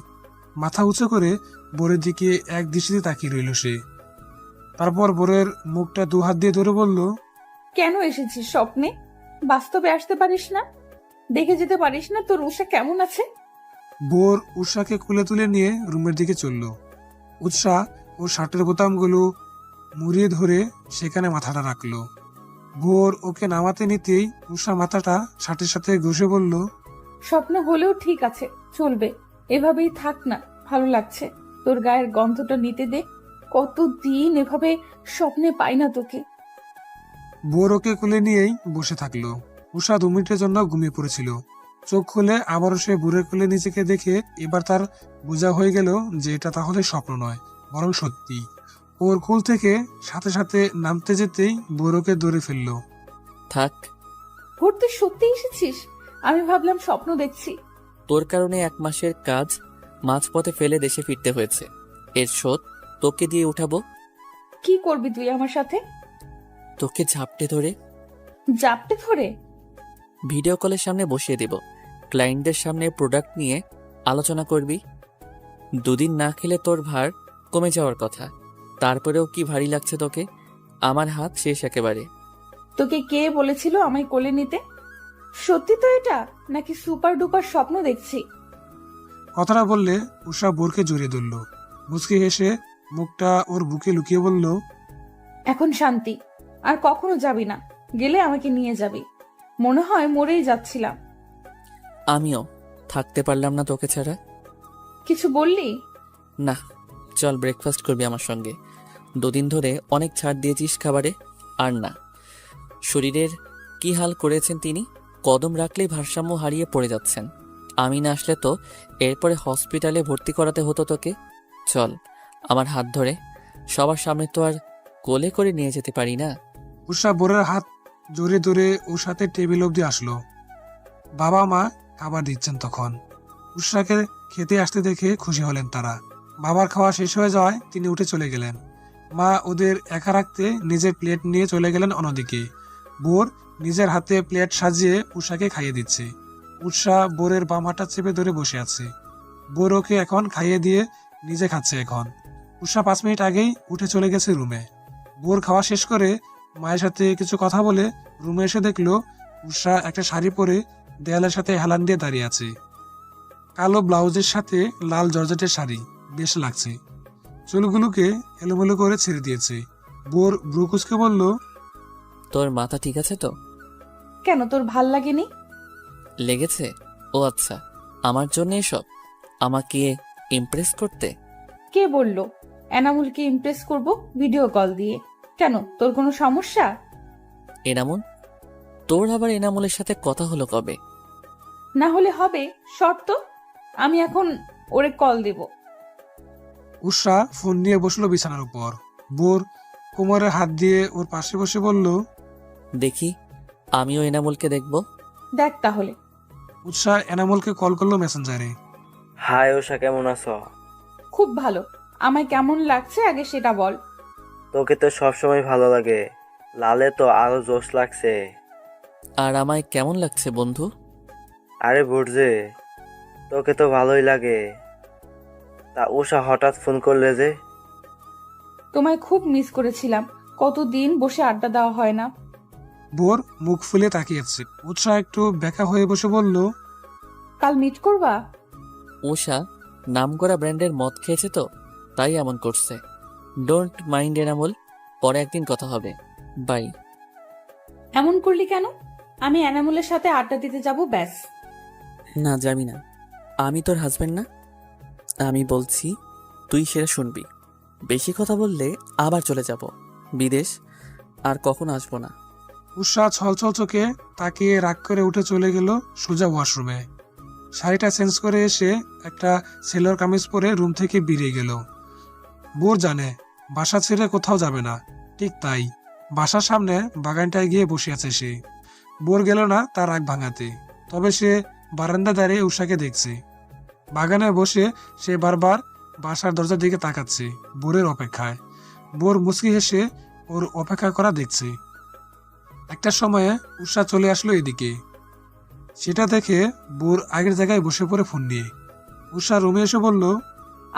মাথা উঁচু করে বোরের দিকে এক দৃষ্টিতে তাকিয়ে রইল সে। তারপর বোরের মুখটা দু হাত দিয়ে ধরে বলল, কেন এসেছিস স্বপ্নে? বাস্তবে আসতে পারিস না? দেখে যেতে পারিস না তোর উষা কেমন আছে? বোর উষাকে কোলে তুলে নিয়ে রুমের দিকে চলল। উৎসাহ ওর শার্টের বোতামগুলো মুড়িয়ে ধরে সেখানে মাথাটা রাখলো। ভোর ওকে নামাতে নিতেই উষা মাথাটা শার্টের সাথে ঘষে বলল, স্বপ্ন হলেও ঠিক আছে, চলবে, এভাবেই থাক না, ভালো লাগছে। তোর গায়ের গন্ধটা নিতে দে, কতদিন এভাবে স্বপ্নে পাই না তোকে। বোর ওকে কোলে নিয়েই বসে থাকলো। উষা 2 মিনিটের জন্য ঘুমিয়ে পড়েছিল। চোখ খুলে আবারও সে বুড়ের কোলে নিজেকে দেখে এবার তার বোঝা হয়ে গেল যে এটা তাহলে স্বপ্ন নয়, বরং সত্যি। ওর কোল থেকে সাথে সাথে নামতে যেতেই বোর ওকে ধরে ফেললো। থাক, ভোর তুই সত্যি এসেছিস? আমি ভাবলাম স্বপ্ন দেখছি। তোর কারণে 1 মাসের কাজ মাঝপথে ফেলে দেশে ফিরতে হয়েছে। এর শোধ তোকে দিয়ে উঠাবো। কি করবি তুই আমার সাথে? তোকে ঝাপটে ধরে জাপটে ধরে? ভিডিও কলের সামনে বসিয়ে দেব। ক্লায়েন্টদের সামনে প্রোডাক্ট নিয়ে আলোচনা করবি। 2 দিন না খেলে তোর ভার কমে যাওয়ার কথা, তারপরেও কি ভারী লাগছে তোকে? আমার হাত শেষ একেবারে। তোকে কে বলেছিল আমায় কোলে নিতে? সত্যি তো এটা, নাকি সুপার ডুপার স্বপ্ন দেখছি? কথাটা বললে উষা বোরকে জড়িয়ে ধরল। মুচকি হেসে মুখটা ওর বুকে লুকিয়ে বলল, এখন শান্তি, আর কখনো যাবি না। গেলে আমাকে নিয়ে যাবি। মনে হয় মরেই যাচ্ছিলাম। আমিও থাকতে পারলাম না তোকে ছাড়া। কিছু বললি? না, চল ব্রেকফাস্ট করবি আমার সঙ্গে। 2 দিন ধরে অনেক ছাড় দিয়েছিস খাবারে। আর না, শরীরের কি হাল করেছেন তিনি। কদম রাখলেই ভারসাম্য হারিয়ে পড়ে যাচ্ছেন। আমি না আসলে তো এরপরে হসপিটালে ভর্তি করাতে হতো তোকে। চল আমার হাত ধরে, সবার সামনে তো আর কোলে করে নিয়ে যেতে পারি না। উষা বোরের হাত জড়িয়ে ধরে ওর সাথে টেবিল অবধি আসলো। বাবা মা খাবার দিচ্ছেন তখন। উষাকে খেতে আসতে দেখে খুশি হলেন তারা। বাবার খাওয়া শেষ হয়ে যাওয়ায় তিনি উঠে চলে গেলেন। মা ওদের একা রাখতে নিজের প্লেট নিয়ে চলে গেলেন অন্যদিকে। বোর নিজের হাতে প্লেট সাজিয়ে উষাকে খাইয়ে দিচ্ছে। উষা বোরের বাম হাতটা চেপে ধরে বসে আছে। বোর ওকে এখন খাইয়ে দিয়ে নিজে খাচ্ছে এখন। উষা 5 মিনিট আগেই উঠে চলে গেছে রুমে। বোর খাওয়া শেষ করে মায়ের সাথে কিছু কথা বলে রুমে এসে দেখলো উষা একটা শাড়ি পরে দেয়ালের সাথে হেলান দিয়ে দাঁড়িয়ে আছে। কালো ব্লাউজের সাথে লাল জর্জেটের শাড়ি, বেশ লাগছে। চুলগুলোকে এলোমেলো করে ছেড়ে দিয়েছে। বোর ব্রুকুসকে বলল, তোর মাথা ঠিক আছে তো? কেন, তোর ভাল লাগেনি? লেগেছে? ও আচ্ছা, আমার জন্য এসব? আমাকে ইমপ্রেস করতে? কে বলল এনামুলকে ইমপ্রেস করব ভিডিও কল দিয়ে? কেন, তোর কোনো সমস্যা? এনামুল? তোর আবার এনামুলের সাথে কথা হলো কবে? না হলে হবে, শর্ত। আমি এখন ওরে কল দেব। উষা ফোন নিয়ে বসলো বিছানার উপর। বোর কোমরে হাত দিয়ে ওর পাশে বসে বলল, দেখি আমিও এনামুলকে দেখব। দেখ তাহলে। উষা এনামুলকে কল করলো মেসেঞ্জারে। হাই উষা, কেমন আছো? খুব ভালো। আমায় কেমন লাগছে আগে সেটা বল। তোকে তো সবসময় ভালো লাগে, লালে তো আরো জোশ লাগছে। আর আমায় কেমন লাগছে বন্ধু? আরে বুঝছে, তোকে তো ভালোই লাগে। তা উষা হঠাৎ ফোন করলে যে? তোমায় খুব মিস করেছিলাম, কতদিন বসে আড্ডা দেওয়া হয় না। বোর মুখ ফুলে তাকিয়েছে। উৎসাহ একটু বেঁকা হয়ে বসে বলল, কাল মিট করবা? উষা নামকরা ব্র্যান্ডের মদ খেয়েছে তো, তাই এমন করছে। ডোন্ট মাইন্ড এনামুল, পরে একদিন কথা হবে। বাই। এমন করলি কেন? আমি এনামুলের সাথে আড্ডা দিতে যাব ব্যাস। না যাবি না, আমি তোর হাজবেন্ড না। আমি বলছি তুই সেটা শুনবি। বেশি কথা বললে আবার চলে যাব বিদেশ, আর কখনো আসবো না। উষা ছলছল চোখে তাকিয়ে রাগ করে উঠে চলে গেল সোজা ওয়াশরুমে। শাড়িটা চেঞ্জ করে এসে একটা সেলোয়ার কামিজ পরে রুম থেকে বেরিয়ে গেল। বোর জানে বাসা ছেড়ে কোথাও যাবে না, ঠিক তাই বাসার সামনে বাগানটায় গিয়ে বসে আছে সে। বোর গেল না তার রাগ ভাঙাতে, তবে সে বারান্দা দাঁড়িয়ে উষাকে দেখছে। বাগানে বসে সে বারবার বাসার দরজার দিকে তাকাচ্ছে বোরের অপেক্ষায়। বোর মুচকি হেসে ওর অপেক্ষা করা দেখছে। একটা সময়ে উষা চলে আসলো এদিকে। সেটা দেখে বোর আগের জায়গায় বসে পড়ে ফোন নিয়ে। উষা রুমে এসে বলল,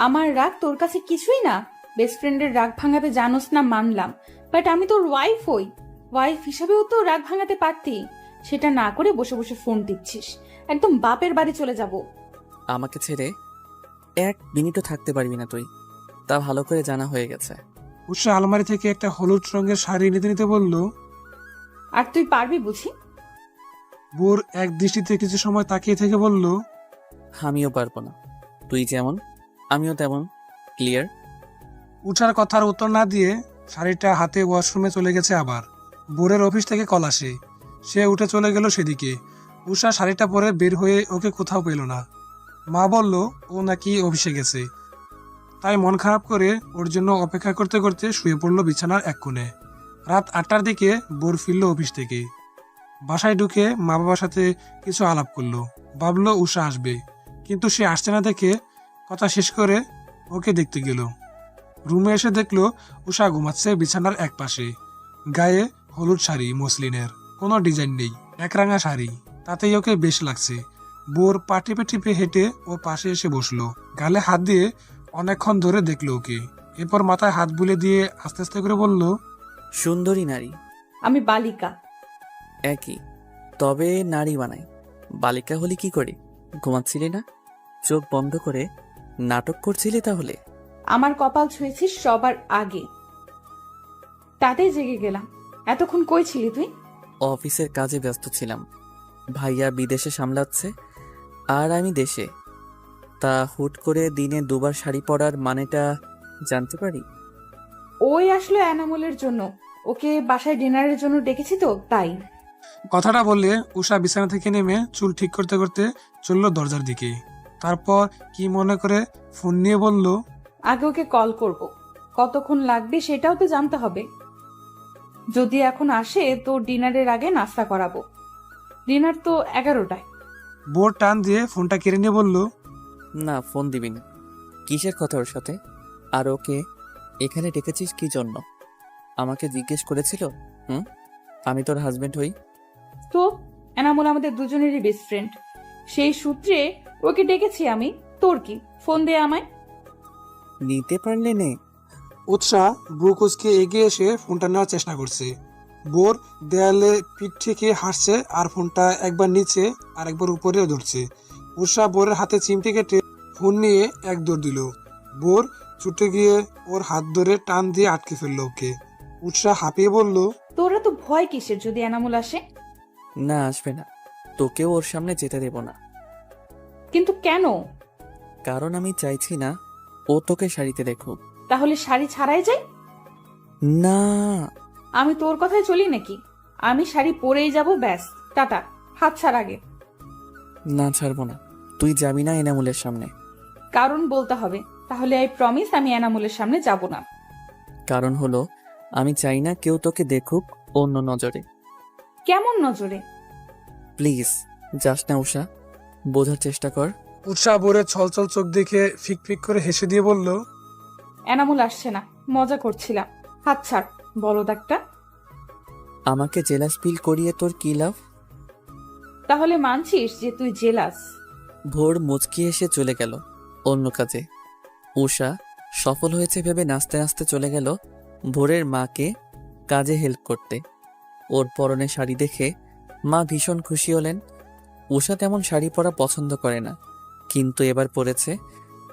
আমার রাগ তোর কাছে কিছুই না। বেস্ট ফ্রেন্ডের রাগ ভাঙাতে জানোস না মানলাম, বাট আমি তোর ওয়াইফ হই। ওয়াইফ হিসাবেও তো রাগ ভাঙাতে পারতি, সেটা না করে বসে বসে ফোন টিপছিস। একদম বাপের বাড়ি চলে যাব। আমাকে ছেড়ে 1 মিনিটও থাকতে পারবি না তুই, তা ভালো করে জানা হয়ে গেছে। উষা আলমারি থেকে একটা হলুদ রঙের শাড়ি নিতে নিতে বলল। আর তুই পারবি বুঝি? বোর এক দৃষ্টিতে কিছু সময় তাকিয়ে থেকে বলল, আমিও পারবো না, তুই যেমন আমিও তেমন। ক্লিয়ার? উষার কথার উত্তর না দিয়ে শাড়িটা হাতে ওয়াশরুমে চলে গেছে। আবার বোরের অফিস থেকে কল আসে, সে উঠে চলে গেল সেদিকে। উষা শাড়িটা পরে বের হয়ে ওকে কোথাও পেল না। মা বলল ও নাকি অফিসে গেছে, তাই মন খারাপ করে ওর জন্য অপেক্ষা করতে করতে শুয়ে পড়ল বিছানার এক কোণে। রাত 8টার দিকে বোর ফিরল অফিস থেকে। বাসায় ঢুকে মা বাবার সাথে কিছু আলাপ করলো, ভাবলো উষা আসবে, কিন্তু সে আসছে না দেখে কথা শেষ করে ওকে দেখতে গেল। রুমে এসে দেখলো উষা ঘুমাচ্ছে বিছানার এক পাশে। গায়ে হলুদ শাড়ি, মসলিনের, কোনো ডিজাইন নেই, একরাঙা শাড়ি, তাতেই ওকে বেশ লাগছে। বোর পা টিপে টিপে হেঁটে ও পাশে এসে বসলো, গালে হাত দিয়ে অনেকক্ষণ ধরে দেখলো ওকে। এরপর মাথায় হাত বুলে দিয়ে আস্তে আস্তে করে বলল, সুন্দরী নারী। আমি বালিকা। একই, তবে নারী বানাই। বালিকা হলি কি করে? ঘুমাচ্ছিলি না? চোখ বন্ধ করে নাটক করছিলি তাহলে? আমার কপাল ছুঁয়েছিস সবার আগে, তাতেই জেগে গেলাম। এতক্ষণ কই ছিলি তুই? অফিসের কাজে ব্যস্ত ছিলাম, ভাইয়া বিদেশে সামলাচ্ছে আর আমি দেশে। তা হুট করে দিনে 2বার শাড়ি পরার মানেটা জানতে পারি? ওই আসলো এনামুলের জন্য, ওকে বাসায় ডিনারের জন্য ডেকেছি তো তাই। কথাটা বললে উষা বিছানা থেকে নেমে চুল ঠিক করতে করতে চলল দরজার দিকে। তারপর কি মনে করে ফোন নিয়ে বলল, আগে ওকে কল করব, কতক্ষণ লাগবে সেটাও তো জানতে হবে। যদি এখন আসে তো ডিনারের আগে নাস্তা করাবো। ডিনার তো 11টায়। বোর টান দিয়ে ফোনটা কেড়ে নিয়ে বলল, না, ফোন দিবি না। কিসের কথা ওর সাথে? আর ওকে এখানে ডেকেছিস কি জন্য? আমাকে জিজ্ঞেস করেছিল? আমি তোর হাজবেন্ড হই। তো এনামুল আমাদের দুজনেরই বেস্ট ফ্রেন্ড, সেই সূত্রে ওকে ডেকেছি আমি। তোর কি? ফোন দে আমায়। নিতে পারলে নে। উৎসাহ ব্রুকুসকে এগিয়ে এসে ফোনটা নেওয়ার চেষ্টা করছে। বোর দেয়ালে পিঠ থেকে হাসছে আর ফোনটা একবার নিচে আর একবার উপরে ধরছে। উৎসাহ বোরের হাতে চিমটি কেটে ফোন নিয়ে এক দৌড় দিল। বোর ছুটে গিয়ে ওর হাত ধরে টান দিয়ে আটকে ফেললো ওকে। উৎসাহ হাঁপিয়ে বলল, তোরা তো ভয় কিসের যদি এনামুল আসে? না, আসবে না, তোকেও ওর সামনে যেতে দেব না। কিন্তু কেন? কারণ আমি চাইছি না ও তোকে শাড়িতে দেখুক। তাহলে শাড়ি ছাড়াই যাই? না, আমি তোর কথায় চলি নাকি? আমি শাড়ি পরেই যাব ব্যাস। টাটা, হাত ছাড় আগে। না ছাড়বো না, তুই যাবি না এনামুলের সামনে। কারণ বলতে হবে, তাহলে আই প্রমিস আমি এনামুলের সামনে যাব না। কারণ হলো আমি চাই না কেউ তোকে দেখুক অন্য নজরে। কেমন নজরে? প্লিজ যাস না উষা, বোঝার চেষ্টা কর। উৎসাহ বোরের ছলছল চোখ দেখে ফিক ফিক করে হেসে দিয়ে বলল, এনামুল আসছে না, মজা করছিলাম। হাত ছাড় বলদ একটা। আমাকে জেলাস ফিল করিয়ে তোর কি লাভ? তাহলে মানছিস যে তুই জেলাস? ভোর মুচকি এসে চলে গেল অন্য কাজে। উষা সফল হয়েছে ভেবে নাচতে নাচতে চলে গেল ভোরের মাকে কাজে হেল্প করতে। ওর পরনে শাড়ি দেখে মা ভীষণ খুশি হলেন। উষা তেমন শাড়ি পরা পছন্দ করে না, কিন্তু এবার পরেছে,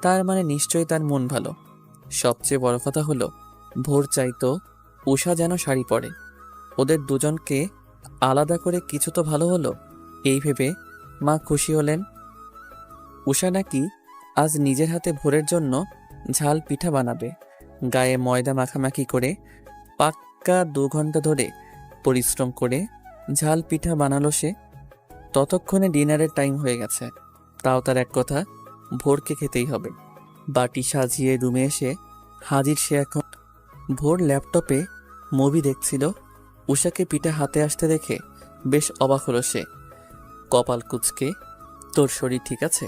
তার মানে নিশ্চয়ই তার মন ভালো। সবচেয়ে বড় কথা হলো ভোর চাইতো উষা যেন শাড়ি পরে। ওদের দুজনকে আলাদা করে কিছু তো ভালো হলো, এই ভেবে মা খুশি হলেন। উষা নাকি আজ নিজের হাতে ভোরের জন্য ঝাল পিঠা বানাবে। গায়ে ময়দা মাখামাখি করে পাক্কা 2 ঘন্টা ধরে পরিশ্রম করে ঝাল পিঠা বানালো সে। ততক্ষণে ডিনারের টাইম হয়ে গেছে। তাও তার এক কথা, ভোরকে খেতেই হবে। বাটি সাজিয়ে রুমে এসে হাজির সে এখন। ভোর ল্যাপটপে মুভি দেখছিল। উষাকে পিঠা হাতে আসতে দেখে বেশ অবাক হলো সে। কপাল কুঁচকে, তোর শরীর ঠিক আছে?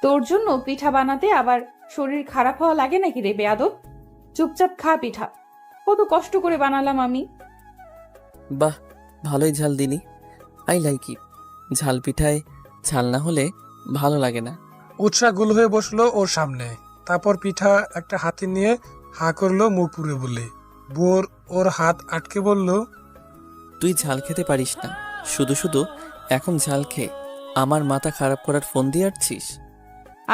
তোর জন্য পিঠা বানাতে আবার শরীর খারাপ হওয়া লাগে নাকি রে বেয়াদব? চুপচাপ খা পিঠা, কত কষ্ট করে বানালাম আমি। বাহ, ভালোই ঝাল দিলি। I like it. ঝাল পিঠায় ঝাল না হলে ভালো লাগে না। উৎসাহ গুল হয়ে বসলো ওর সামনে, তারপর পিঠা একটা হাতে নিয়ে হা করলো মুখ পুরে বলে। বোর ওর হাত আটকে বলল, তুই ঝাল খেতে পারিস না, শুধু শুধু এখন ঝাল খেয়ে আমার মাথা খারাপ করার ফোন দিয়ে আসছিস।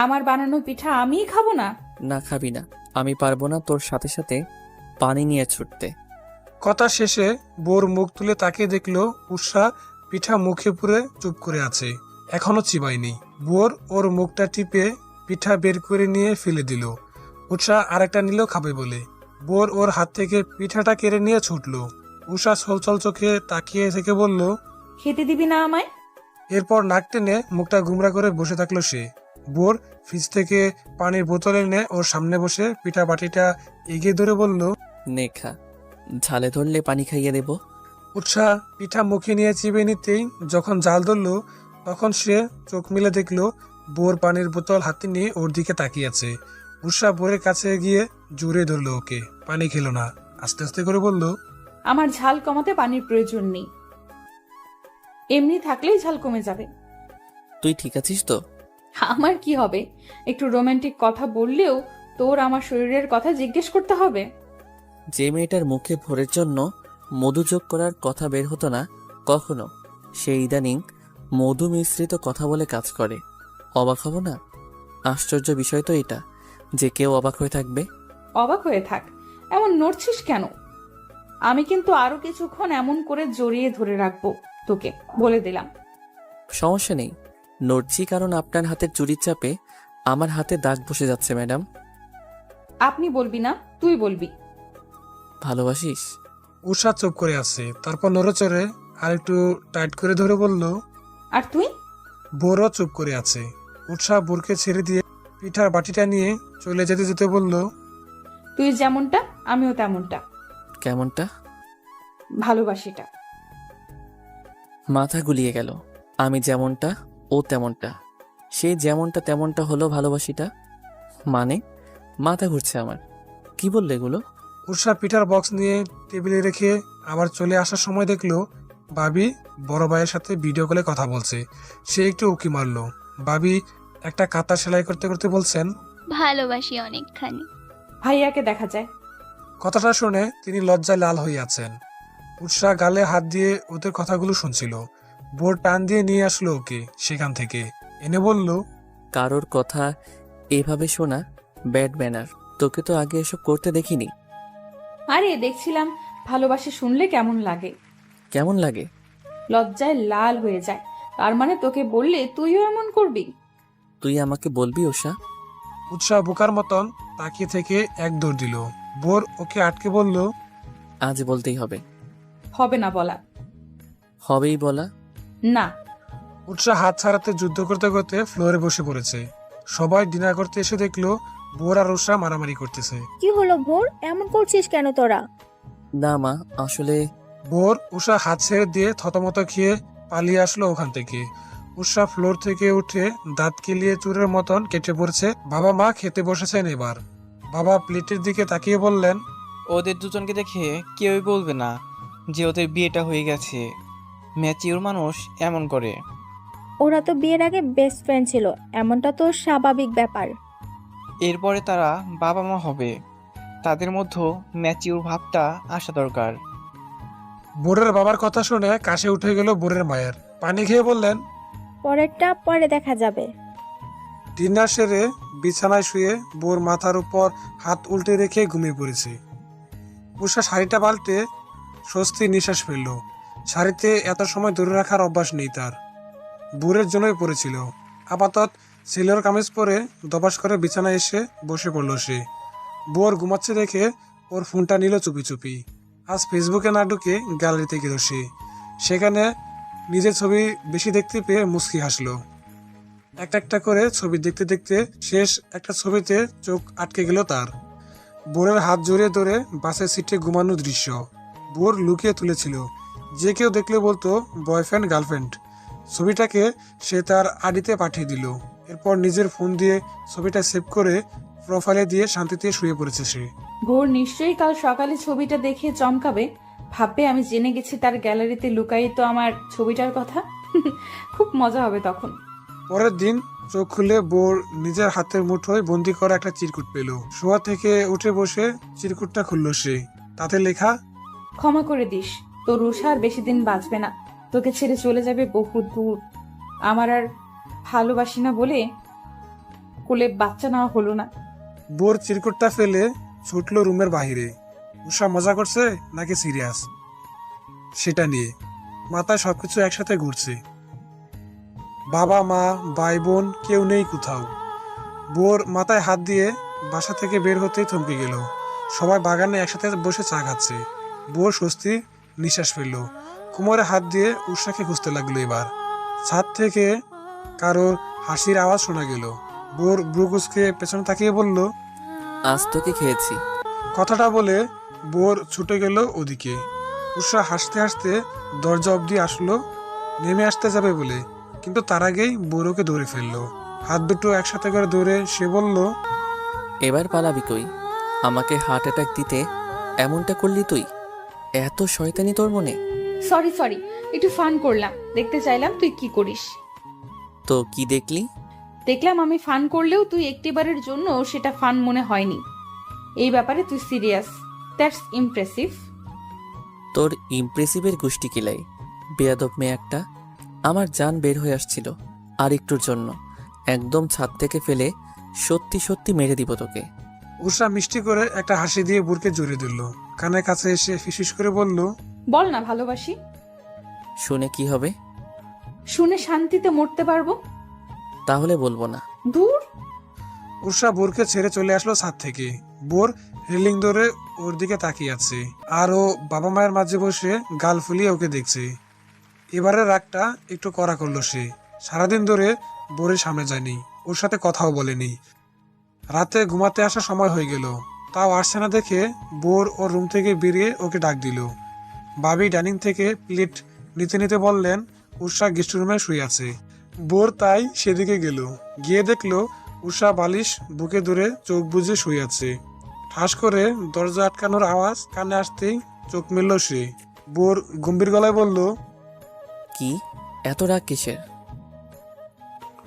আমার বানানো পিঠা আমিই খাবো না? না, খাবি না। আমি পারবো না তোর সাথে সাথে পানি নিয়ে ছুটতে। কথা শেষে বোর মুখ তুলে তাকিয়ে দেখলো উৎসাহ পিঠা মুখে পুরে চুপ করে আছে, এখনো চিবায়নি। বোর ওর মুখটা টিপে পিঠা বের করে নিয়ে ফেলে দিল। উৎসাহ আরেকটা নিল খাবে বলে। বোর ওর হাত থেকে পিঠাটা কেড়ে নিয়ে ছুটলো। উষা ছলছল চোখে তাকিয়ে থেকে বলল, খেতে দিবি না আমায়? এরপর নাক টেনে মুখটা গুমরা করে বসে থাকলো সে। বোর ফ্রিজ থেকে পানির বোতল এনে ওর সামনে বসে পিঠা বাটিটা এগিয়ে ধরে বলল, নে খা, ঝালে ধরলে পানি খাইয়ে দেব। উৎসাহ পিঠা মুখে নিয়ে চিবে নিতেই যখন জাল ধরল, তখন সে চোখ মিলে দেখলো বোর পানির বোতল হাতে নিয়ে ওর দিকে তাকিয়ে আছে। উৎসাহ বোরের কাছে গিয়ে জোরে ধরলো ওকে, পানি খেলো না, আস্তে আস্তে করে বলল, আমার ঝাল কমাতে পানির প্রয়োজন নেই, এমনি থাকলেই ঝাল কমে যাবে। তুই ঠিক আছিস তো? আমার কি হবে? একটু রোমান্টিক কথা বললেও তোর আমার শরীরের কথা জিজ্ঞেস করতে হবে? যে মেয়েটার মুখে ভোরের জন্য মধু যোগ করার কথা বের হতো না কখনো, সে ইদানিং মধু মিশ্রিত কথা বলে কাজ করে। অবাক হব না? আশ্চর্য বিষয় তো এটা, যে কেউ অবাক হয়ে থাকবে। অবাক হয়ে থাক, এমন নড়ছিস কেন? আমি কিন্তু আরো কিছুক্ষণ এমন করে জড়িয়ে ধরে রাখবো তোকে, বলে দিলাম। সমস্যা নেই, নড়ছি কারণ আপনার হাতের চুরির চাপে আমার হাতে দাগ বসে যাচ্ছে ম্যাডাম। আপনি বলবি না, তুই বলবি। ভালোবাসিস? উষা চুপ করে আছে, তারপর নড়েচড়ে আর একটু টাইট করে ধরে বলল, আর তুই? বোরও চুপ করে আছে। উৎসাহ বোরকে ছেড়ে দিয়ে পিঠার বাটিটা নিয়ে চলে যেতে যেতে বলল, তুই যেমনটা আমিও তেমনটা। কেমনটা? ভালোবাসিটা। মাথা গুলিয়ে গেল। আমি যেমনটা ও তেমনটা, সে যেমনটা তেমনটা হলো ভালোবাসিটা মানে? মাথা ঘুরছে আমার। কি বললে এগুলো? উৎসাহ পিঠার বক্স নিয়ে টেবিলে রেখে আবার চলে আসার সময় দেখলো বাবি বড় ভাইয়ের সাথে ভিডিও কলে কথা বলছে। সে একটু উকি মারলো। বাবি একটা কাঁথা সেলাই করতে করতে বলছেন, ভালোবাসি অনেকখানি। ভাইয়াকে দেখা যায়। কথাটা শুনে তিনি লজ্জায় লাল হয়ে আছেন। উৎসাহ গালে হাত দিয়ে ওদের কথাগুলো শুনছিল। বোর টান দিয়ে নিয়ে আসলো ওকে সেখান থেকে, এনে বলল, কারোর কথা এভাবে শোনা ব্যাড ম্যানার। তোকে তো আগে এসব করতে দেখিনি। আরে দেখছিলাম ভালোবাসি শুনলে কেমন লাগে। কেমন লাগে? লজ্জায় লাল হয়ে যায়। তার মানে তোকে বললে তুইও এমন করবি? তুই আমাকে বলবি উষা? উৎসাহ বোকার মতন তাকিয়ে থেকে এক দৌড় দিল। বোর ওকে আটকে বলল, আজ বলতেই হবে। হবে না বলা। হবেই বলা। না। উৎসাহ হাত ছাড়াতে যুদ্ধ করতে করতে ফ্লোরে বসে পড়েছে। সবাই ডিনার করতে এসে দেখলো বোর আর উষা মারামারি করতেছে। কি হলো ভোর, এমন করছিস কেন তোরা? না মা, আসলে। বোর উষা হাত ছেড়ে দিয়ে থতমত খেয়ে পালিয়ে আসলো ওখান থেকে। উষা ফ্লোর থেকে উঠে দাঁত কেলিয়ে চুরের মতন কেটে পড়ছে। বাবা মা খেতে বসেছেন এবার। বাবা প্লেটের দিকে তাকিয়ে বললেন, ওদের দুজনকে দেখে কেউই বলবে না যে ওদের বিয়েটা হয়ে গেছে। ম্যাচিওর মানুষ এমন করে। ওরা তো বিয়ের আগে বেস্ট ফ্রেন্ড ছিল, এমনটা তো স্বাভাবিক ব্যাপার। এরপরে তারা বাবা মা হবে, তাদের মধ্যে ম্যাচিওর ভাবটা আসা দরকার। বোরের বাবার কথা শুনে কাশে উঠে গেল বোরের মায়ের। পানি খেয়ে বললেন, পরেরটা পরে দেখা যাবে। ডিনার সেরে বিছানায় শুয়ে বোর মাথার উপর হাত উল্টে রেখে ঘুমিয়ে পড়েছে। উষা শাড়িটা পাল্টে স্বস্তির নিঃশ্বাস ফেলল। শাড়িতে এত সময় ধরে রাখার অভ্যাস নেই তার, বুড়ের জন্যই পড়েছিল। আপাতত সিলর কামিজ পরে দবাস করে বিছানায় এসে বসে পড়ল সে। বোর ঘুমাচ্ছে দেখে ওর ফোনটা নিল চুপি চুপি। আজ ফেসবুকে না ঢুকে গ্যালারিতে গেল সে। সেখানে নিজের ছবি বেশি দেখতে পেয়ে মুচকি হাসলো। একটা একটা করে ছবি দেখতে দেখতে শেষ একটা ছবিতে চোখ আটকে গেল তার। বোরের হাত জড়িয়ে ধরে বাসের সিটে ঘুমানোর দৃশ্য বোর লুকিয়ে তুলেছিল। যে কেউ দেখলে বলতো বয়ফ্রেন্ড গার্লফ্রেন্ড। ছবিটাকে সে তার আইডিতে পাঠিয়ে দিল। এরপর নিজের ফোন দিয়ে ছবিটা সেভ করে প্রোফাইলে দিয়ে শান্তিতে শুয়ে পড়েছে সে। ভোর নিশ্চয়ই কাল সকালে ছবিটা দেখে চমকাবে, ভাববে আমি জেনে গেছি তার গ্যালারিতে লুকায়িত আমার ছবিটার কথা। খুব মজা হবে তখন। পরের দিন চোখ খুলে বোর নিজের হাতের মুঠোয় বন্দি করা একটা চিরকুট পেল। শোয়া থেকে উঠে বসে চিরকুটটা খুলল সে। তাতে লেখা, ক্ষমা করে দিস, তোর রুষা আর বেশি দিন বাঁচবে না, তোকে ছেড়ে চলে যাবে বহু দূর। আমার আর ভালোবাসি না বলে কোলে বাচ্চা নেওয়া হলো না। বোর চিরকুটটা ফেলে ছুটলো রুমের বাহিরে। উষা মজা করছে নাকি সিরিয়াস সেটা নিয়ে মাথায় সবকিছু একসাথে ঘুরছে। বাবা মা ভাই বোন কেউ নেই কোথাও। বোর মাথায় হাত দিয়ে বাসা থেকে বের হতেই থমকে গেল। সবাই বাগানে একসাথে বসে চা খাচ্ছে। বোর স্বস্তি নিঃশ্বাস ফেললো। কোমরে হাত দিয়ে উষাকে খুঁজতে লাগলো। এবার ছাদ থেকে কারোর হাসির আওয়াজ শোনা গেল। বোর ব্রুকুসকে পেছনে তাকিয়ে বলল, আজ তোকে খেয়েছি। কথাটা বলে বোর ছুটে গেল ওদিকে। উষা হাসতে হাসতে দরজা অবধি আসলো নেমে আসতে যাবে বলে, কিন্তু তার আগেই বোর ওকে ধরে ফেললো। হাত দুটো একসাথে করে ধরে সে বলল, এবার পালাবি কই? আমাকে হার্ট অ্যাটাক দিতে এমনটা করলি তুই? এত শয়তানি তোর মনে? সরি সরি, একটু ফান করলাম, দেখতে চাইলাম তুই কি করিস। তো কি দেখলি? দেখলাম আমি ফান করলেও তুই একটিবারের জন্য সেটা ফান মনে হয়নি। এই ব্যাপারে তুই সিরিয়াস, দ্যাটস ইমপ্রেসিভ। তোর ইমপ্রেসিভের গোষ্ঠী কিলাই, বেয়াদব মেয়ে একটা। আমার জান বের হয়ে আসছিল আর একটুর জন্য একদম ছাদ থেকে ফেলে সত্যি সত্যি মেরে দিব তোকে। উষা মিষ্টি করে একটা হাসি দিয়ে বুরকে জড়িয়ে দিল। কানের কাছে এসে ফিসফিস করে বলল, বল না ভালোবাসি। শুনে কি হবে? শুনে শান্তিতে মরতে পারবো। তাহলে বলবো না। দূর। উষা বোরকে ছেড়ে চলে আসলো ছাদ থেকে। বোর রেলিং ধরে ওর দিকে তাকিয়ে আছে, আর ও বাবা মায়ের মাঝে বসে গাল ফুলিয়ে ওকে দেখছে। এবারে রাগটা একটু কড়া করলো সে। সারাদিন ধরে বোরের সামনে যায়নি, ওর সাথে কথাও বলেনি। রাতে ঘুমাতে আসার সময় হয়ে গেল, তাও আসছে না দেখে বোর ওর রুম থেকে বেরিয়ে ওকে ডাক দিল। ভাবি ডাইনিং থেকে প্লেট নিতে নিতে বললেন, উষা গেস্ট রুমে শুয়ে আছে। বোর তাই সেদিকে গেল। গিয়ে দেখলো উষা বালিশ বুকে ধরে চোখ বুজে শুয়ে আছে। ঠাস করে দরজা আটকানোর আওয়াজ কানে আসতেই চোখ মেলল সে। বোর গম্ভীর গলায় বলল, কি এত রাগ কিসের?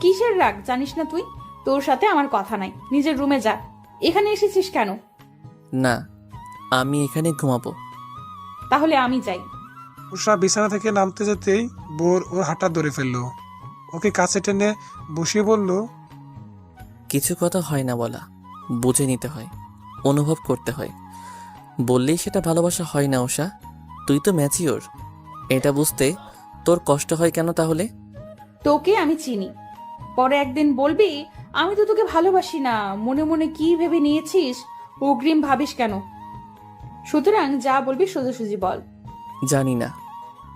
কিসের রাগ জানিস না তুই? তোর সাথে আমার কথা নাই, নিজের রুমে যা। এখানে এসেছিস কেন? না, আমি এখানে ঘুমাবো। তাহলে আমি যাই। উষা বিছানা থেকে নামতে যেতেই বোর ওর হাতটা ধরে ফেললো। ওকে কাছে টেনে বসিয়ে বলল, কিছু কথা হয় না বলা, বুঝে নিতে হয়, অনুভব করতে হয়। বললেই সেটা ভালোবাসা হয় না উষা। তুই তো ম্যাচিওর, এটা বুঝতে তোর কষ্ট হয় কেন তাহলে? তোকে আমি চিনি, পরে একদিন বলবি আমি তো তোকে ভালোবাসি না, মনে মনে কি ভেবে নিয়েছিস, অগ্রিম ভাবিস কেন? সুতরাং যা বলবি সোজাসুজি বল। জানি না।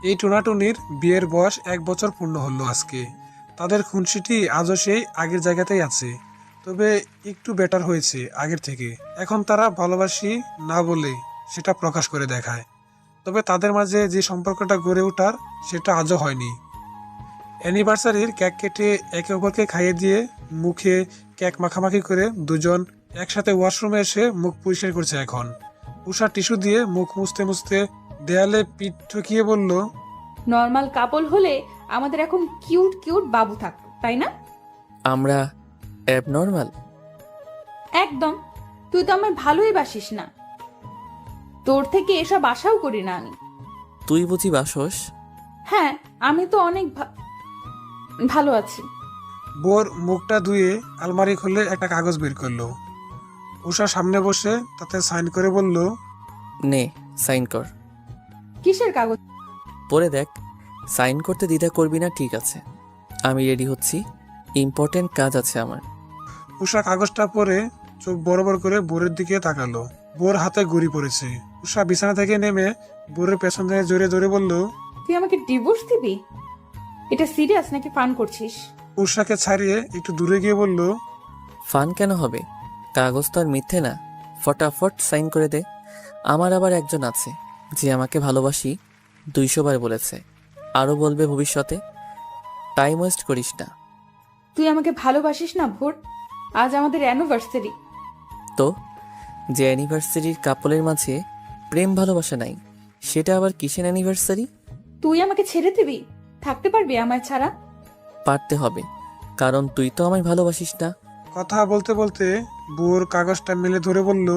এই টুনাটুনির বিয়ের বয়স 1 বছর পূর্ণ হলো আজকে। তাদের খুনসিটি আজও সেই আগের জায়গাতেই আছে, তবে একটু বেটার হয়েছে আগের থেকে। এখন তারা ভালোবাসি না বলে সেটা প্রকাশ করে দেখায়, তবে তাদের মাঝে যে সম্পর্কটা গড়ে ওঠার সেটা আজও হয়নি। অ্যানিভার্সারির কেক কেটে একে অপরকে খাইয়ে দিয়ে মুখে কেক মাখামাখি করে দুজন একসাথে ওয়াশরুমে এসে মুখ পরিষ্কার করছে এখন। উষা টিস্যু দিয়ে মুখ মুছতে মুছতে দেয়ালে পিঠ ঠকিয়ে বলল, নর্মাল কাপল হলে আমাদের এখন কিউট কিউট বাবু থাকতো, তাই না? আমরা অ্যাবনর্মাল? একদম। তুই তো আমায় ভালোই বাসিস না, তোর থেকে এসব আশাও করি না আমি। তুই বুঝি বাসস? হ্যাঁ, আমি তো অনেক ভালো আছি। বোর মুখটা ধুয়ে আলমারি খুলে একটা কাগজ বের করলো। উষা সামনে বসে তাতে সাইন করে বলল, নে সাইন কর। কিসের কাগজ? পরে দেখ, সাইন করতে দ্বিধা করবি না, ঠিক আছে? আমি রেডি হচ্ছি, ইম্পর্টেন্ট কাজ আছে আমার। উষা কাগজটা পরে চোখ বড় বড় করে বোরের দিকে তাকালো। বোর হাতে গুড়ি পড়েছে। উষা বিছানা থেকে নেমে বোরের পেছন থেকে জোরে জোরে বলল, তুই আমাকে ডিভোর্স দিবি? এটা সিরিয়াস নাকি ফান করছিস? উষাকে ছাড়িয়ে একটু দূরে গিয়ে বলল, ফান কেন হবে? কাগজ তো আর মিথ্যে না, ফটাফট সাইন করে দে। আমার আবার একজন আছে যে আমাকে ভালোবাসি 200 বার বলেছে, আরও বলবে ভবিষ্যতে। টাইম ওয়েস্ট করিস না। তুই আমাকে ভালোবাসিস না ভোর? আজ আমাদের অ্যানিভার্সারি। তো যে অ্যানিভার্সারির কাপলের মাঝে প্রেম ভালোবাসা নাই, সেটা আবার কিসের অ্যানিভার্সারি? তুই আমাকে ছেড়ে দিবি? থাকতে পারবি আমায় ছাড়া? পারতে হবে, কারণ তুই তো আমায় ভালোবাসিস না। কথা বলতে বলতে বোর কাগজটা মেলে ধরে বলল,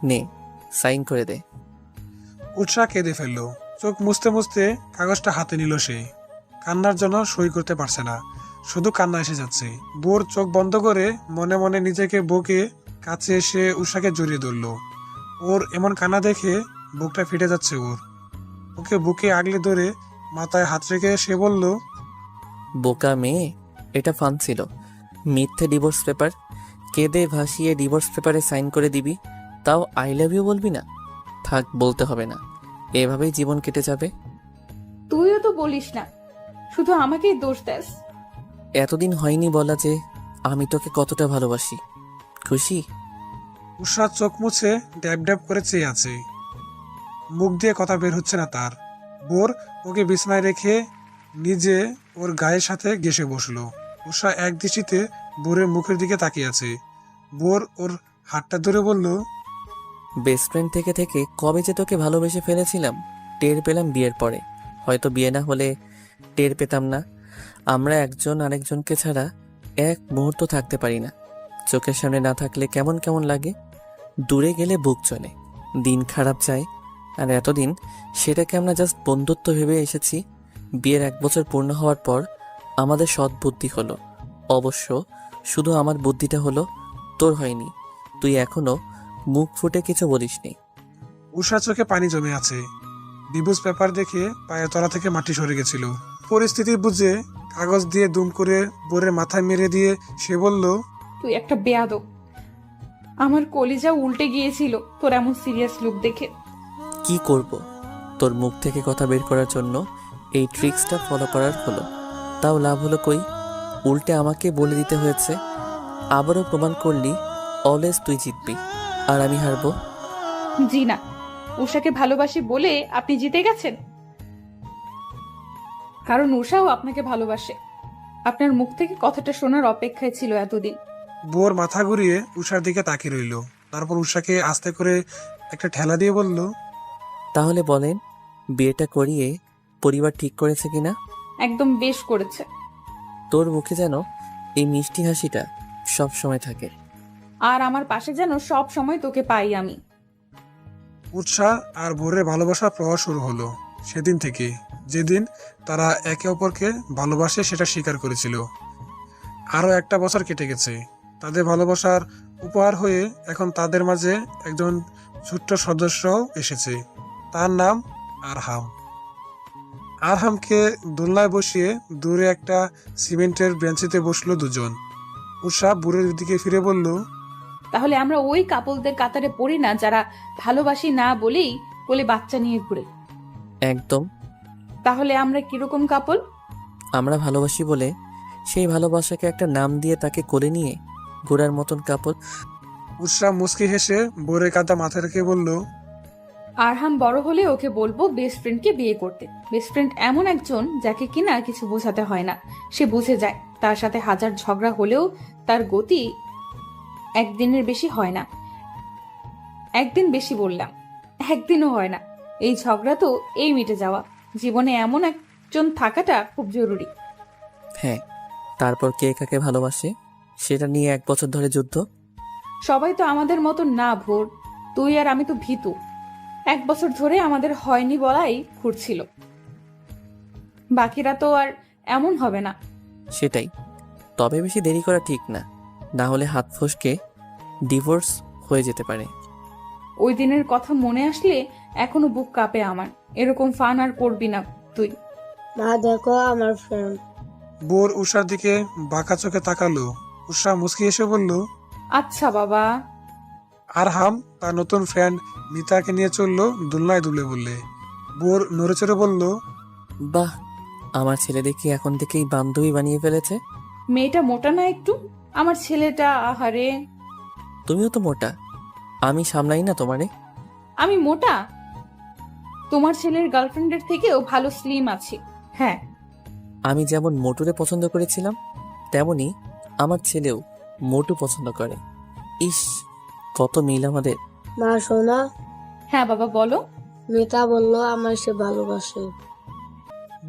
নে, সাইন করে দে। উৎসাহ কেঁদে ফেললো। চোখ মুছতে মুছতে কাগজটা হাতে নিল সে। কান্নার জন্য সই করতে পারছে না, শুধু কান্না এসে যাচ্ছে। বোর চোখ বন্ধ করে মনে মনে নিজেকে বকে কাছে এসে উষাকে জড়িয়ে ধরল। ওর এমন কান্না দেখে বুকটা ফেটে যাচ্ছে ওর। ওকে বুকে আগলে ধরে মাথায় হাত রেখে সে বলল, বোকা মেয়ে, এটা ফান ছিল। মিথ্যে ডিভোর্স পেপার কেঁদে ভাসিয়ে ডিভোর্স পেপারে সাইন করে দিবি, তাও আই লাভ ইউ বলবি না? থাক, বলতে হবে না, এভাবেই জীবন কেটে যাবে। তুইও তো বলিস না, শুধু আমাকেই দোষ দেস। এতদিন হয়নি বলা যে আমি তোকে কতটা ভালোবাসি। খুশি? উষা চোখ মুছে ড্যাব ড্যাব করে চেয়ে আছে। মুখ দিয়ে কথা বের হচ্ছে না তার। বোর ওকে বিছানায় রেখে নিজে ওর গায়ের সাথে ঘেঁষে বসলো। উষা এক দৃষ্টিতে বোরের মুখের দিকে তাকিয়ে আছে। বোর ওর হাতটা ধরে বলল, বেস্ট ফ্রেন্ড থেকে থেকে কবে যে তোকে ভালোবেসে ফেলেছিলাম, টের পেলাম বিয়ের পরে। হয়তো বিয়ে না হলে টের পেতাম না। আমরা একজন আরেকজনকে ছাড়া এক মুহূর্ত থাকতে পারি না। চোখের সামনে না থাকলে কেমন কেমন লাগে, দূরে গেলে বুক চলে, দিন খারাপ যায়। আর এতদিন সেটাকে আমরা জাস্ট বন্ধুত্ব ভেবে এসেছি। বিয়ের 1 বছর পূর্ণ হওয়ার পর আমাদের সৎ বুদ্ধি হলো। অবশ্য শুধু আমার বুদ্ধিটা হলো, তোর হয়নি। তুই এখনো মুখ ফুটে কিছু বলিসনি। উষা চোখে পানি জমে আছে। ডিভোর্স পেপার দেখে পায়ের তলা থেকে মাটি সরে গেছিল। পরিস্থিতি বুঝে কাগজ দিয়ে দুম করে বোরের মাথায় মেরে দিয়ে সে বলল, তুই একটা বেয়াদব। আমার কলিজা উল্টে গিয়েছিল তোর এমন সিরিয়াস লুক দেখে। কি করব? তোর মুখ থেকে কথা বের করার জন্য এই ট্রিক্সটা ফলো করার হলো, তাও লাভ হলো কই? উল্টে আমাকে বলে দিতে হয়েছে। আবারও প্রমাণ করলি অলওয়েজ তুই জিতবি আর আমি হারবো। জি না, উষাকে ভালোবাসি বলে আপনি জিতে গেছেন। কারণ উষাও আপনাকে ভালোবাসে। আপনার মুখ থেকে কথাটা শোনার অপেক্ষায় ছিল এতদিন। বোর মাথা ঘুরিয়ে উষার দিকে তাকিয়ে রইল। তারপর উষাকে আস্তে করে একটা ঠেলা দিয়ে বলল, তাহলে বলেন, বিয়েটা করিয়ে পরিবার ঠিক করেছে কিনা? একদম বেশ করেছে। তোর মুখে যেন এই মিষ্টি হাসিটা সব সময় থাকে। আর আমার পাশে যেন সব সময় তোকে পাই আমি। উৎসাহ আর ভোরের ভালোবাসার প্রবাহ শুরু হলো সেদিন থেকে, যেদিন তারা একে অপরকে ভালোবাসে সেটা স্বীকার করেছিল। আরও 1টা বছর কেটে গেছে। তাদের ভালোবাসার উপহার হয়ে এখন তাদের মাঝে একজন ছোট্ট সদস্য এসেছে। তার নাম আরহাম। আরহামকে দোলনায় বসিয়ে দূরে একটা সিমেন্টের বেঞ্চিতে বসলো দুজন। উষা বুড়ের দিকে ফিরে বলল, তাহলে আমরা ওই কাপলদের কাতারে পড়ি না যারা ভালোবাসি না বলেই কোলে বাচ্চা নিয়ে ঘুরে? একদম। তাহলে আমরা কিরকম কাপল? আমরা ভালোবাসি বলে সেই ভালোবাসাকে একটা নাম দিয়ে তাকে কোলে নিয়ে ঘোড়ার মতন কাপড়। উষা মুচকি হেসে বোরের কাঁধে মাথা রেখে বলল, আরহাম বড় হলে ওকে বলবো বেস্ট ফ্রেন্ডকে বিয়ে করতে। বেস্ট ফ্রেন্ড এমন একজন যাকে কিনা কিছু বোঝাতে হয় না, সে বুঝে যায়। তার সাথে হাজার ঝগড়া হলেও তার গতি একদিনের বেশি হয় না। একদিন বেশি বললাম, একদিনও হয় না। এই ঝগড়া তো এই মিটে যাওয়া। জীবনে এমন একজন থাকাটা খুব জরুরি। হ্যাঁ, তারপর কে কাকে ভালোবাসে সেটা নিয়ে 1 বছর ধরে যুদ্ধ। সবাই তো আমাদের মতো না ভোর, তুই আর আমি তো ভীতু। 1 বছর ধরে আমাদের হয়নি বলাই ঘুরছিল। বাকিরা তো আর এমন হবে না। সেটাই, তবে বেশি দেরি করা ঠিক না, না হলে হাত ফসকে ডিভোর্স হয়ে যেতে পারে। ওই দিনের কথা মনে আসলে এখনো বুক কাঁপে আমার। এরকম ফান আর করবি না তুই। মা দেখো আমার ফ্রেন্ড। বোর উষার দিকে বাঁকা চোখে তাকালো। উষা মুচকি এসে বলল, আচ্ছা বাবা। আরহাম তার নতুন ফ্রেন্ড মিতাকে নিয়ে চললো দোলনায় দুলে বললে। বোর নড়েচড়ে বলল, বাহ, আমার ছেলে দেখি এখন থেকেই বান্ধবী বানিয়ে ফেলেছে। মেয়েটা মোটা না একটু? আমার ছেলেটা আহারে। তুমিও তো মোটা, আমি সামলাই না তোমারে। আমি মোটা? তোমার ছেলের গার্লফ্রেন্ডের থেকেও ভালো স্লিম আছে। হ্যাঁ, আমি যেমন মোটুরে পছন্দ করেছিলাম তেমনি আমার ছেলেও মোটু পছন্দ করে। ইস, কত মিল আমাদের। মা শোনা, হ্যাঁ বাবা বলো। মিতা বলল আমার সে ভালোবাসে।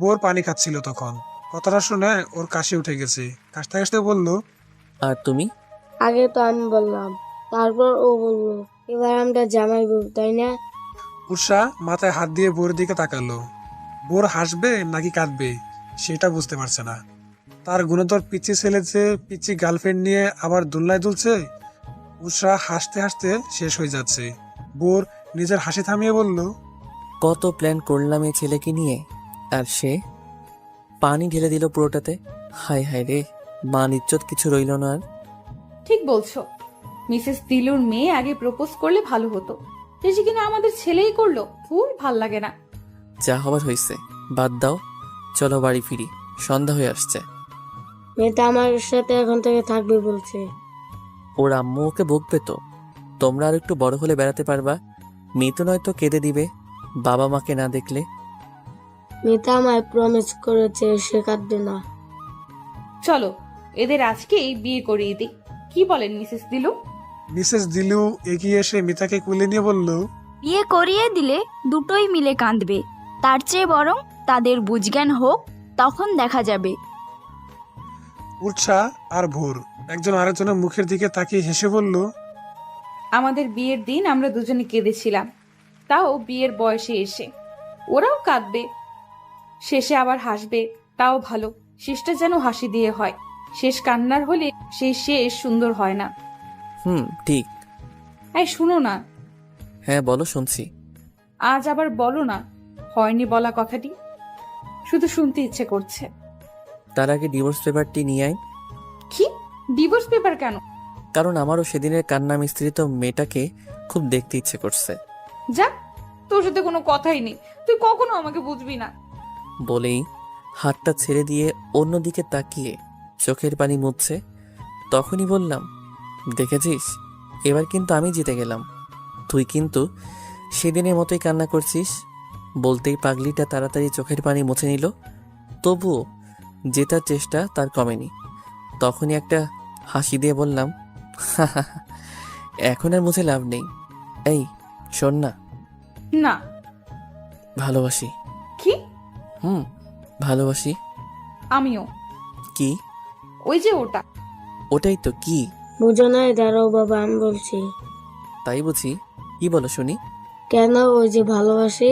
বোর পানি খাচ্ছিল তখন। কথাটা শুনে ওর কাশি উঠে গেছে। কাশতে কাশতে বলল, আর তুমি? আগে তো আমি বললাম, তারপর ও বলল। এবার আমরা জামাই বউ, তাই না? উষা মাথায় হাত দিয়ে বোর দিকে তাকালো। বোর হাসবে নাকি কাঁদবে সেটা বুঝতে পারছে না। তার গুণধর পিচ্ছি ছেলে যে পিচ্ছি গার্লফ্রেন্ড নিয়ে আবার দোলনায় দুলছে। উষা হাসতে হাসতে শেষ হয়ে যাচ্ছে। বোর নিজের হাসি থামিয়ে বলল, কত প্ল্যান করলাম এই ছেলেকে নিয়ে, আর সে পানি ঢেলে দিল পুরোটাতে। হায় হায় রে, মান ইজ্জত কিছু রইল না আর। ঠিক বলছো। মিসেস দিলুর মেয়ে আগে প্রপোজ করলে ভালো হতো। শেষে কিনা আমাদের ছেলেই করলো। ফুল ভাল লাগে না। যা হবার হয়েছে, বাদ দাও, চলো বাড়ি ফিরি, সন্ধ্যা হয়ে আসছে। মেয়েটা আমার সাথে এখন থেকে থাকবে বলছে। ওর আম্মু ওকে বকবে তো। তোমরা আর একটু বড় হলে বেড়াতে পারবা। মেয়ে তো নয়তো কেঁদে দিবে বাবা মাকে না দেখলে। মেয়েটা আমায় প্রমিস করেছে সে কাঁদবে না। চলো এদের আজকেই বিয়ে করিয়ে দিই। কি বলেন মিসেস দিলু? মিসেস দিলু এগিয়ে এসে মিতাকে কুলে নিয়ে বলল, বিয়ে করিয়ে দিলে দুটোই মিলে কাঁদবে, তার চেয়ে বরং তাদের বুঝজ্ঞান হোক, তখন দেখা যাবে। উৎসা আর ভোর একজন আরেকজনের মুখের দিকে তাকিয়ে হেসে বলল, আমাদের বিয়ের দিন আমরা দুজনে কেঁদেছিলাম, তাও বিয়ের বয়সে এসে। ওরাও কাঁদবে, শেষে আবার হাসবে, তাও ভালো। শেষটা যেন হাসি দিয়ে হয়। শেষ কান্নার হলে সেই শেষ সুন্দর হয় না। ঠিক। এই শুনো না। হ্যাঁ বলো, শুনছি। আজ আবার বলো না হয়নি বলা কথাটি। শুধু শুনতে ইচ্ছে করছে। তার আগে ডিভোর্স পেপারটি নিয়ে আয়। কি? ডিভোর্স পেপার কেন? কারণ আমারও সেদিনের কান্না মিস্ত্রিত মেয়েটাকে খুব দেখতে ইচ্ছে করছে। যা, তোর সাথে কোনো কথাই নেই। তুই কখনো আমাকে বুঝবি না। বলেই হাতটা ছেড়ে দিয়ে অন্যদিকে তাকিয়ে চোখের পানি মুছছে। তখনই বললাম, দেখেছিস, এবার কিন্তু আমি জিতে গেলাম। তুই কিন্তু সেদিনের মতোই কান্না করছিস। বলতেই পাগলিটা তাড়াতাড়ি চোখের পানি মুছে নিল। তবুও জেতার চেষ্টা তার কমেনি। তখনই একটা হাসি দিয়ে বললাম, এখন আর মুছে লাভ নেই। এই শোন না। না। ভালোবাসি। কি? ভালোবাসি। আমিও। কি? ওই যে ওটা। ওটাই তো। কি বুঝো না? দাঁড়াও বাবা, আমি বলছি। তাই বুঝি? কি বলো শুনি। কেন? ওই যে ভালোবাসি।